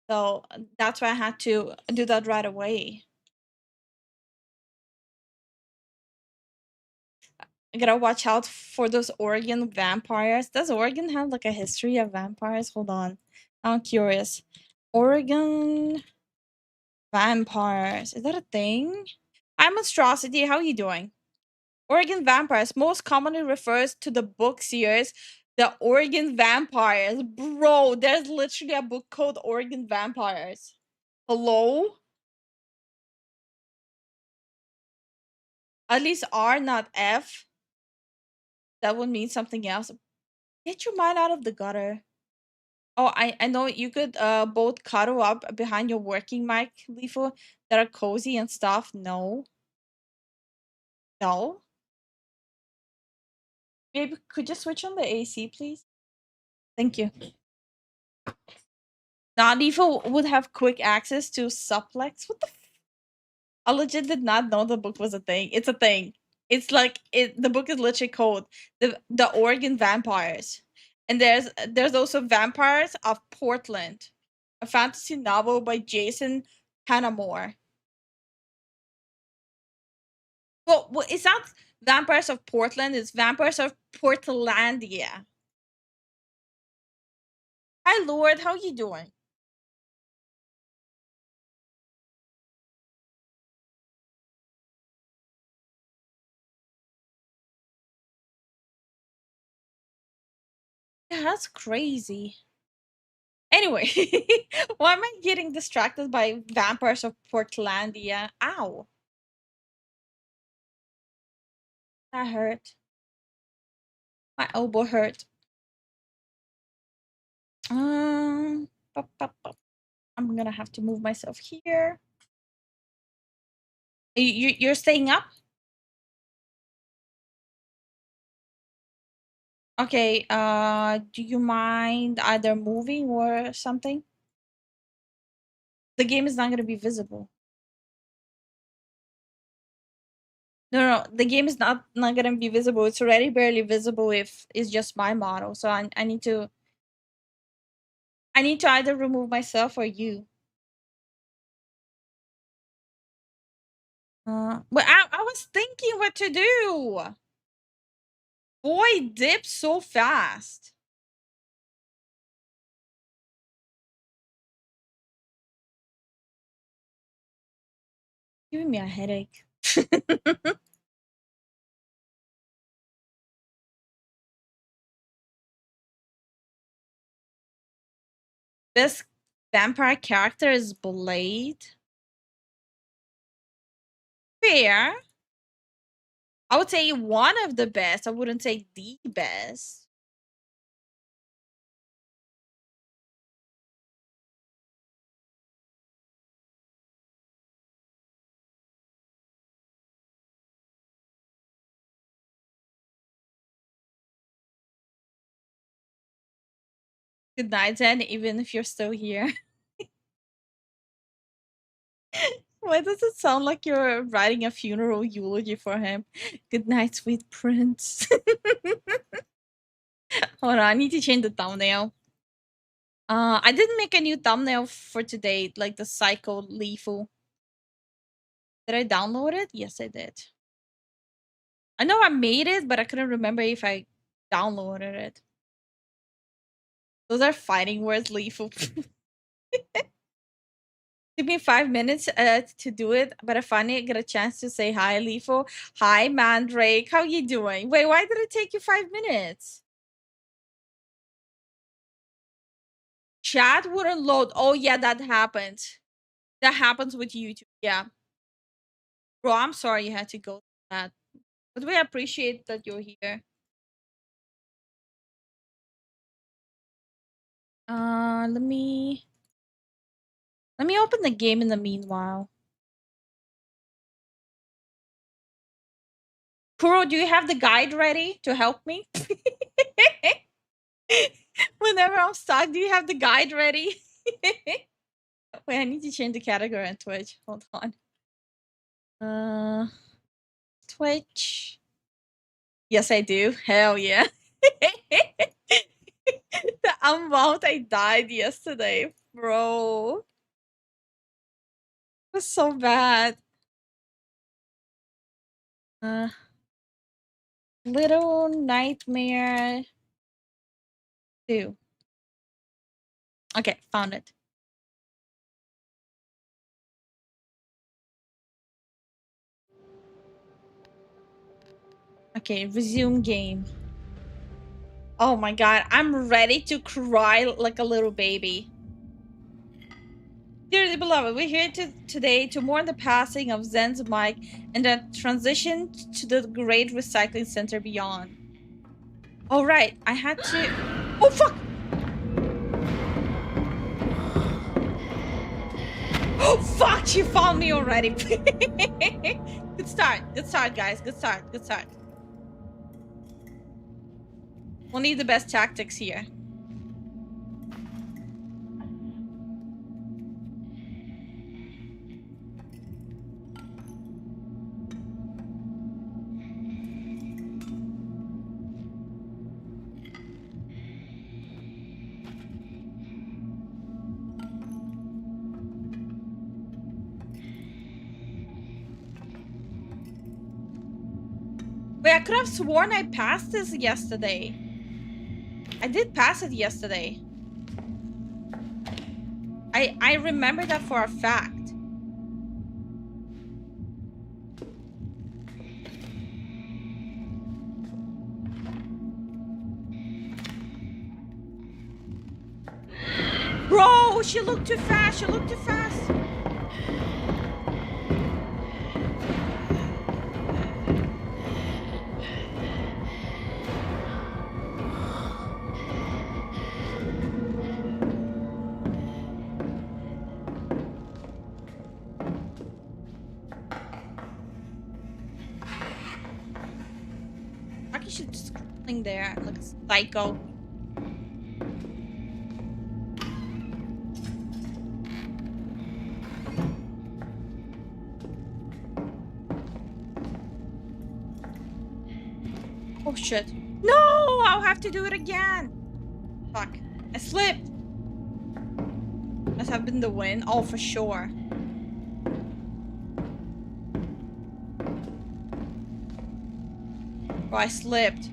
So that's why I had to do that right away. I gotta watch out for those Oregon vampires. Does Oregon have like a history of vampires? Hold on. I'm curious. Oregon vampires. Is that a thing? Hi, Monstrosity. How are you doing? Oregon vampires most commonly refers to the book series The Oregon Vampires. Bro, there's literally a book called Oregon Vampires. Hello? At least R, not F. That would mean something else. Get your mind out of the gutter. Oh, I know you could both cuddle up behind your working mic, Lifu, that are cozy and stuff. No. No. Babe, could you switch on the AC, please? Thank you. Now, Lifu would have quick access to Supplex. What the I legit did not know the book was a thing. It's a thing. It's like the book is literally called the Oregon Vampires. And there's also Vampires of Portland, a fantasy novel by Jason Panamore. Well, it's not Vampires of Portland, it's Vampires of Portlandia. Hi Lord, how you doing? Yeah, that's crazy. Anyway, why am I getting distracted by Vampires of Portlandia? Ow. That hurt. My elbow hurt. I'm gonna have to move myself here. You're staying up? Okay, do you mind either moving or something? The game is not gonna be visible. No, the game is not gonna be visible. It's already barely visible if it's just my model. So I need to either remove myself or you. But I was thinking what to do. Boy, dipped so fast. Giving me a headache. This vampire character is Blade. Fair. I would say one of the best. I wouldn't say the best. Good night, Zen, even if you're still here. Why does it sound like you're writing a funeral eulogy for him? Good night, sweet prince. Hold on, I need to change the thumbnail. I didn't make a new thumbnail for today, like the Psycho Lifu. Did I download it? Yes, I did. I know I made it, but I couldn't remember if I downloaded it. Those are fighting words, Lifu. Took me 5 minutes to do it, but I finally get a chance to say hi, Lifu. Hi, Mandrake. How you doing? Wait, why did it take you 5 minutes? Chat wouldn't load. Oh, yeah, that happens. That happens with YouTube. Yeah. Bro, I'm sorry you had to go through that. But we appreciate that you're here. Let me open the game in the meanwhile. Kuro, do you have the guide ready to help me? Whenever I'm stuck, do you have the guide ready? Wait, I need to change the category on Twitch. Hold on. Twitch. Yes, I do. Hell yeah. The amount I died yesterday, bro. It was so bad. Little Nightmare 2. Okay, found it. Okay, resume game. Oh my god, I'm ready to cry like a little baby. Dearly beloved, we're here today to mourn the passing of Zen's mic and the transition to the great recycling center beyond. Oh right, I had to... Oh fuck! Oh fuck, she found me already. Good start, guys, good start. We'll need the best tactics here. Wait, I could have sworn I passed this yesterday. I did pass it yesterday. I remember that for a fact. Bro, she looked too fast. She's just scrolling there like a psycho. Oh shit. No! I'll have to do it again. Fuck. I slipped. Must have been the wind. Oh, for sure. Oh, I slipped.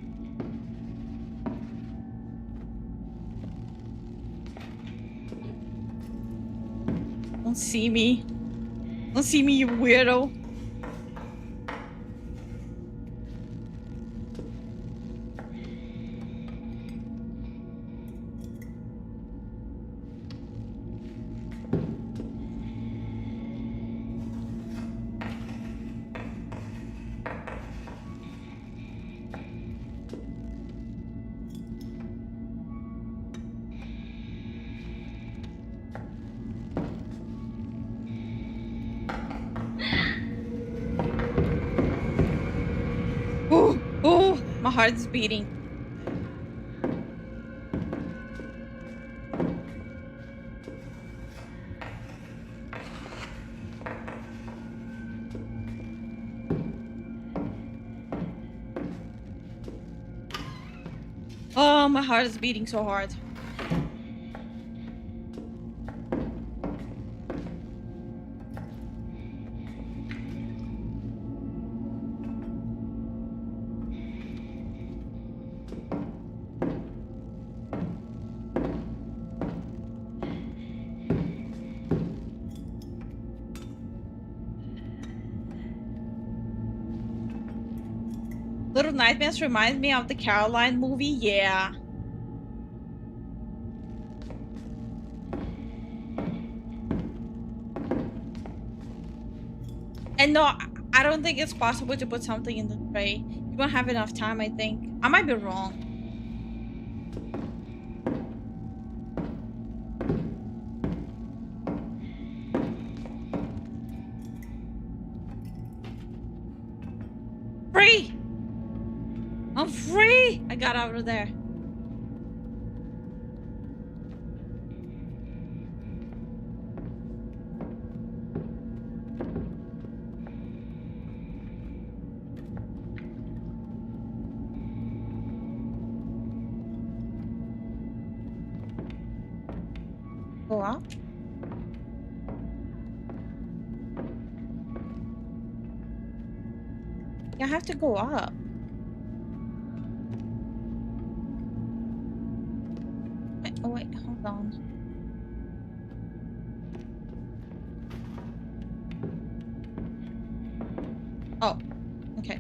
Don't see me. Don't see me, you weirdo. My heart is beating. Oh, my heart is beating so hard. Little Nightmares reminds me of the Caroline movie. Yeah. And no, I don't think it's possible to put something in the tray. You won't have enough time, I think. I might be wrong. Free! I'm free! I got out of there. Go up. I have to go up. Wait, oh wait, hold on. Oh, okay.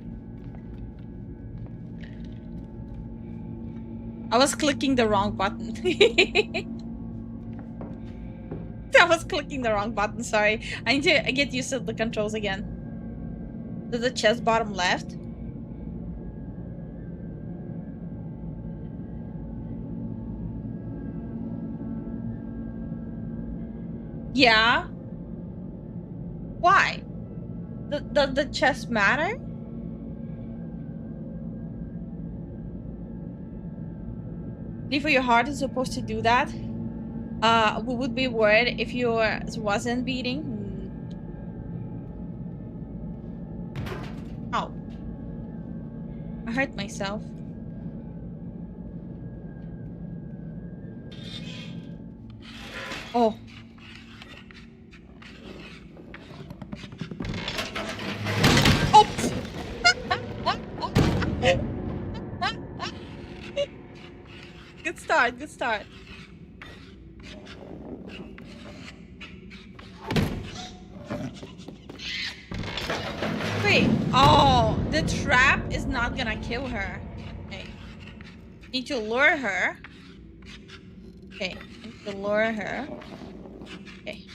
I was clicking the wrong button. I was clicking the wrong button, sorry. I need to get used to the controls again. To the chest bottom left. Yeah. Why? Does the chest matter? Lifu, your heart is supposed to do that. We would be worried if yours wasn't beating. Oh. I hurt myself. Oh. Oops. Good start, good start. Wait, oh, the trap is not gonna kill her. Okay. Need to lure her. Okay, need to lure her. Okay.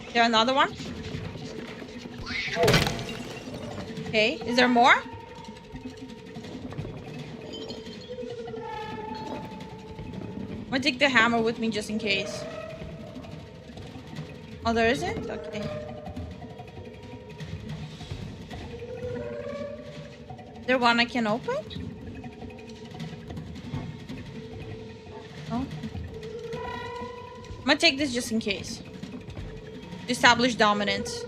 Is there another one? Okay, is there more? I'm gonna take the hammer with me just in case. Oh, there isn't? Okay. Is there one I can open? Oh. I'm gonna take this just in case. Establish dominance.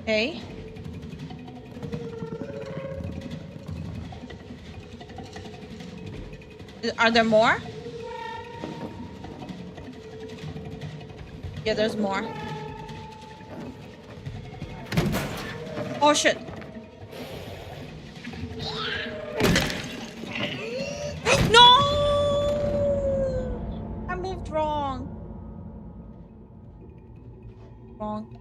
Okay. Are there more? Yeah, there's more. Oh shit. No! I moved wrong. Wrong.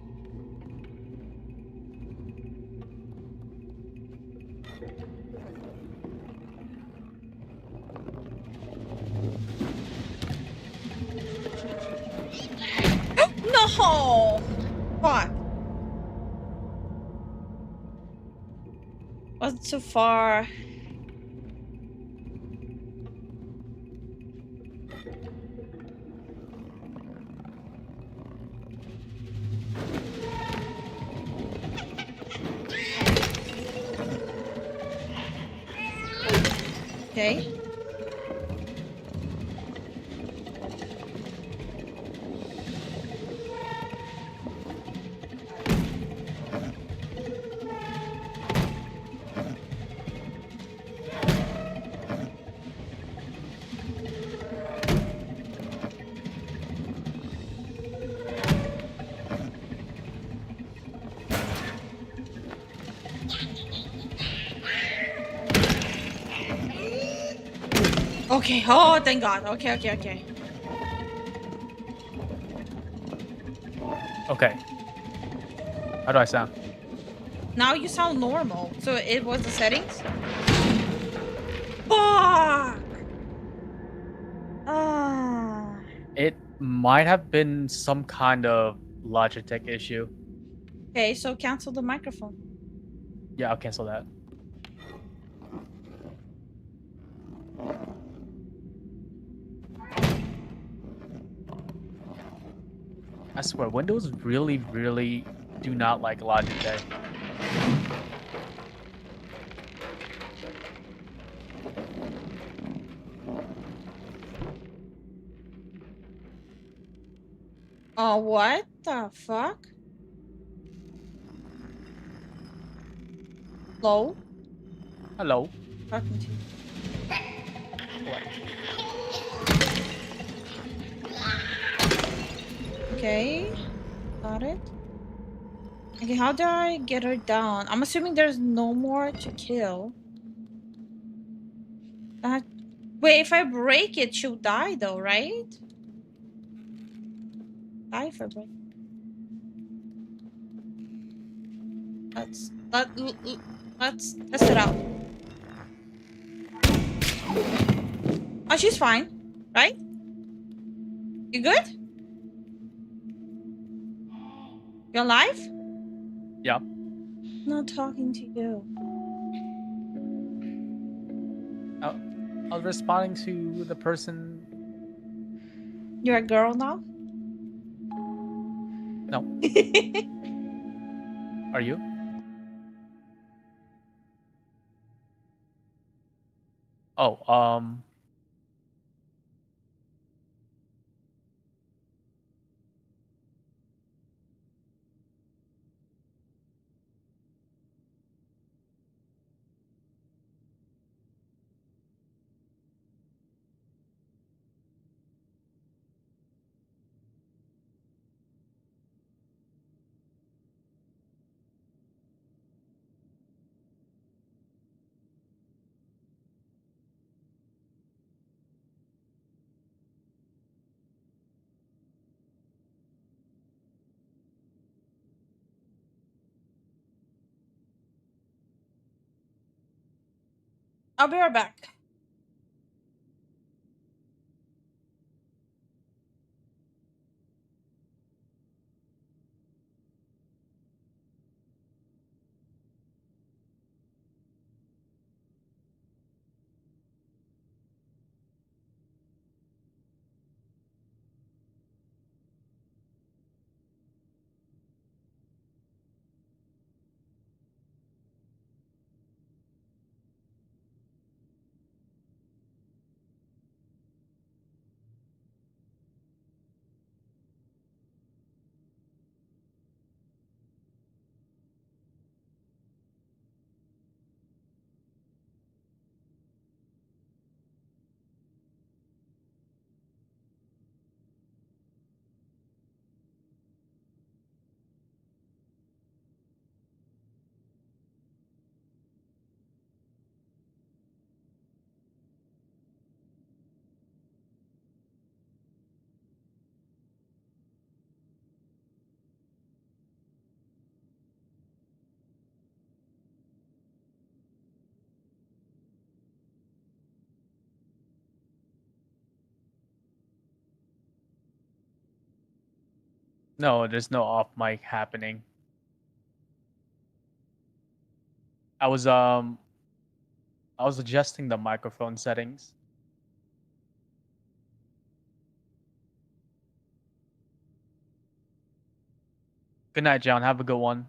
No! Fuck. Wasn't too far. Okay. Okay. Oh, thank God. Okay, okay, okay. Okay. How do I sound? Now you sound normal. So it was the settings? Fuck! Ah. It might have been some kind of Logitech issue. Okay, so cancel the microphone. Yeah, I'll cancel that. I swear, Windows really, really do not like Logitech. Oh, what the fuck? Hello? Hello. Talking to you. Okay. Got it. Okay, how do I get her down? I'm assuming there's no more to kill. Wait, if I break it, she'll die though, right? Die if I break. Let's test it out. Oh, she's fine, right? You good? You alive? Yeah. Not talking to you. I was responding to the person. You're a girl now? No. Are you? Oh, I'll be right back. No, there's no off mic happening. I was adjusting the microphone settings. Good night, John. Have a good one.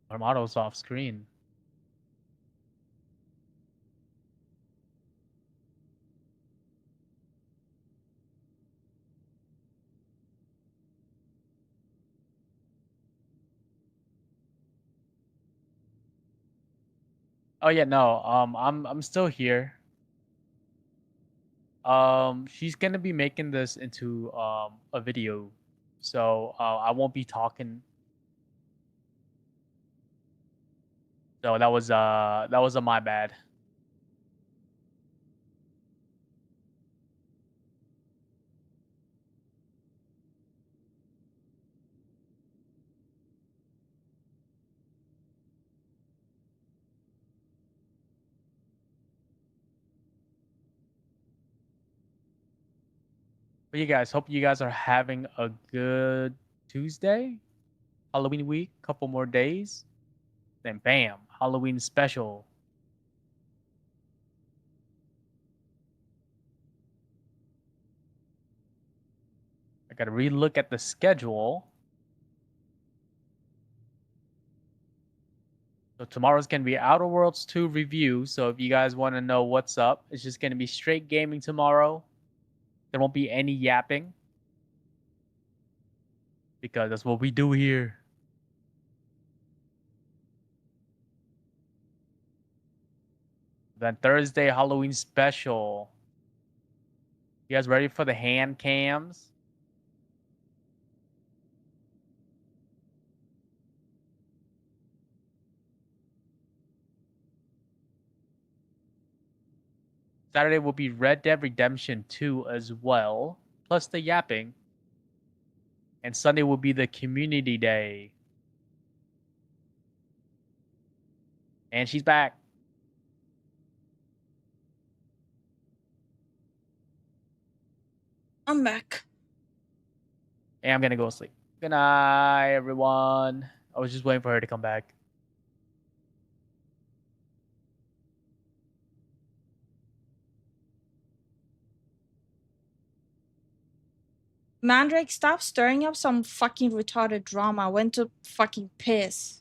Armado's off screen. Oh yeah, no. I'm still here. She's gonna be making this into a video, so I won't be talking. So that was a my bad. But you guys, hope you guys are having a good Tuesday, Halloween week, couple more days, then bam, Halloween special. I gotta relook at the schedule. So tomorrow's gonna be Outer Worlds 2 review. So if you guys want to know what's up, it's just gonna be straight gaming tomorrow. There won't be any yapping, because that's what we do here. Then Thursday, Halloween special. You guys ready for the hand cams? Saturday will be Red Dead Redemption 2 as well, plus the yapping. And Sunday will be the community day. And she's back. I'm back. And I'm gonna go sleep. Good night, everyone. I was just waiting for her to come back. Mandrake, stop stirring up some fucking retarded drama. I went to fucking piss.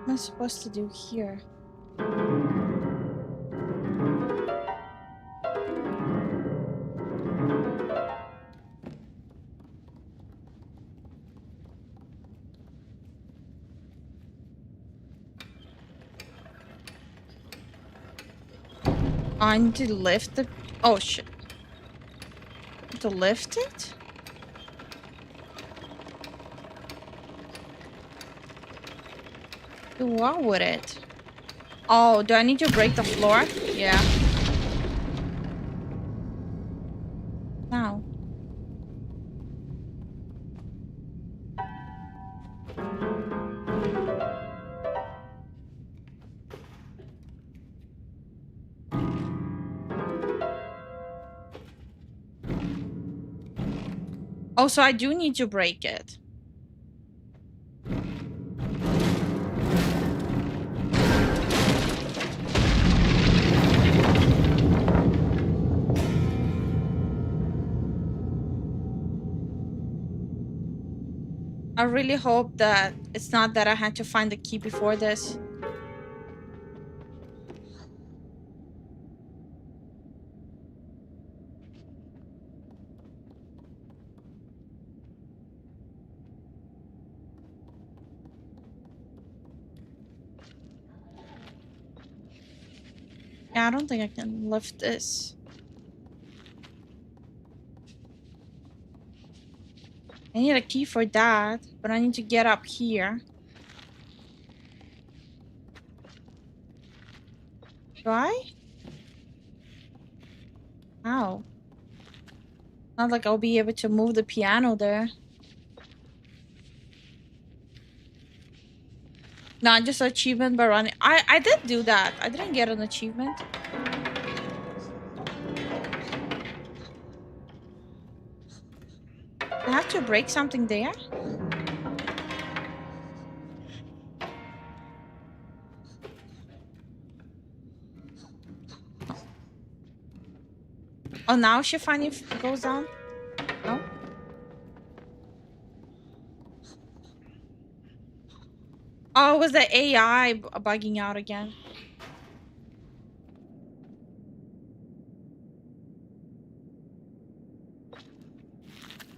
What am I supposed to do here? I need to lift the... Oh shit. To lift it? Do what with it? Oh, do I need to break the floor? Yeah. Now. Oh, so I do need to break it. I really hope that it's not that I had to find the key before this. Yeah, I don't think I can lift this. I need a key for that, but I need to get up here. Do I? How? Not like I'll be able to move the piano there. Not just achievement by running. I did do that. I didn't get an achievement. I have to break something there. Oh, now she finally goes down? No? Oh, it was the AI bugging out again.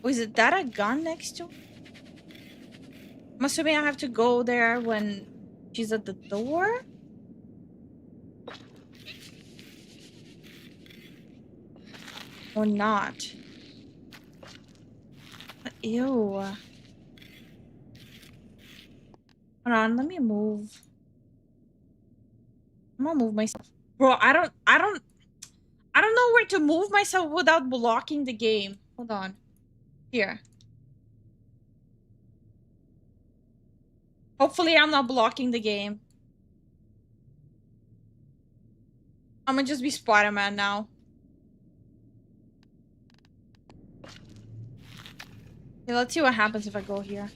Was it that a gun next to? I'm assuming I have to go there when she's at the door? Or not? Ew. Hold on, let me move. I'm gonna move myself. Bro, I don't know where to move myself without blocking the game. Hold on. Here. Hopefully I'm not blocking the game. I'm gonna just be Spider-Man now. Okay, let's see what happens if I go here.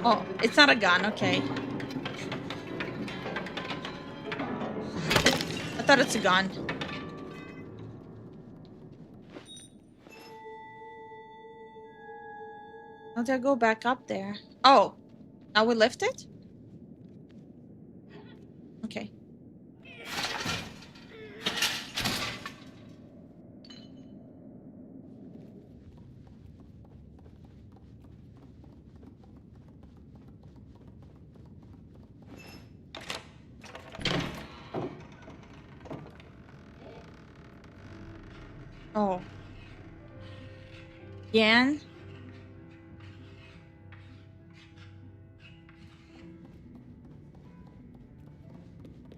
Oh, it's not a gun, okay. I thought it's a gun. How do I go back up there? Oh, now we lift it? Okay. Oh. Again?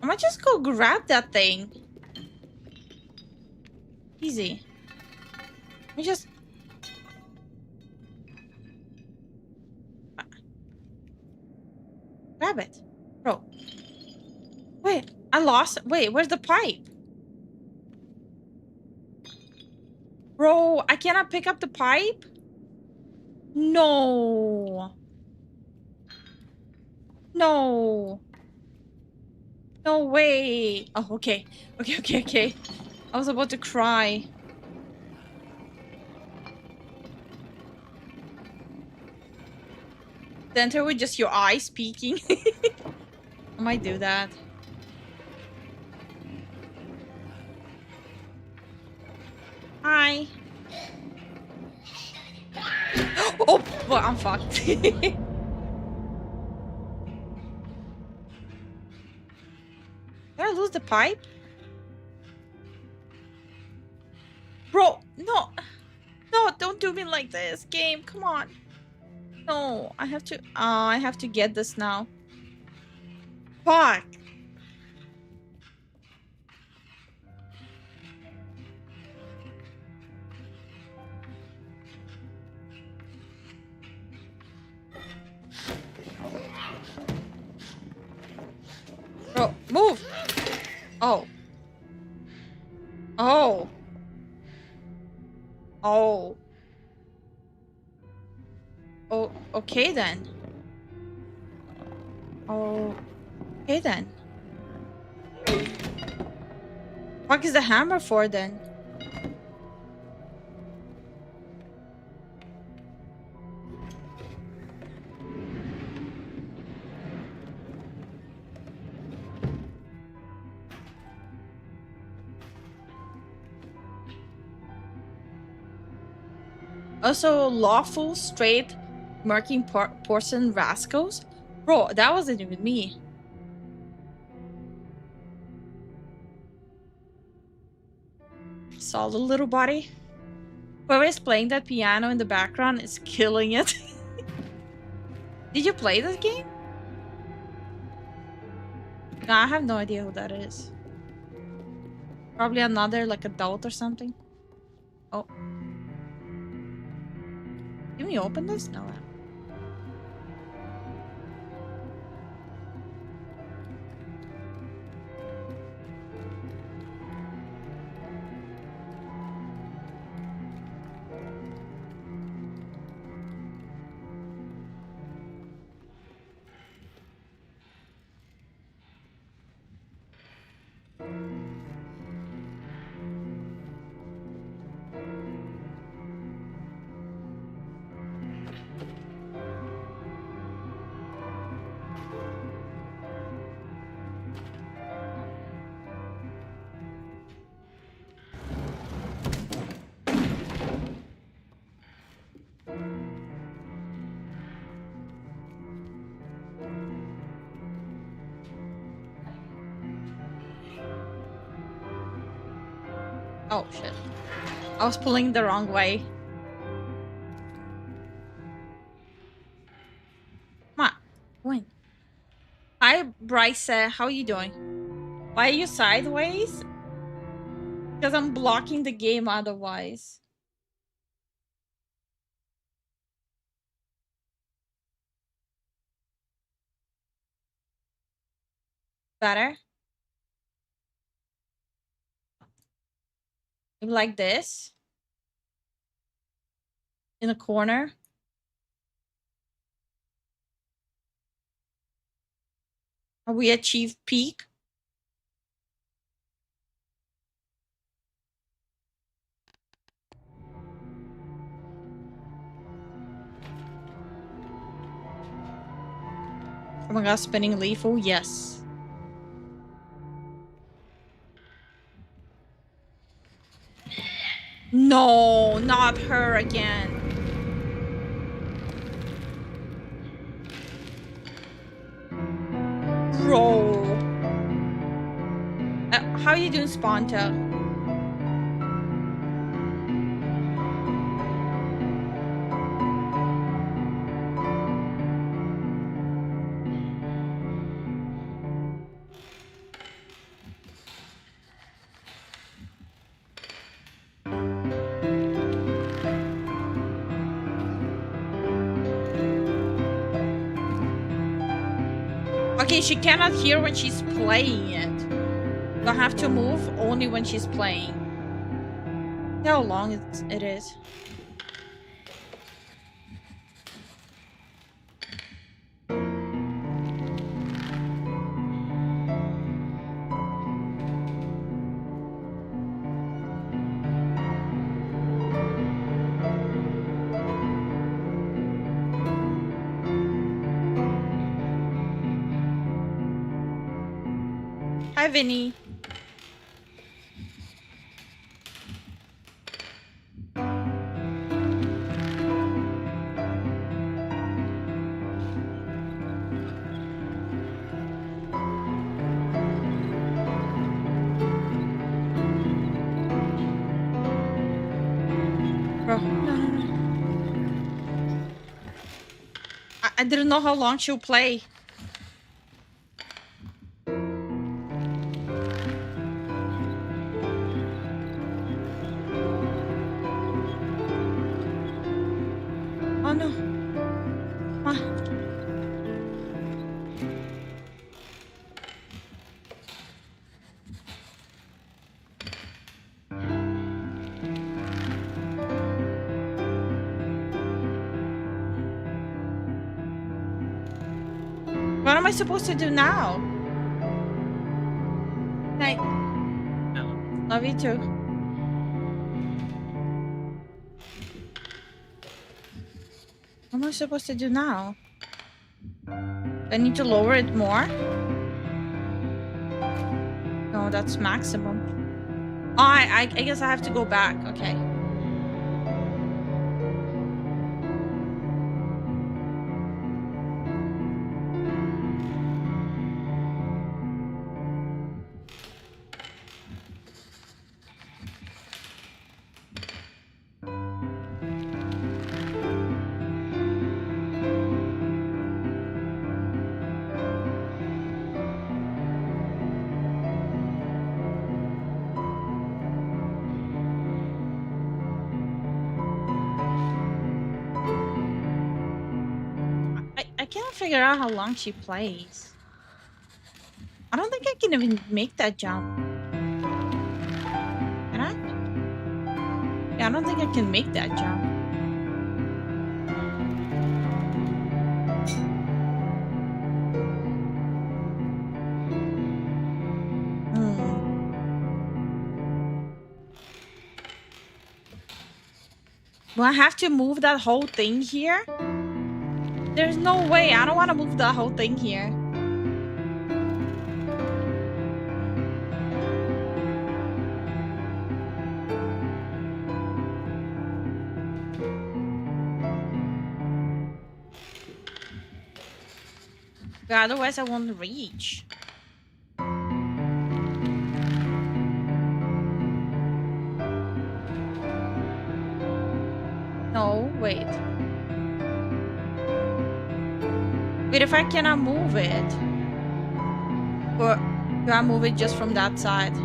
I might just go grab that thing. Easy. Let me just... Grab it. Bro. Wait, I lost... Wait, where's the pipe? Bro, I cannot pick up the pipe? No. No. No way. Oh, okay. Okay. I was about to cry. Enter with just your eyes peeking. I might do that. Hi. Oh, well, I'm fucked. Did I lose the pipe? Bro, no. No, don't do me like this. Game, come on. No, I have to get this now. Fuck. Bro, move! Oh. Oh. Oh. Oh, okay then. Oh. Okay then. What is the hammer for then? Also, lawful, straight, murking porcelain rascals? Bro, that wasn't even me. Solid little body. Whoever is playing that piano in the background is killing it. Did you play this game? No, I have no idea who that is. Probably another, like, adult or something. Oh. Can we open this? No. Oh, shit. I was pulling the wrong way. Come on. Win. Hi, Bryce. How are you doing? Why are you sideways? Because I'm blocking the game otherwise. Better? Maybe like this? In a corner? Are we achieved peak? Oh my god, spinning Lifu? Yes. No, not her again. Bro. How are you doing, Sponta? Okay, she cannot hear when she's playing it. You'll have to move only when she's playing. See how long it is. Hi, Vinny. Bro, no. I didn't know how long she'll play. Oh no. Come on. What am I supposed to do now? Night. Love you too. What am I supposed to do now? I need to lower it more? No, that's maximum. Oh, I guess I have to go back. Okay. I can't figure out how long she plays. I don't think I can even make that jump. Can I? Yeah, I don't think I can make that jump. Do I have to move that whole thing here? There's no way. I don't want to move the whole thing here. Yeah, otherwise I won't reach. No, wait. Wait, if I cannot move it. Or do I move it just from that side?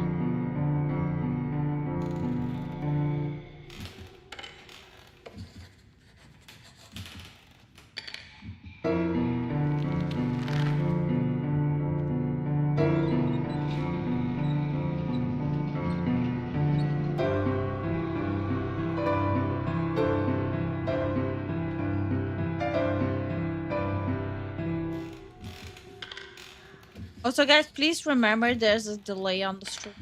Also, guys, please remember there's a delay on the stream.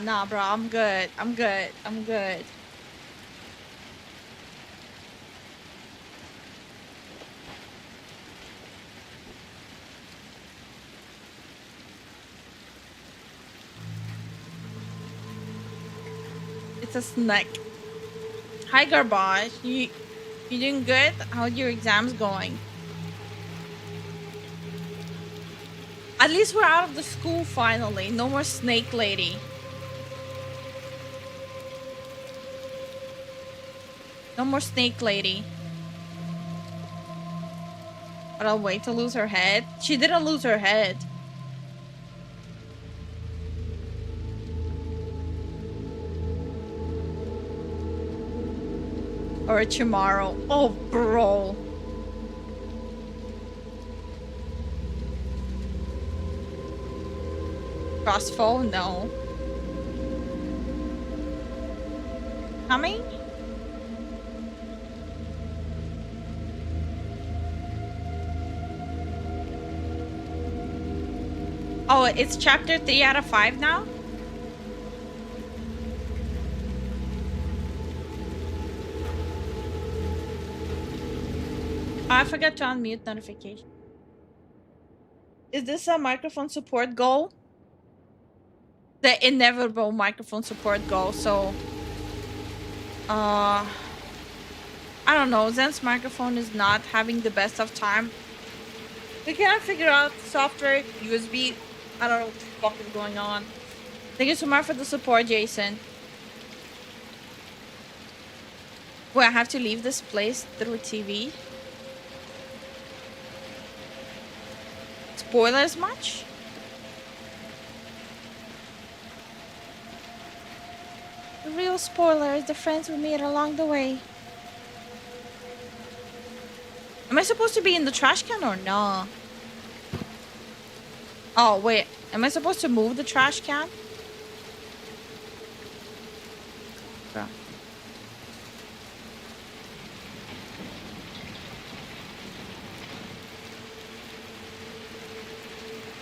Nah, bro. I'm good. I'm good. I'm good. It's a snack. Hi, Garbage. You doing good? How's your exams going? At least we're out of the school finally. No more snake lady. No more snake lady. But I'll wait to lose her head. She didn't lose her head. Or tomorrow. Oh, bro. Crossfall? No. Coming? Oh, it's chapter 3 out of 5 now? I forgot to unmute notification. Is this a microphone support goal? The inevitable microphone support goal, so... I don't know, Zen's microphone is not having the best of time. We cannot figure out software, USB. I don't know what the fuck is going on. Thank you so much for the support, Jason. Wait, I have to leave this place through TV? Spoilers much? The real spoiler is the friends we made along the way. Am I supposed to be in the trash can or no? Oh, wait. Am I supposed to move the trash can? Yeah.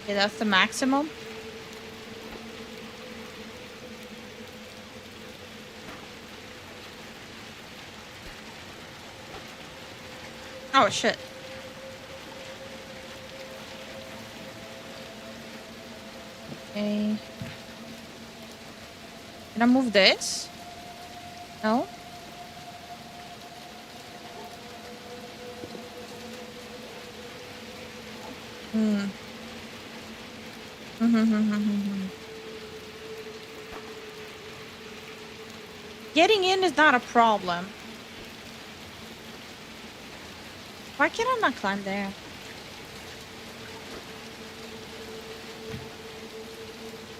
Okay, that's the maximum. Oh, shit. Okay. Can I move this? No? Getting in is not a problem. Why can I not climb there?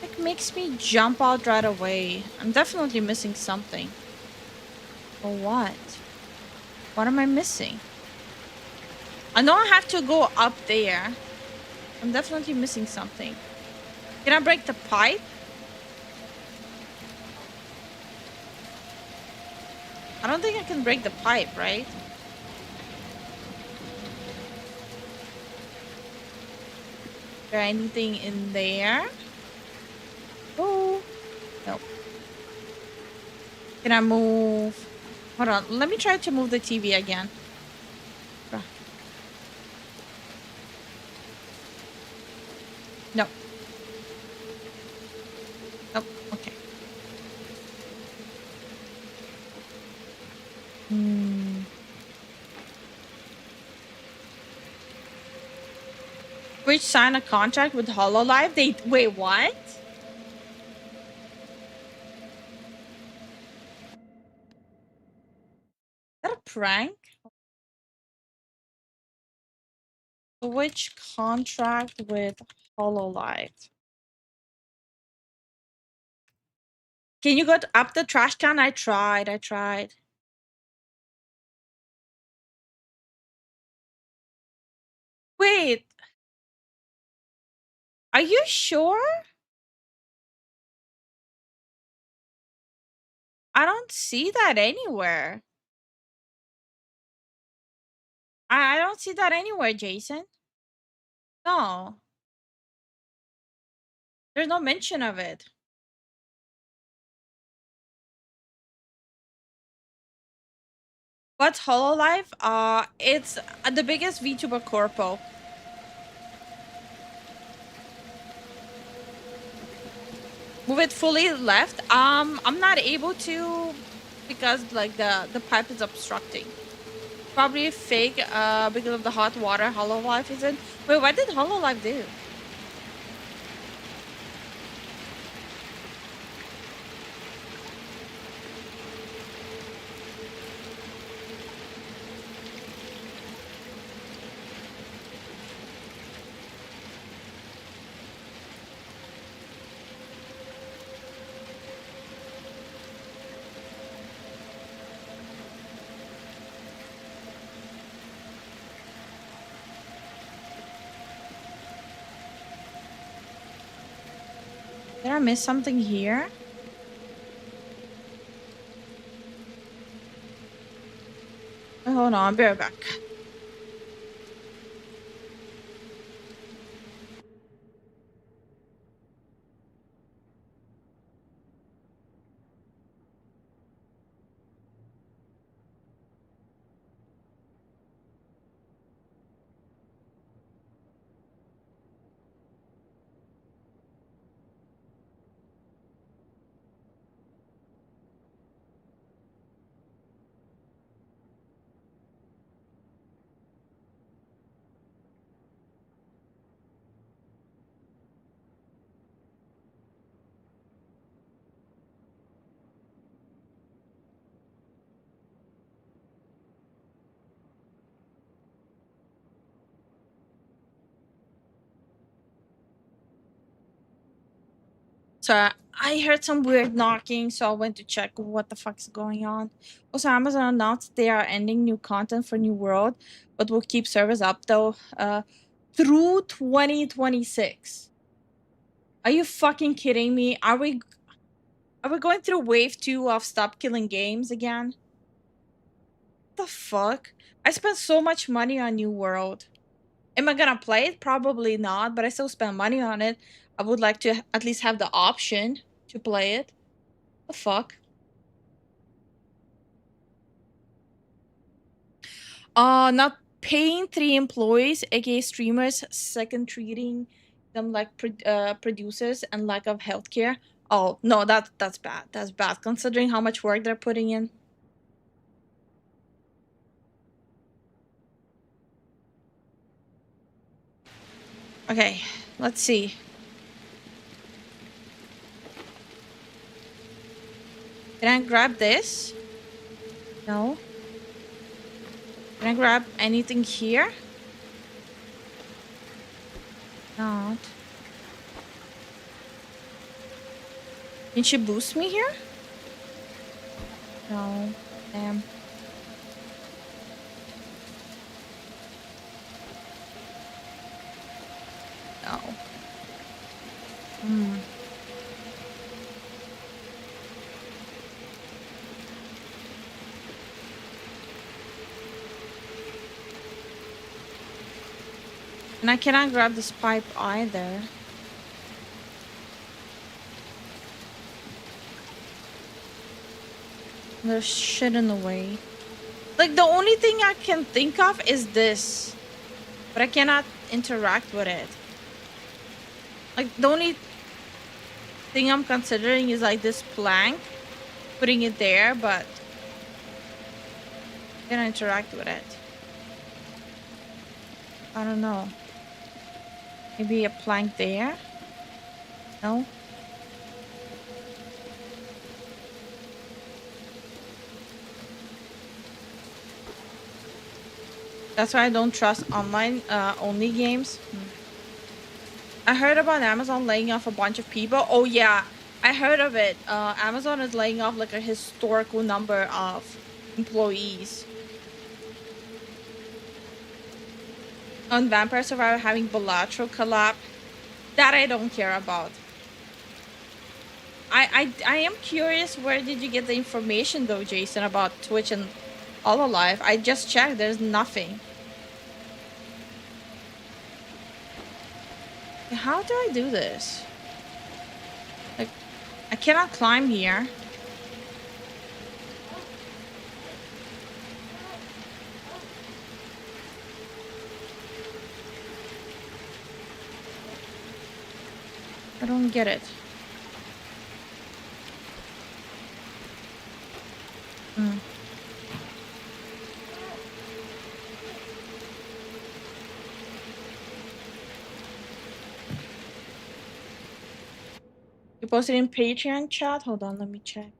It makes me jump out right away. I'm definitely missing something. Or what? What am I missing? I know I have to go up there. I'm definitely missing something. Can I break the pipe? I don't think I can break the pipe, right? Is there anything in there? Oh, no. Can I move? Hold on. Let me try to move the TV again. No. Nope. Okay. Which signed a contract with HoloLive? They wait, what? Is that a prank? Which contract with HoloLive? Can you go up the trash can? I tried. Wait. Are you sure? I don't see that anywhere. I don't see that anywhere, Jason. No. There's no mention of it. What's HoloLive? It's the biggest VTuber corpo. Move it fully left. I'm not able to because like the pipe is obstructing. Probably fake because of the hot water Hololive is in. Wait, what did Hololive do? Did I miss something here? Oh, hold on, I'll be right back. So I heard some weird knocking, so I went to check what the fuck's going on. Also, Amazon announced they are ending new content for New World, but will keep servers up though through 2026. Are you fucking kidding me? Are we going through wave 2 of Stop Killing Games again? The fuck? I spent so much money on New World. Am I gonna play it? Probably not, but I still spend money on it. I would like to at least have the option to play it. The fuck? Not paying 3 employees, aka streamers, second treating them like producers, and lack of healthcare. Oh no, that's bad. That's bad considering how much work they're putting in. Okay, let's see. Can I grab this? No. Can I grab anything here? Not. Can she boost me here? No. Damn. No. Hmm. And I cannot grab this pipe either. There's shit in the way. Like, the only thing I can think of is this. But I cannot interact with it. Like, the only thing I'm considering is like this plank. Putting it there, but I cannot interact with it. I don't know. Maybe a plank there? No? That's why I don't trust online only games. I heard about Amazon laying off a bunch of people. Oh yeah, I heard of it. Amazon is laying off like a historical number of employees. On Vampire Survivor having bilateral collab. That I don't care about. I am curious, where did you get the information though, Jason, about Twitch and Hololive? I just checked, there's nothing. How do I do this? Like, I cannot climb here. I don't get it. You posted in Patreon chat? Hold on, let me check.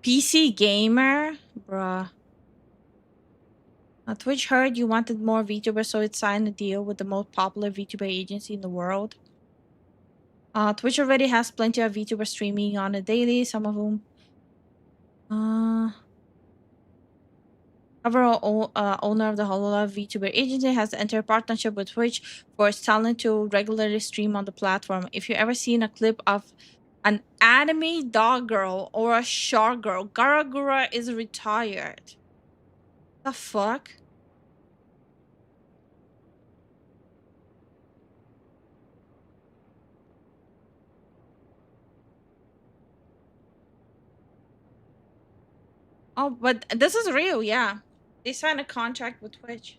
PC gamer? Bruh. Twitch heard you wanted more VTubers, so it signed a deal with the most popular VTuber agency in the world. Twitch already has plenty of VTubers streaming on a daily, some of whom overall owner of the Hololive VTuber agency has entered a partnership with Twitch for its talent to regularly stream on the platform. If you ever seen a clip of an anime dog girl or a shark girl, Garagura is retired. The fuck? Oh, but this is real, yeah. They signed a contract with Twitch.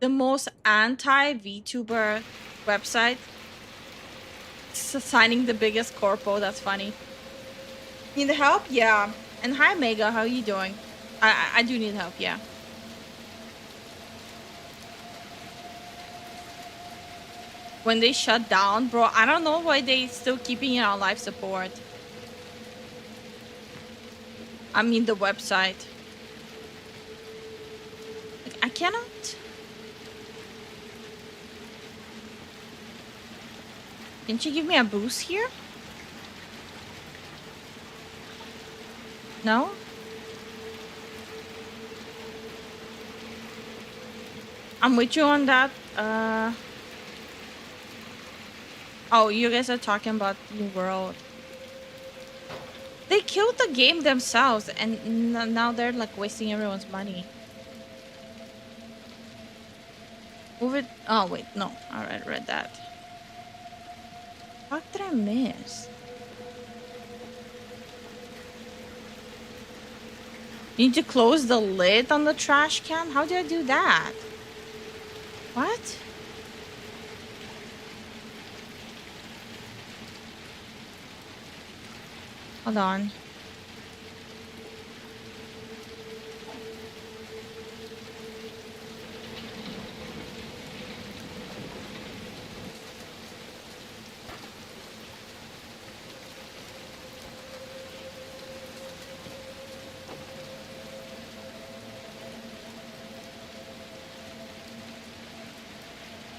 The most anti-VTuber website. Signing the biggest corpo, that's funny. Need help? Yeah. And hi Mega, how are you doing? I do need help, yeah. When they shut down, bro, I don't know why they still keeping it on live support. I mean the website. Like, I cannot. Didn't you give me a boost here? No? I'm with you on that. Oh, you guys are talking about New World. They killed the game themselves, and now they're like wasting everyone's money. Move it. Oh wait, no. All right, read that. What did I miss? Need to close the lid on the trash can? How do I do that? What? Hold on.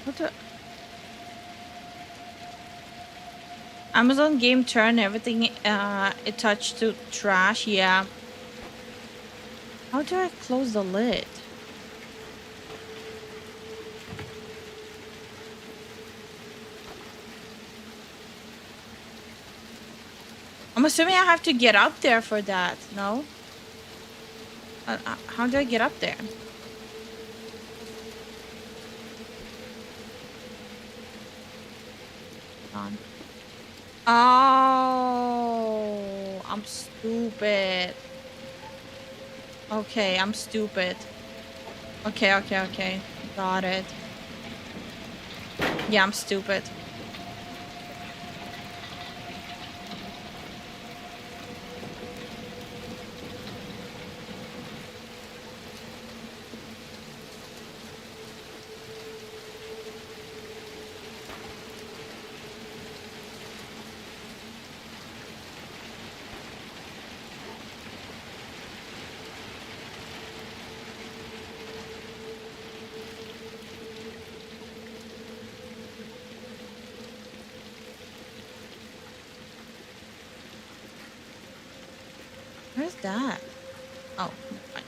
What the? Amazon game turn everything it touched to trash. Yeah. How do I close the lid? I'm assuming I have to get up there for that. No? How do I get up there? On. Oh, I'm stupid. Okay, I'm stupid. Okay. Got it. Yeah, I'm stupid. Where's that? Oh, fine.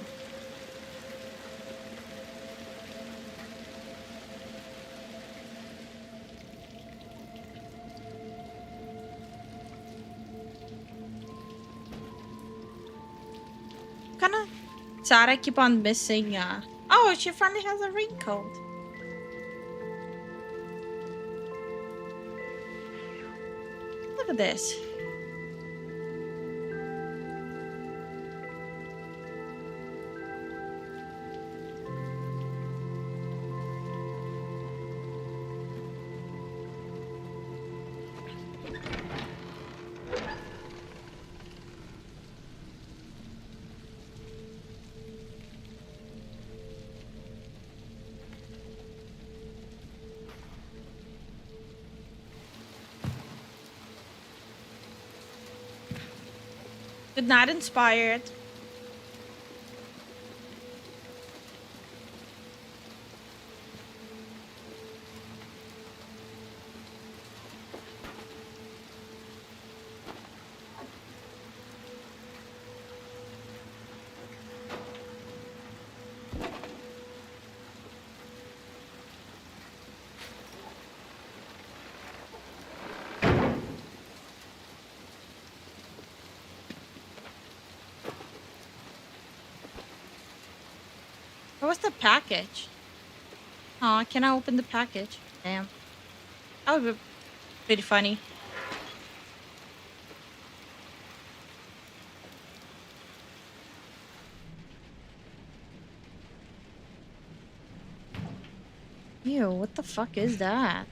Kinda sad I keep on missing oh, she finally has a raincoat. Look at this. Good night, Inspired. What was the package? Oh, can I open the package? Damn. That would be pretty funny. Ew, what the fuck is that?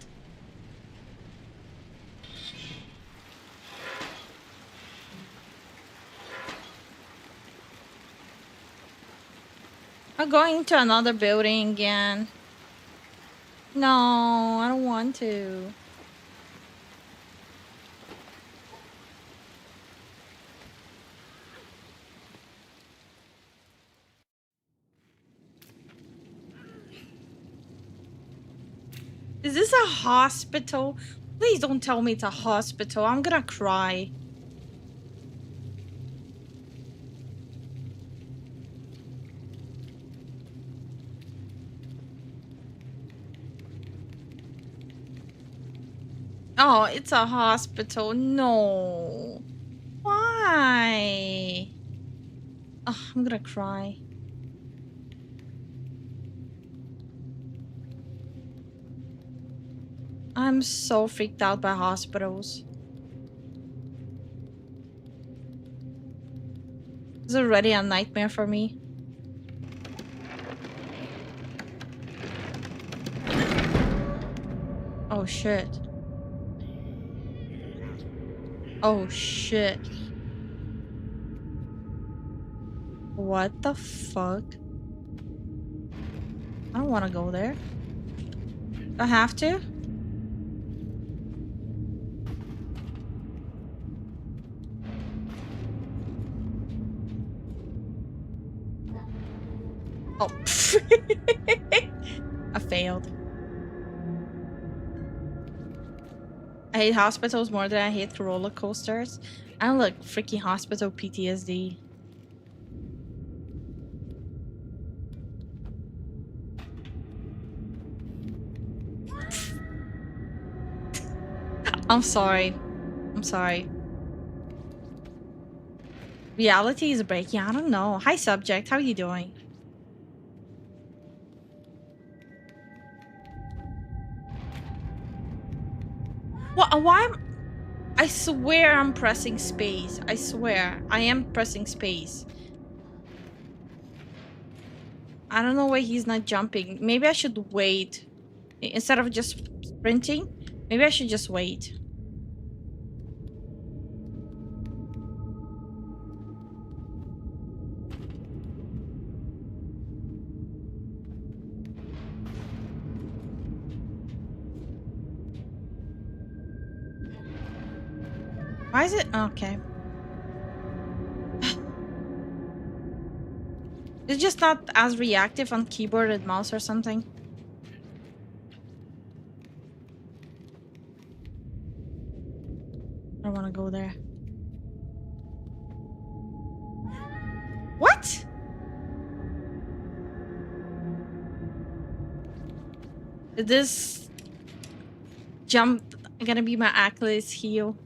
I'm going to another building again. No, I don't want to. Is this a hospital? Please don't tell me it's a hospital. I'm gonna cry. Oh, it's a hospital. No. Why? Oh, I'm gonna cry. I'm so freaked out by hospitals. It's already a nightmare for me. Oh shit. Oh shit. What the fuck? I don't want to go there. Do I have to? Oh. I failed. I hate hospitals more than I hate roller coasters. I don't like freaking hospital PTSD. I'm sorry. I'm sorry. Reality is breaking. I don't know. Hi, subject. How are you doing? Why am... I swear I'm pressing space. I swear. I am pressing space. I don't know why he's not jumping. Maybe I should wait. Instead of just sprinting, maybe I should just wait. Why is it? Okay. It's just not as reactive on keyboard and mouse or something. I don't want to go there. What? Is this jump gonna be my Achilles heel?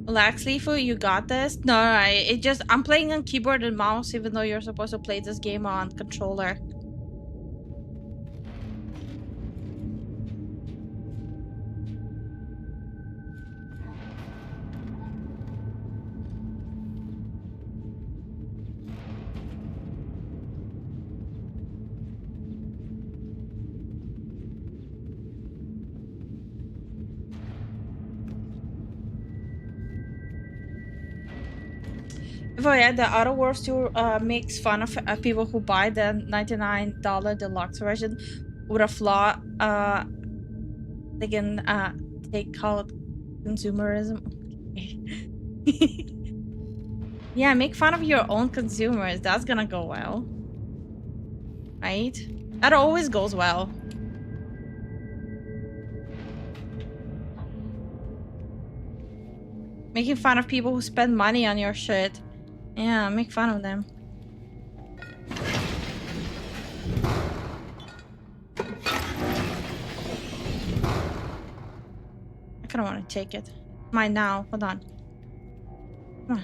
Relax, Lifu, you got this. No, I'm playing on keyboard and mouse, even though you're supposed to play this game on controller. Oh yeah, the Outer Worlds tour makes fun of people who buy the $99 deluxe version with a flaw. they can call it consumerism. Yeah, make fun of your own consumers. That's gonna go well, right? That always goes well. Making fun of people who spend money on your shit. Yeah, make fun of them. I kinda wanna take it. Mine now. Hold on. Come on.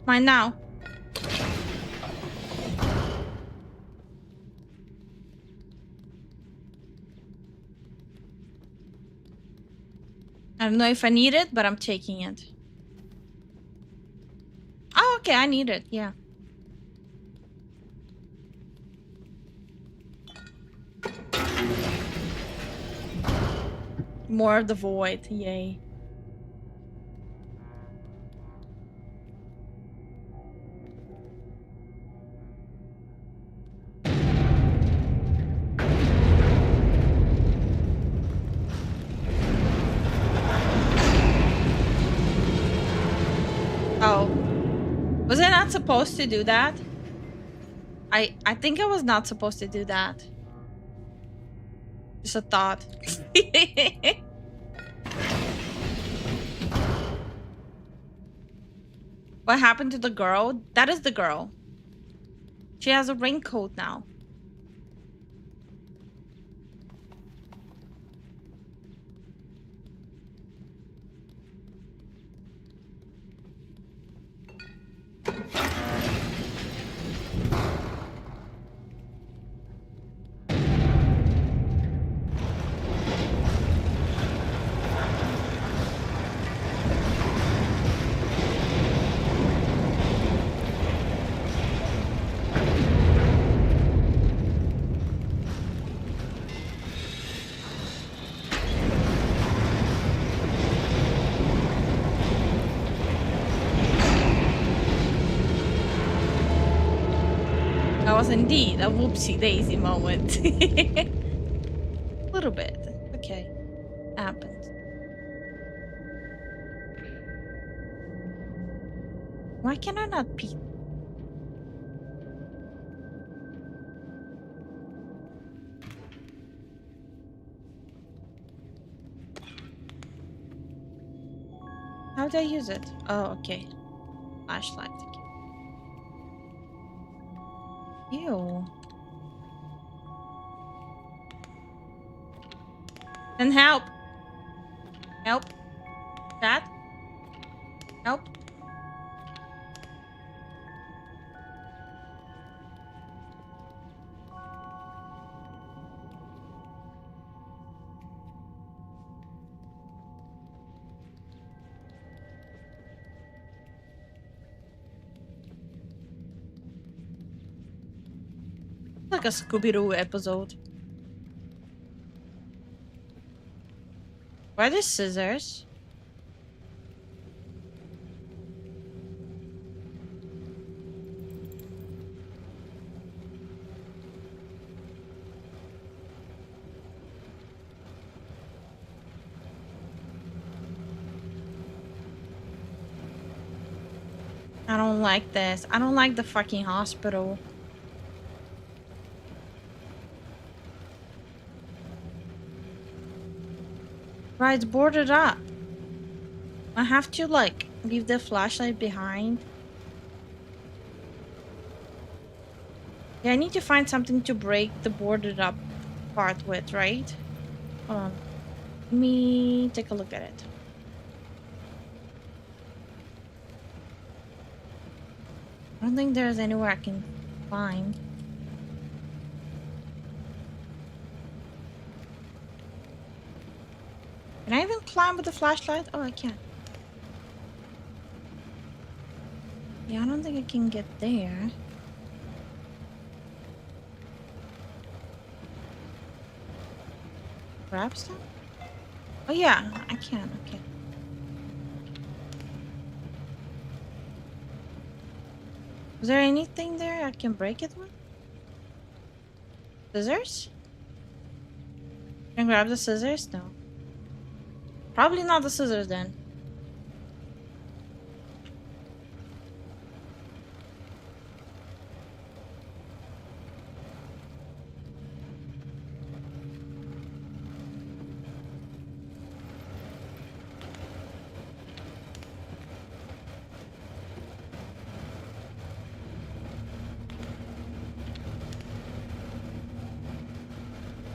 Mine now. I don't know if I need it, but I'm taking it. Oh, okay, I need it. Yeah. More of the void. Yay. Oh. Was I not supposed to do that? I think I was not supposed to do that. Just a thought. What happened to the girl? That is the girl. She has a raincoat now. That was indeed a whoopsie daisy moment. A little bit. Okay. Happened. Why can I not peek? How do I use it? Oh, okay. Flashlight. Ew. Then help. Help. That. Help. Like a Scooby-Doo episode. Why are there scissors? I don't like this. I don't like the fucking hospital. Right, it's boarded up. I have to, like, leave the flashlight behind. Yeah, I need to find something to break the boarded up part with, right? Hold on. Let me take a look at it. I don't think there's anywhere I can find. Can I even climb with the flashlight? Oh, I can. Yeah, I don't think I can get there. Grab stuff? Oh yeah, I can. Okay. Is there anything there I can break it with? Scissors? Can I grab the scissors? No. Probably not the scissors then.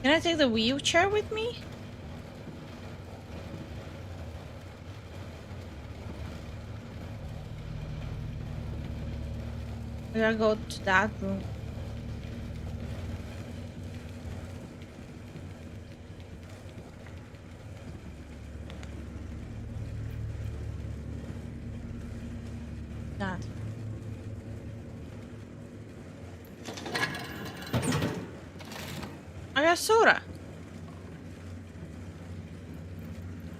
Can I take the wheelchair with me? We gotta go to that room. That. I got soda.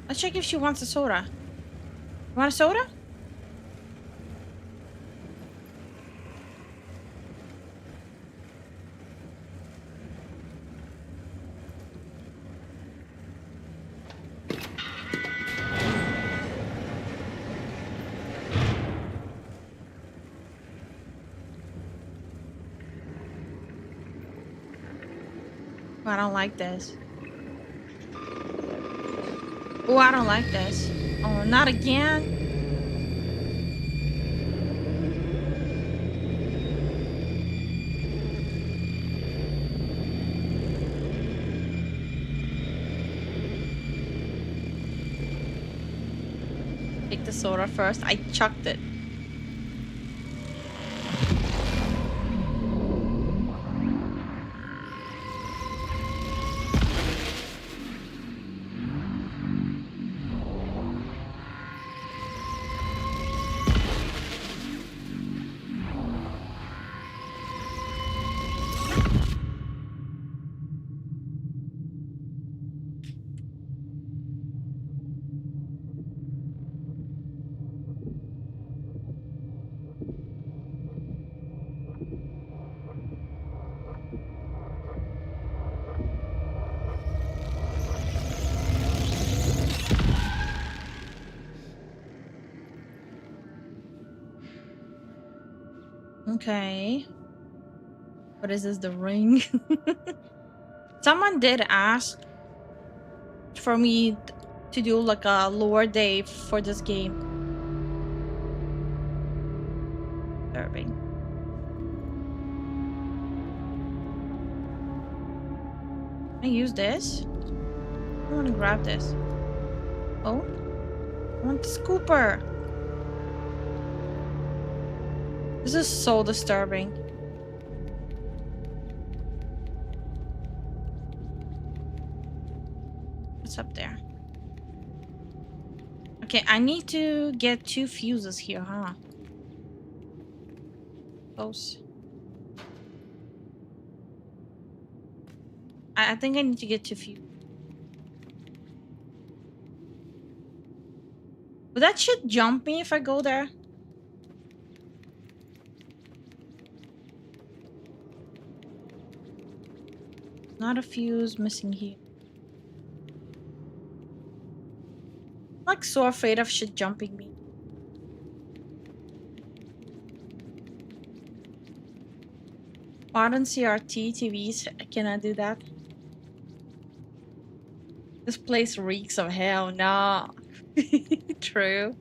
Let's check if she wants a soda. You want a soda? I don't like this. Oh, I don't like this. Oh, not again. Take the soda first. I chucked it. Okay. What is this? The ring? Someone did ask for me to do like a lore day for this game. Disturbing. Can I use this? I want to grab this. Oh, I want the scooper. This is so disturbing. What's up there? Okay, I need to get 2 fuses here, huh? Close. I think I need to get 2 fuses. Would that shit jump me if I go there? Not a fuse missing here. I'm like so afraid of shit jumping me. Modern CRT TVs, can I do that? This place reeks of hell. No. True.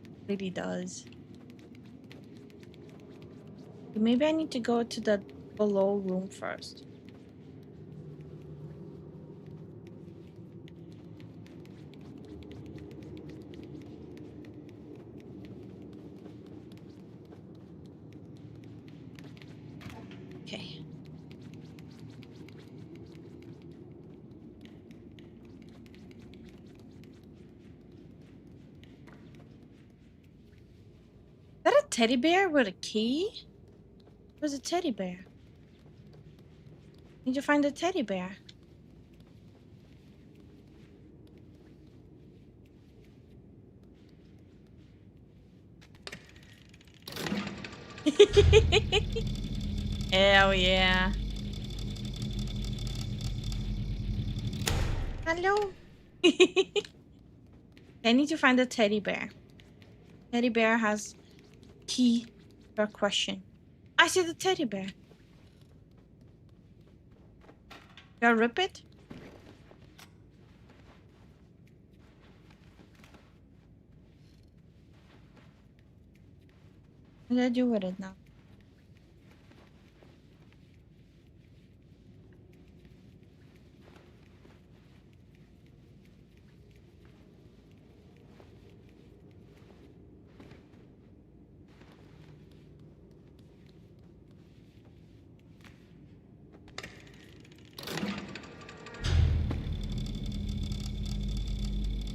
It really does. Maybe I need to go to the below room first. Okay. Is that a teddy bear with a key? Where's a teddy bear? Need to find a teddy bear. Hell yeah. Hello. I need to find the teddy bear. Teddy bear has key for a question. I see the teddy bear. Gotta rip it? What do I do with it now?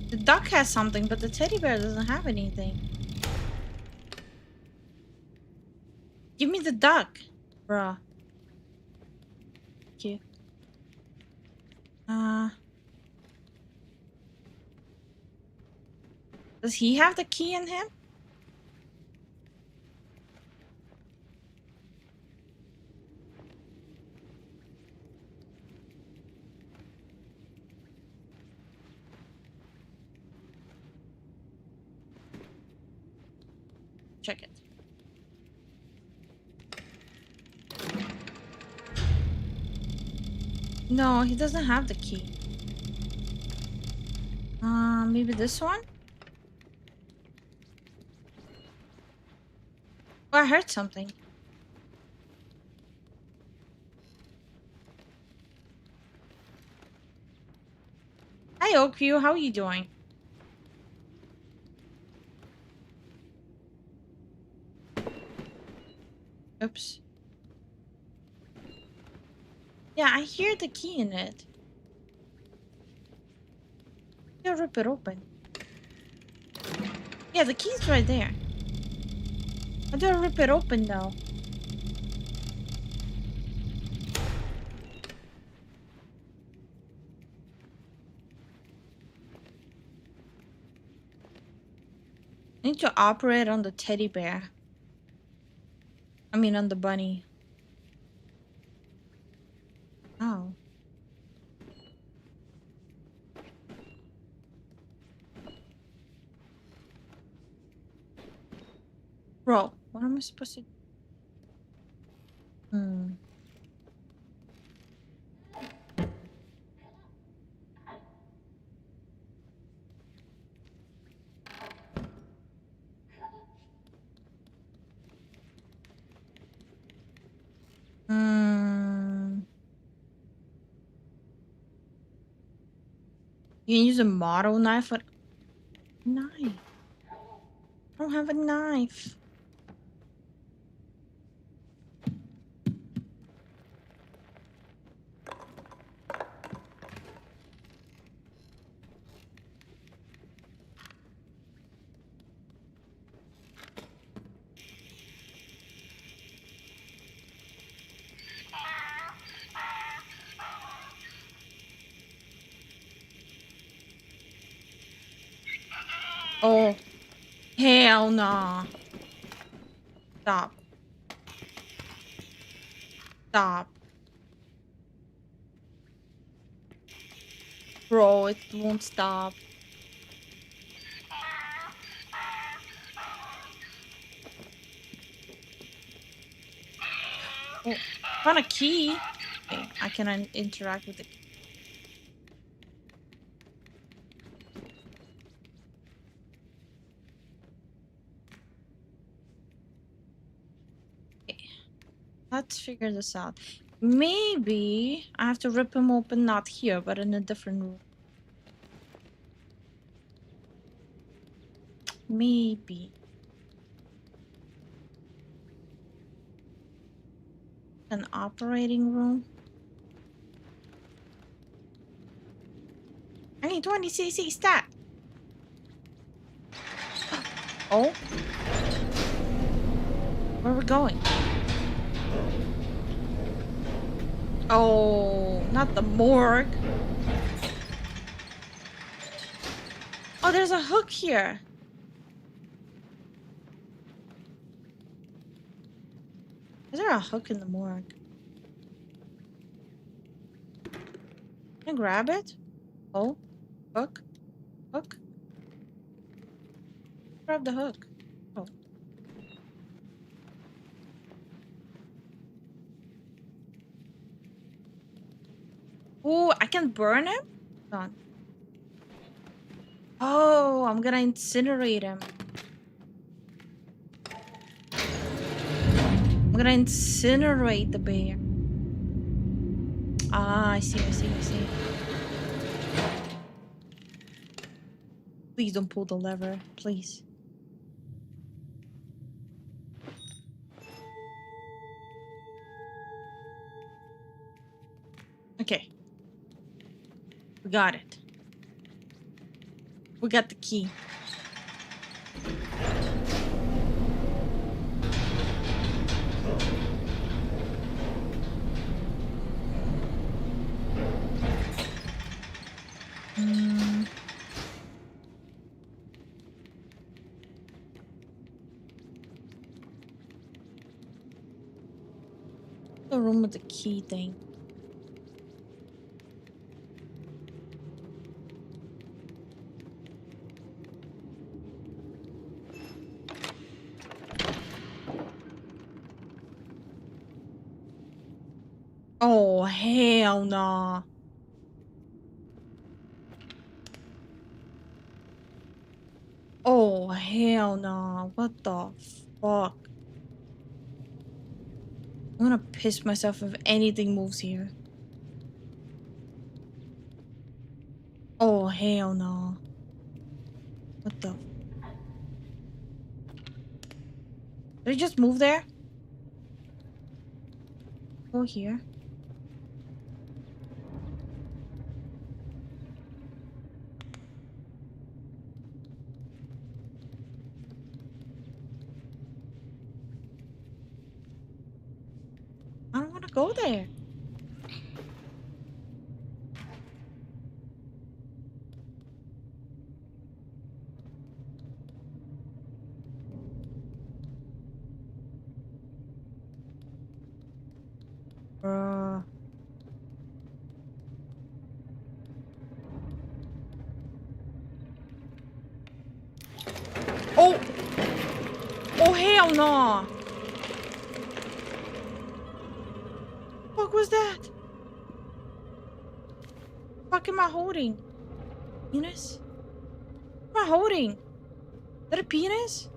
The duck has something, but the teddy bear doesn't have anything. Give me the duck, bruh. Thank you. Does he have the key in him? Check it. No, he doesn't have the key. Maybe this one? Oh, I heard something. Hi, Oakview. How are you doing? Oops. Yeah, I hear the key in it. Yeah, rip it open. Yeah, the key's right there. How do I rip it open though? I need to operate on the teddy bear. I mean on the bunny. Oh. Bro, what am I supposed to do? You can use a model knife. What knife? I don't have a knife. Oh, hell nah. Stop. Stop. Bro, it won't stop. Oh, found a key. Okay, I can interact with it. Okay. Let's figure this out. Maybe I have to rip him open, not here, but in a different room. Maybe. An operating room. I need 20 cc stat. Oh. Where are we going? Oh, not the morgue. Oh, there's a hook here. Is there a hook in the morgue? Can I grab it? Oh, hook, hook. grab the hook? Oh. Ooh, I can burn him? Hold on. Oh, I'm gonna incinerate him. I'm gonna incinerate the bear. Ah, I see. Please don't pull the lever, please. Okay. We got it. We got the key. The room with the key thing. Oh, hell no. Oh, hell no. What the fuck? I'm gonna piss myself if anything moves here. Oh, hell no. What the? Did it just move there? Go here. I don't want to go there. Bruh. Oh! Oh, hell no! What was that? What am I holding? Penis? What am I holding? Is that a penis?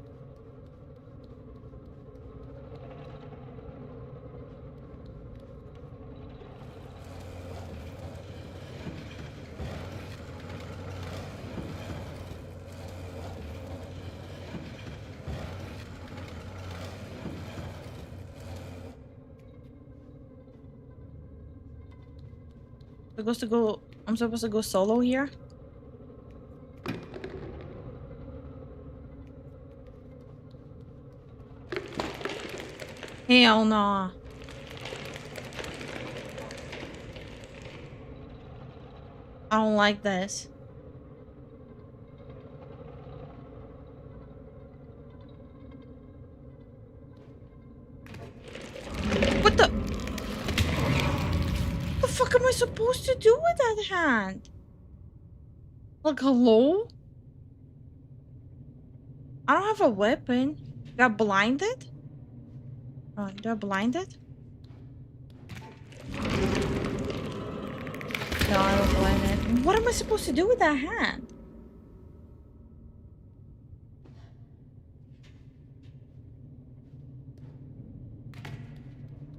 I'm supposed to go solo here? Hell no. I don't like this. What the? What the fuck am I supposed to do with that hand? Like, hello? I don't have a weapon. Got blinded? Oh, do I blinded? No, I don't blinded. What am I supposed to do with that hand?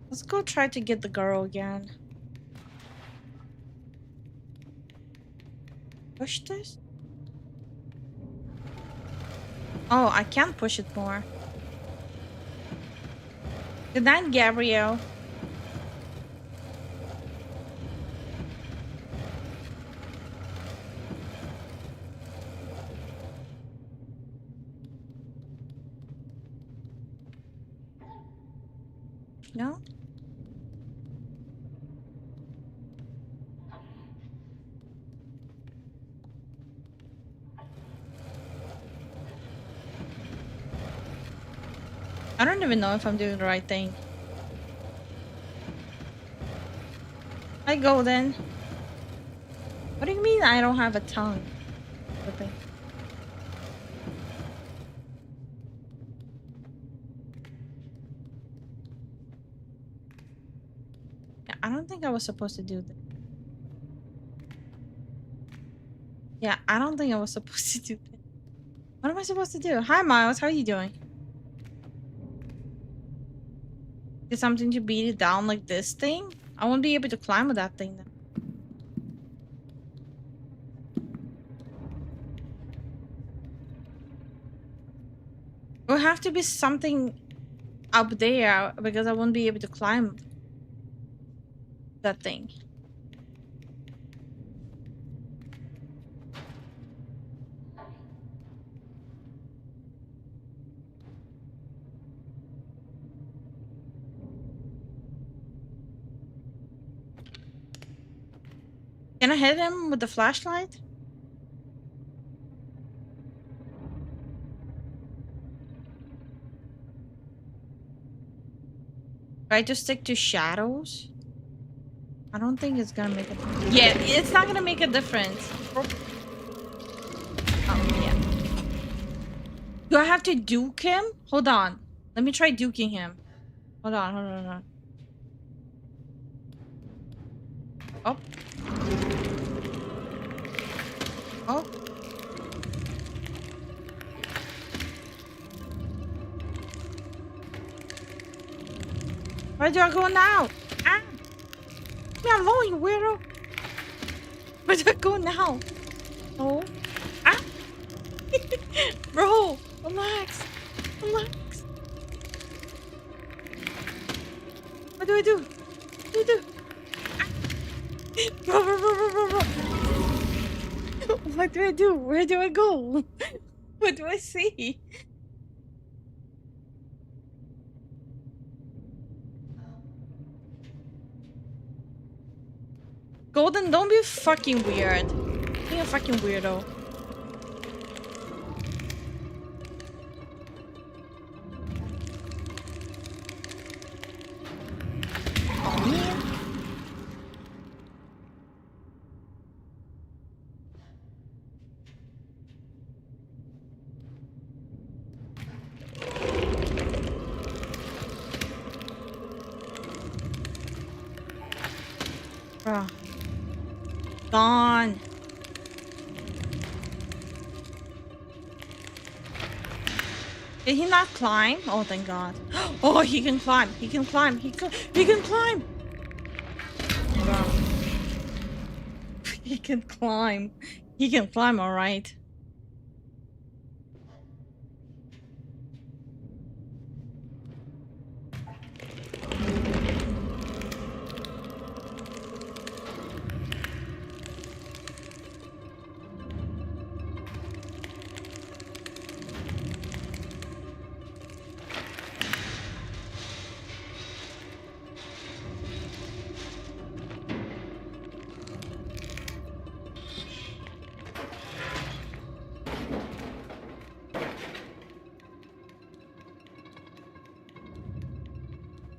Let's go try to get the girl again. Push this? Oh, I can push it more. Good night, Gabrielle. No? I don't even know if I'm doing the right thing. I go then. What do you mean I don't have a tongue? Flipping. I don't think I was supposed to do that. Yeah, I don't think I was supposed to do that. What am I supposed to do? Hi, Miles. How are you doing? Is something to beat it down like this thing? I won't be able to climb with that thing then. It will have to be something up there because I won't be able to climb that thing. Can I hit him with the flashlight? Try to stick to shadows? I don't think it's gonna make a difference. Yeah, it's not gonna make a difference. Oh, yeah. Do I have to duke him? Hold on. Let me try duking him. Hold on, hold on, hold on. Oh. Oh. Where do I go now? Ah! Leave me alone, you weirdo! Where do I go now? Oh. Ah! Bro! Relax! Relax! What do I do? What do I do? Ah! Bro, bro, bro, bro, bro, bro! What do I do? Where do I go? What do I see? Golden, don't be fucking weird. Be a fucking weirdo. Oh, man. Bruh. Gone. Did he not climb? Oh, thank God. Oh, he can climb. He can climb. He can climb. Bruh. He can climb. He can climb, all right.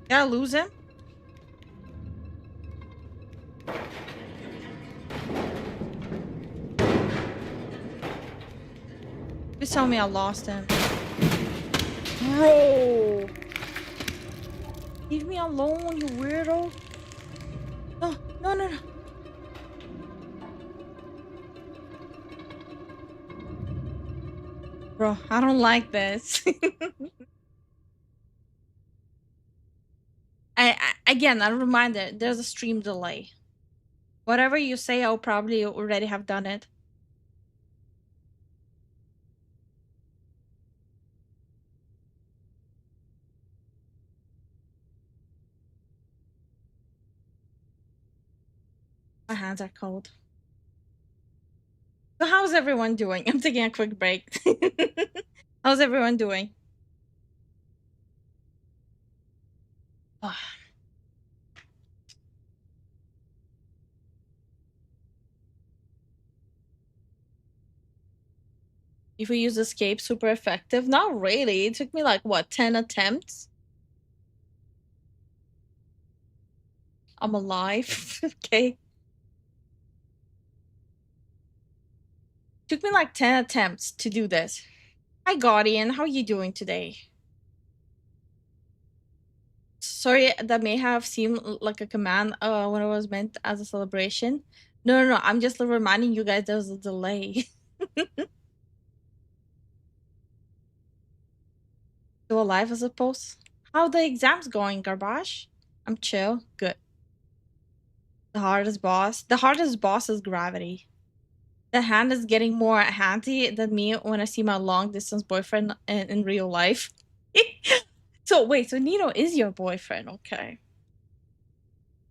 Did I lose him? Please tell me I lost him. Bro! Leave me alone, you weirdo. No, no, no, no. Bro, I don't like this. Again, a reminder, there's a stream delay. Whatever you say, I'll probably already have done it. My hands are cold. So how's everyone doing? I'm taking a quick break. How's everyone doing? If we use escape, super effective? Not really. It took me like, what, 10 attempts? I'm alive. Okay. Took me like 10 attempts to do this. Hi, Guardian. How are you doing today? Sorry, that may have seemed like a command when it was meant as a celebration. No. I'm just reminding you guys there's a delay. Still alive, I suppose. How the exams going, Garbage? I'm chill. Good. The hardest boss. The hardest boss is gravity. The hand is getting more handy than me when I see my long distance boyfriend in real life. So wait, so Nino is your boyfriend? Okay.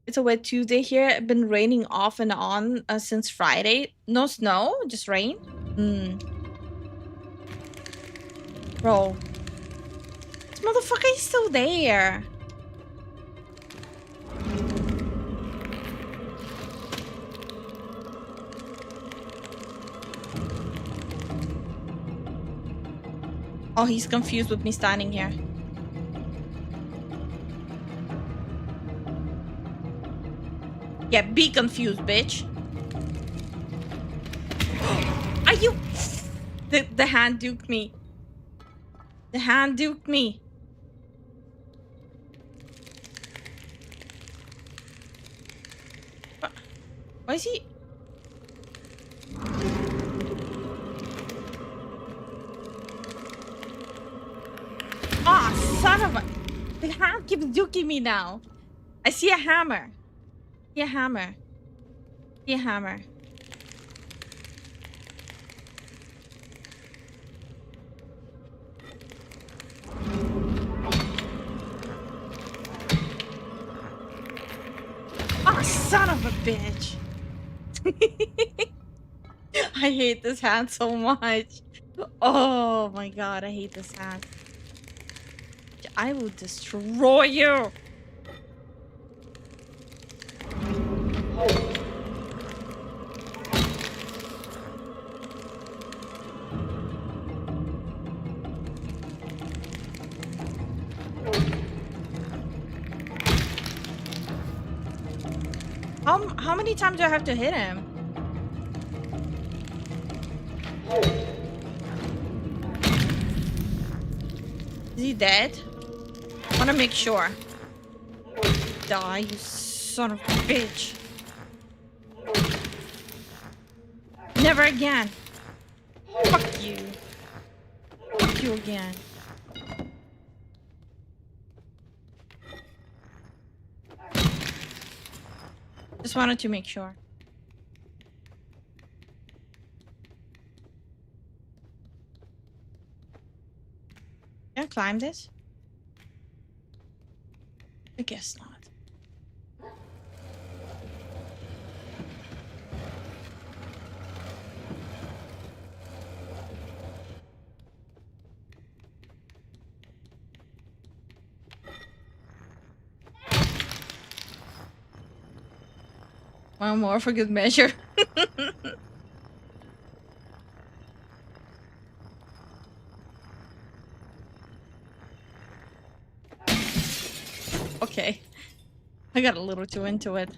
It's a wet Tuesday here. It's been raining off and on since Friday. No snow, just rain. Bro, this motherfucker is still there. Oh, he's confused with me standing here. Yeah, be confused, bitch. Are you... The hand duked me. The hand duked me. Why is he... Ah, son of a... The hand keeps duking me now. I see a hammer. See a hammer. See a hammer. Ah, son of a bitch. I hate this hand so much. Oh my god, I hate this hand. I will destroy you. How many times do I have to hit him? Is he dead? I wanna make sure. Die, you son of a bitch. Never again. Fuck you. Fuck you again. Just wanted to make sure. Can I climb this? I guess not. One more for good measure. Okay. I got a little too into it.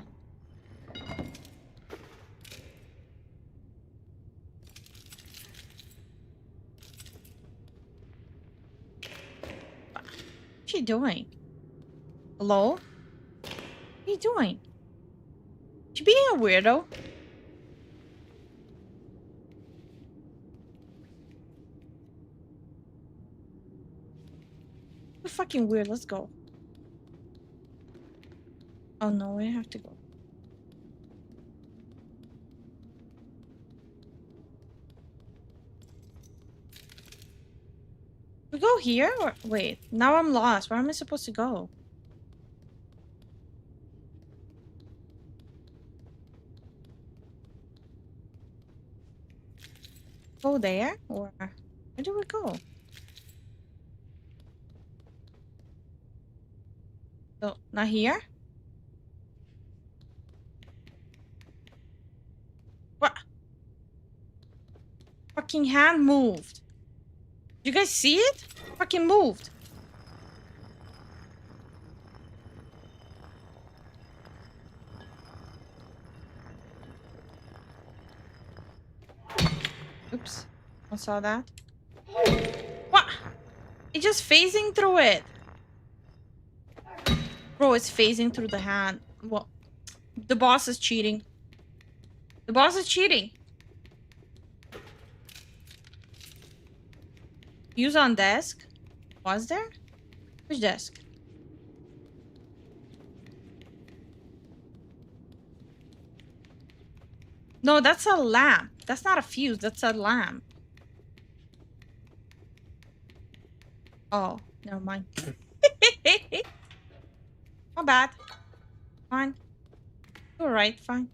What's she doing? Hello? What are you doing? You being a weirdo? You're fucking weird. Let's go. Oh no, we have to go. We go here or wait? Now I'm lost. Where am I supposed to go? Go there or where do we go? So not here? What? Fucking hand moved. You guys see it? Fucking moved. Oops. I saw that. What? It's just phasing through it. Bro, it's phasing through the hand. Well, the boss is cheating. The boss is cheating. Use on desk? Was there? Which desk? No, that's a lamp. That's not a fuse. That's a lamp. Oh, never mind. Not bad. Fine. Alright, fine.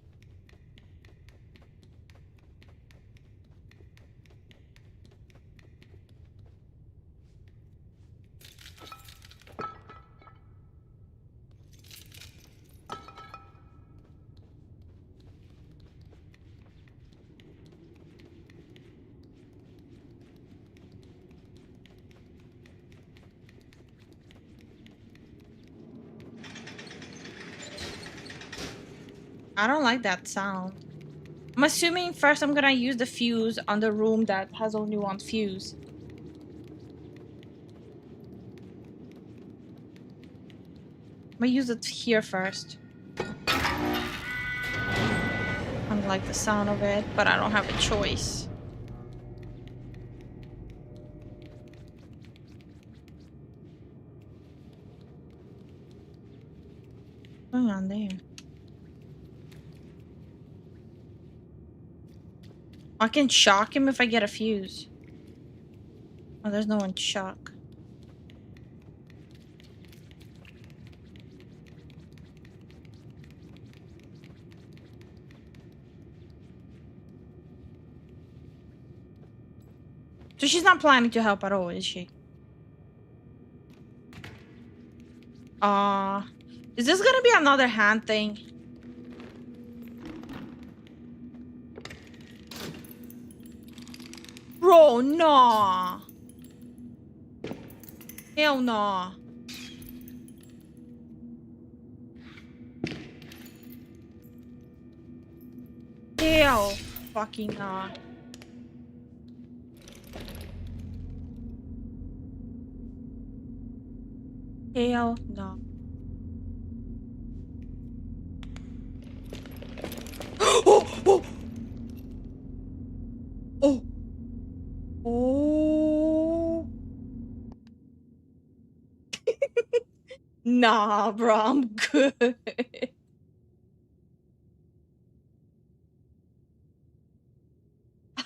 I don't like that sound. I'm assuming first I'm gonna use the fuse on the room that has only one fuse. I'm gonna use it here first. I don't like the sound of it, but I don't have a choice. What's going on there? I can shock him if I get a fuse. Oh, there's no one to shock. So she's not planning to help at all, is she? Is this gonna be another hand thing? Bro, no. Hell no. Hell fucking no. Hell no. Oh! Oh! Oh! Oh! Nah, bro, I'm good.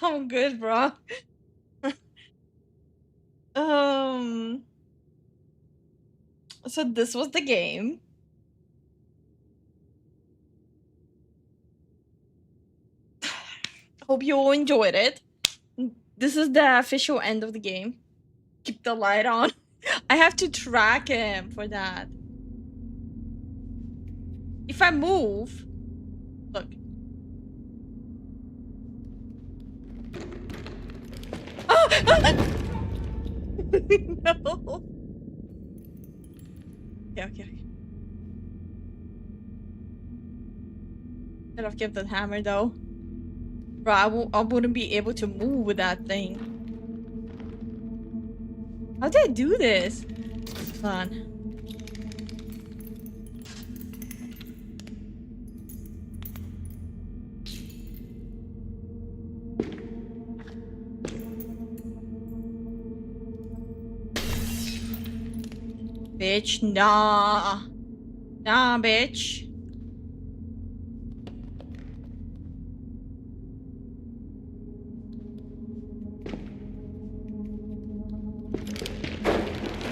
I'm good, bro. So this was the game. Hope you all enjoyed it. This is the official end of the game. Keep the light on. I have to track him for that. If I move, look. No. Okay. Should have kept that hammer though. Bro, I wouldn't be able to move with that thing. How did I do this? Hold on. Bitch, nah. Nah, bitch.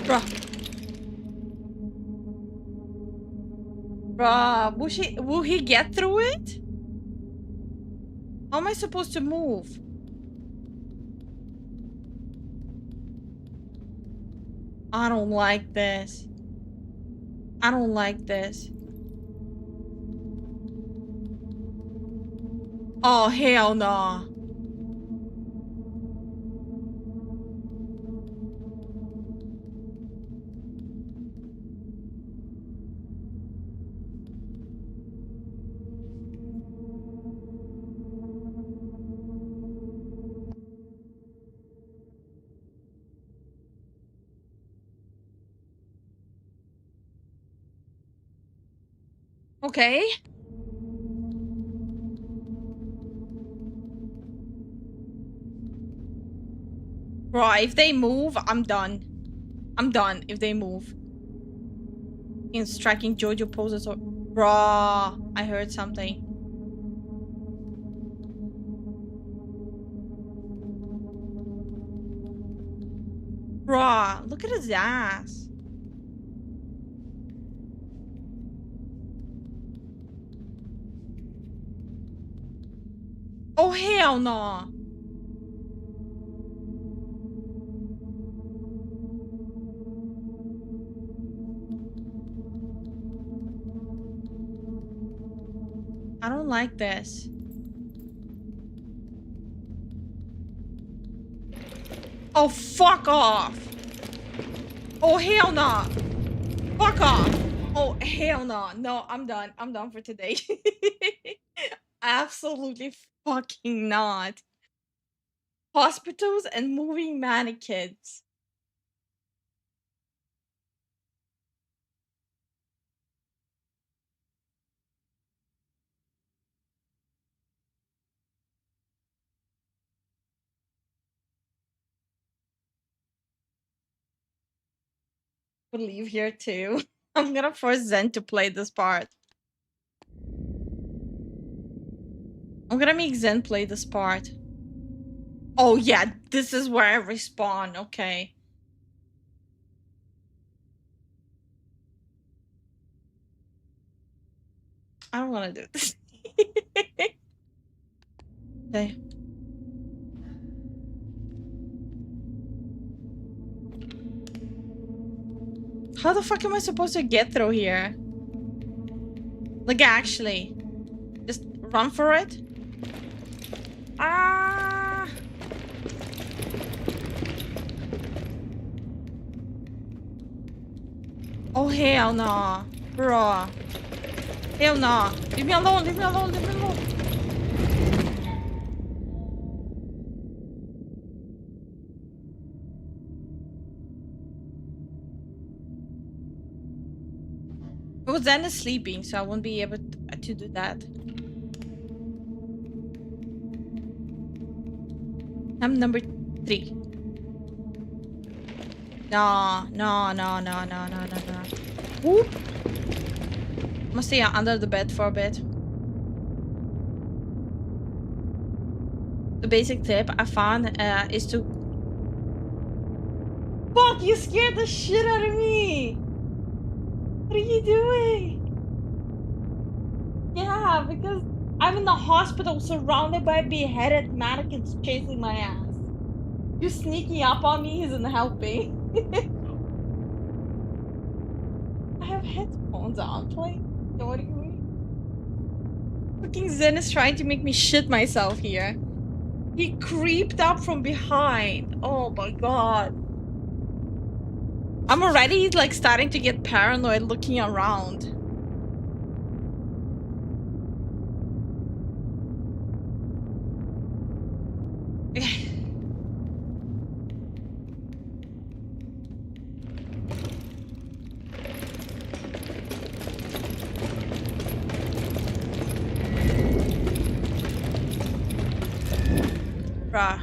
Bruh. Bruh, will he get through it? How am I supposed to move? I don't like this. I don't like this. Oh, hell no. Okay. Bro, if they move, I'm done. I'm done if they move. In striking JoJo poses or... Bro, I heard something. Bro, look at his ass. Oh, hell no. I don't like this. Oh, fuck off. Oh, hell no. Fuck off. Oh, hell no. No, I'm done. I'm done for today. Absolutely fucking not. Hospitals and moving mannequins. We'll leave here too. I'm gonna force Zen to play this part. I'm gonna make Zen play this part. Oh yeah, this is where I respawn. Okay. I don't want to do this. Okay. How the fuck am I supposed to get through here? Like, actually. Just run for it? Ah! Oh, hell no. Bro. Hell no. Leave me alone, leave me alone, leave me alone. Well, Zen is sleeping, so I won't be able to do that. I'm number 3. No. Whoop. I'm gonna stay under the bed for a bit. The basic tip I found is to... Fuck, you scared the shit out of me! What are you doing? Yeah, because I'm in the hospital surrounded by beheaded mannequins chasing my ass. You sneaking up on me isn't helping. I have headphones on playing. What do you mean? Fucking Zen is trying to make me shit myself here. He creeped up from behind. Oh my god. I'm already like starting to get paranoid looking around. Bruh.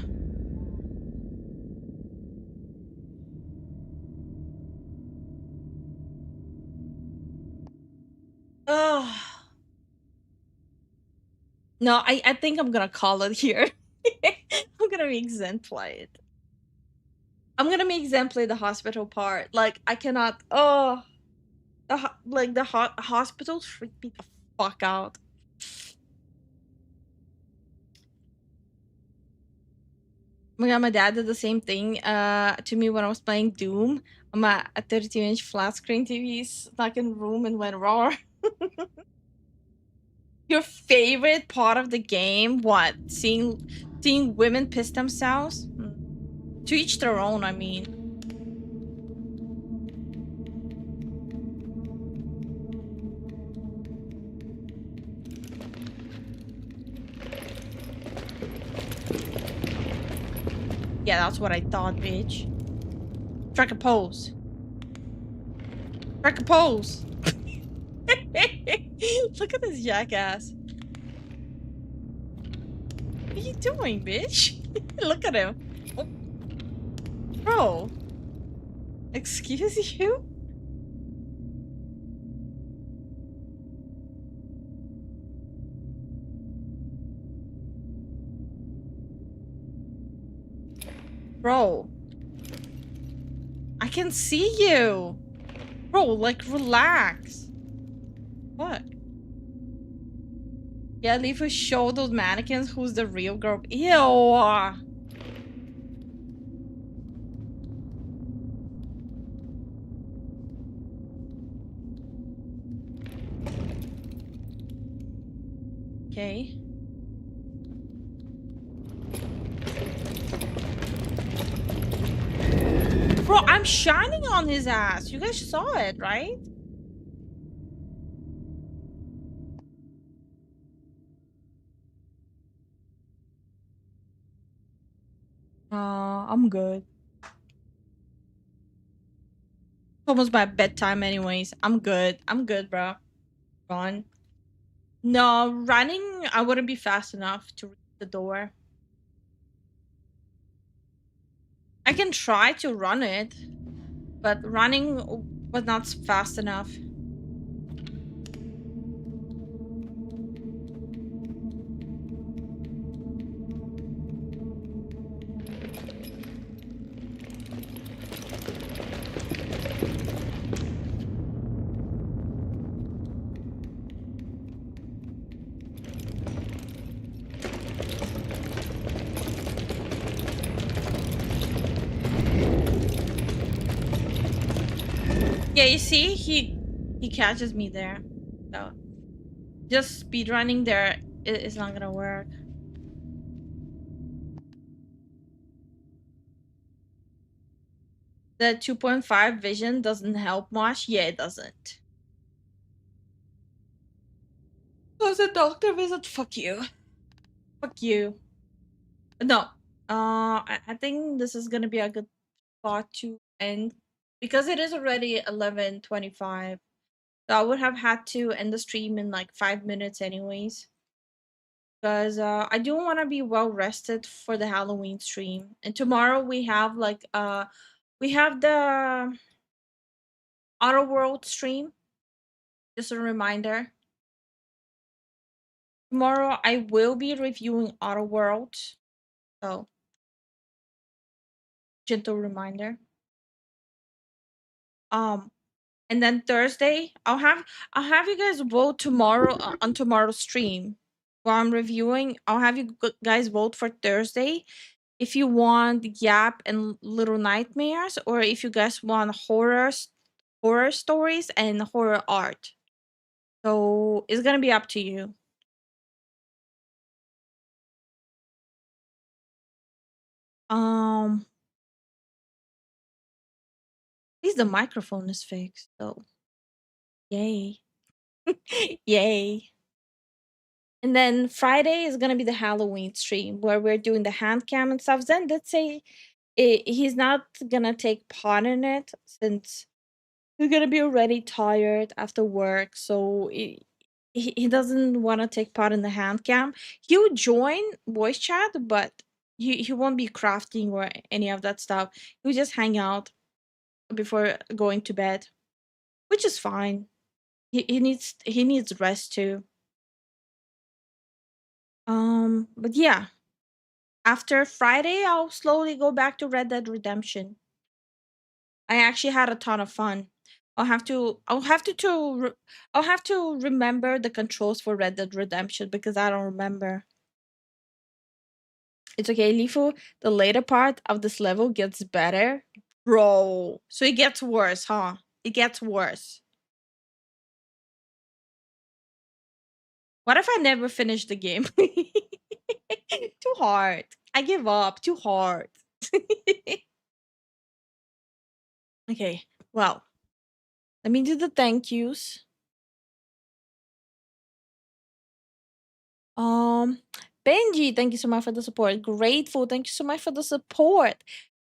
Oh. No, I think I'm gonna call it here. I'm gonna make Zen play it. I'm gonna make Zen play the hospital part. Like, I cannot... Oh. The hospitals freak me the fuck out. Oh my god, my dad did the same thing to me when I was playing Doom on my 32-inch flat screen TV stuck in the room and went raw. Your favorite part of the game? What? Seeing women piss themselves? To each their own, I mean. Yeah, that's what I thought, bitch. Strike a pose. Strike a pose. Look at this jackass. What are you doing, bitch? Look at him. Oh. Bro. Excuse you? Bro. I can see you. Bro, like, relax. What? Yeah, Lifu, show those mannequins who's the real girl. Ew. Okay. Bro, I'm shining on his ass. You guys saw it, right? I'm good. It's almost my bedtime anyways. I'm good. I'm good, bro. Run. No, running, I wouldn't be fast enough to reach the door. I can try to run it, but running was not fast enough. Yeah, you see, he catches me there. So just speed running there is not gonna work. The 2.5 vision doesn't help much. Yeah, it doesn't. Was a doctor visit? Fuck you. Fuck you. No. I think this is gonna be a good spot to end because it is already 11:25. So I would have had to end the stream in like 5 minutes anyways. Because I do want to be well rested for the Halloween stream. And tomorrow we have like we have the Outer World stream. Just a reminder. Tomorrow I will be reviewing Outer World. So gentle reminder. And then Thursday I'll have you guys vote tomorrow on tomorrow's stream. While I'm reviewing, I'll have you guys vote for Thursday if you want Yap and Little Nightmares, or if you guys want horror stories and horror art. So it's gonna be up to you. At least the microphone is fixed, so yay. Yay. And then Friday is gonna be the Halloween stream where we're doing the hand cam and stuff. Zen did say he's not gonna take part in it since he's gonna be already tired after work, so he doesn't want to take part in the hand cam. He would join voice chat, but he won't be crafting or any of that stuff. He would just hang out before going to bed, which is fine. He needs rest too. But yeah, after Friday, I'll slowly go back to Red Dead Redemption. I actually had a ton of fun. I'll have to remember the controls for Red Dead Redemption because I don't remember. It's okay, Lifu. The later part of this level gets better. Bro. So it gets worse, huh? It gets worse. What if I never finish the game? Too hard. I give up. Too hard. Okay, well. Let me do the thank yous. Benji, thank you so much for the support. Grateful, thank you so much for the support.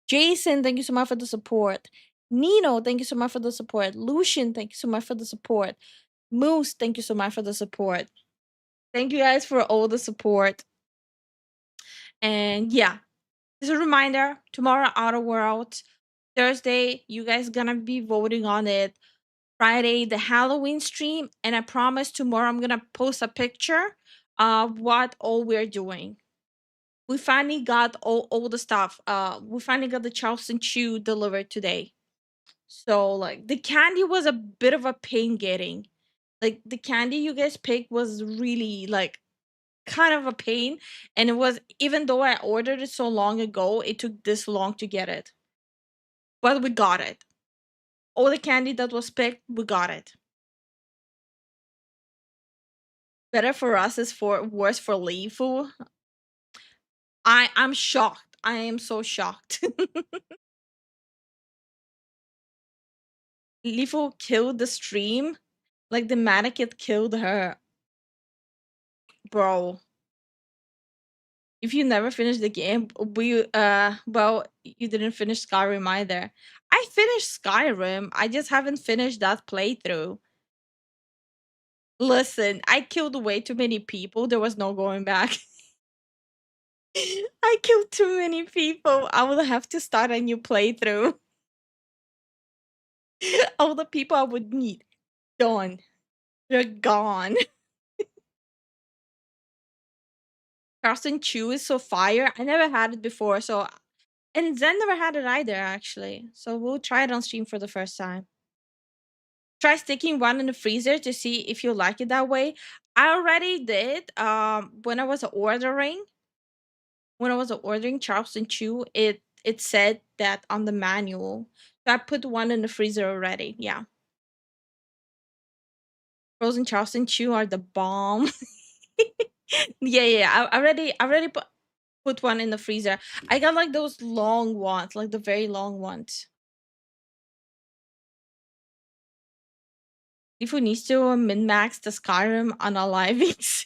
Jason, thank you so much for the support. Nino, thank you so much for the support. Lucian, thank you so much for the support. Moose, thank you so much for the support. Thank you guys for all the support. And yeah, just a reminder, tomorrow Outer World, Thursday, you guys gonna be voting on it. Friday, the Halloween stream, and I promise tomorrow I'm gonna post a picture of what all we're doing. We finally got all the stuff. We finally got the Charleston Chew delivered today. So like the candy was a bit of a pain getting. Like the candy you guys picked was really like kind of a pain, and it was, even though I ordered it so long ago, it took this long to get it. But we got it. All the candy that was picked, we got it. Better for us is for worse for Lifu. I'm shocked. I am so shocked. Lifu killed the stream. Like the mannequin killed her. Bro. If you never finish the game, well, you didn't finish Skyrim either. I finished Skyrim. I just haven't finished that playthrough. Listen, I killed way too many people. There was no going back. I killed too many people. I will have to start a new playthrough. All the people I would need, done. They're gone. Charleston Chew is so fire. I never had it before, so, and Zen never had it either, actually. So we'll try it on stream for the first time. Try sticking one in the freezer to see if you like it that way. I already did. When I was ordering Charleston Chew, it said that on the manual. So I put one in the freezer already. Yeah. Frozen Charleston Chew are the bomb. Yeah. I already put one in the freezer. I got like those long ones, like the very long ones. If we need to min-max the Skyrim unalivings.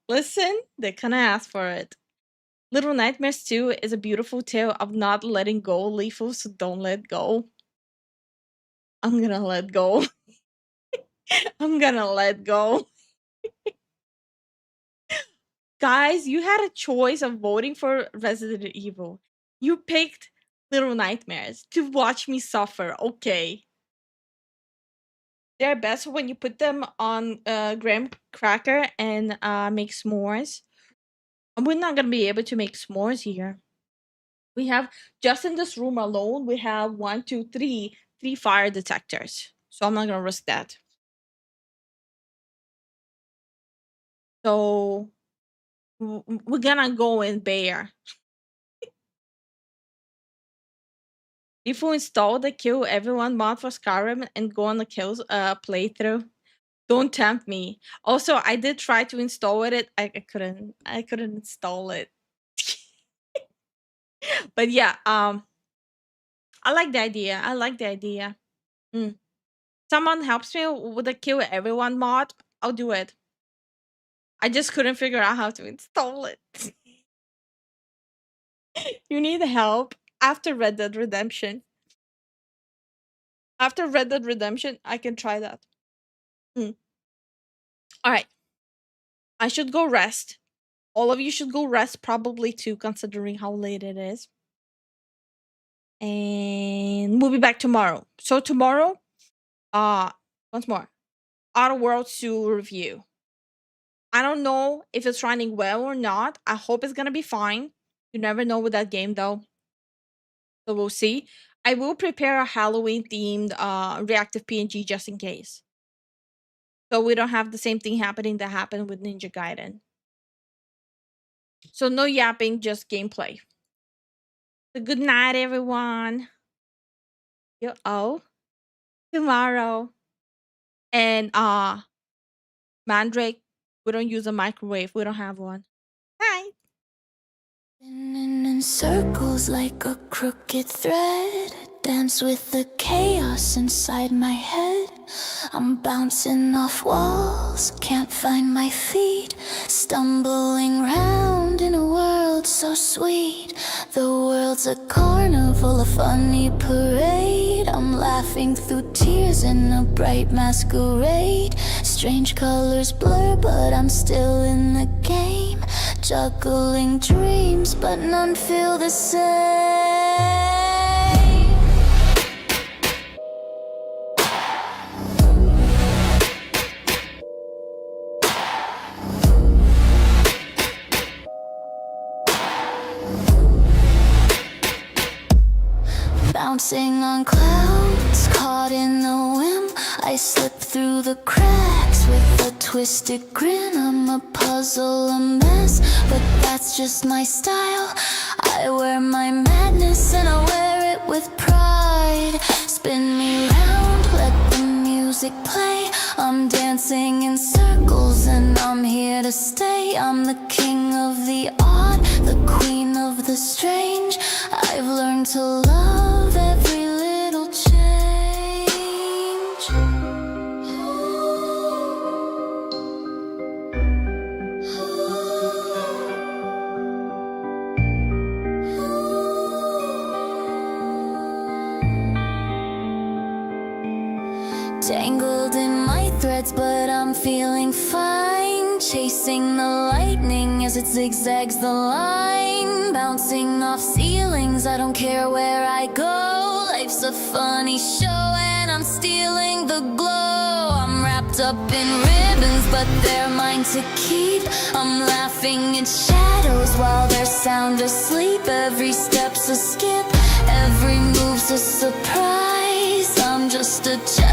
Listen, they kinda ask for it. Little Nightmares 2 is a beautiful tale of not letting go, Lifu, so don't let go. I'm gonna let go. I'm gonna let go. Guys, you had a choice of voting for Resident Evil. You picked Little Nightmares to watch me suffer, okay. They're best when you put them on graham cracker and make s'mores. We're not gonna be able to make s'mores here. We have, just in this room alone, we have 1, 2, 3 fire detectors. So I'm not gonna risk that. So we're gonna go in bare. If we install the kill everyone mod for Skyrim and go on the kills playthrough, don't tempt me. Also, I did try to install it. I couldn't install it. But yeah, I like the idea. Someone helps me with the kill everyone mod, I'll do it. I just couldn't figure out how to install it. You need help after Red Dead Redemption. After Red Dead Redemption, I can try that. Alright. I should go rest. All of you should go rest probably too, considering how late it is. And we'll be back tomorrow. So tomorrow, once more, Outer Worlds 2 review. I don't know if it's running well or not. I hope it's gonna be fine. You never know with that game though. So we'll see. I will prepare a Halloween themed reactive PNG just in case. So we don't have the same thing happening that happened with Ninja Gaiden. So no yapping, just gameplay. So good night, everyone. Tomorrow. And Mandrake, we don't use a microwave. We don't have one. Bye. Spinning in circles like a crooked thread. Dance with the chaos inside my head. I'm bouncing off walls, can't find my feet. Stumbling round in a world so sweet. The world's a carnival. full of funny parade. I'm laughing through tears in a bright masquerade. Strange colors blur, but I'm still in the game. Juggling dreams, but none feel the same. Bouncing on clouds, caught in the whim. I slip through the cracks with a twisted grin. I'm a puzzle, a mess, but that's just my style. I wear my madness and I wear it with pride. Spin me round, let the music play. I'm dancing in circles and I'm here to stay. I'm the king of the odd, the queen of the strange. I've learned to love every little change. Tangled in my threads, but I'm feeling fine. Chasing the lightning as it zigzags the line. Bouncing off ceilings, I don't care where I go. Life's a funny show and I'm stealing the glow. I'm wrapped up in ribbons, but they're mine to keep. I'm laughing in shadows while they're sound asleep. Every step's a skip, every move's a surprise. I'm just a child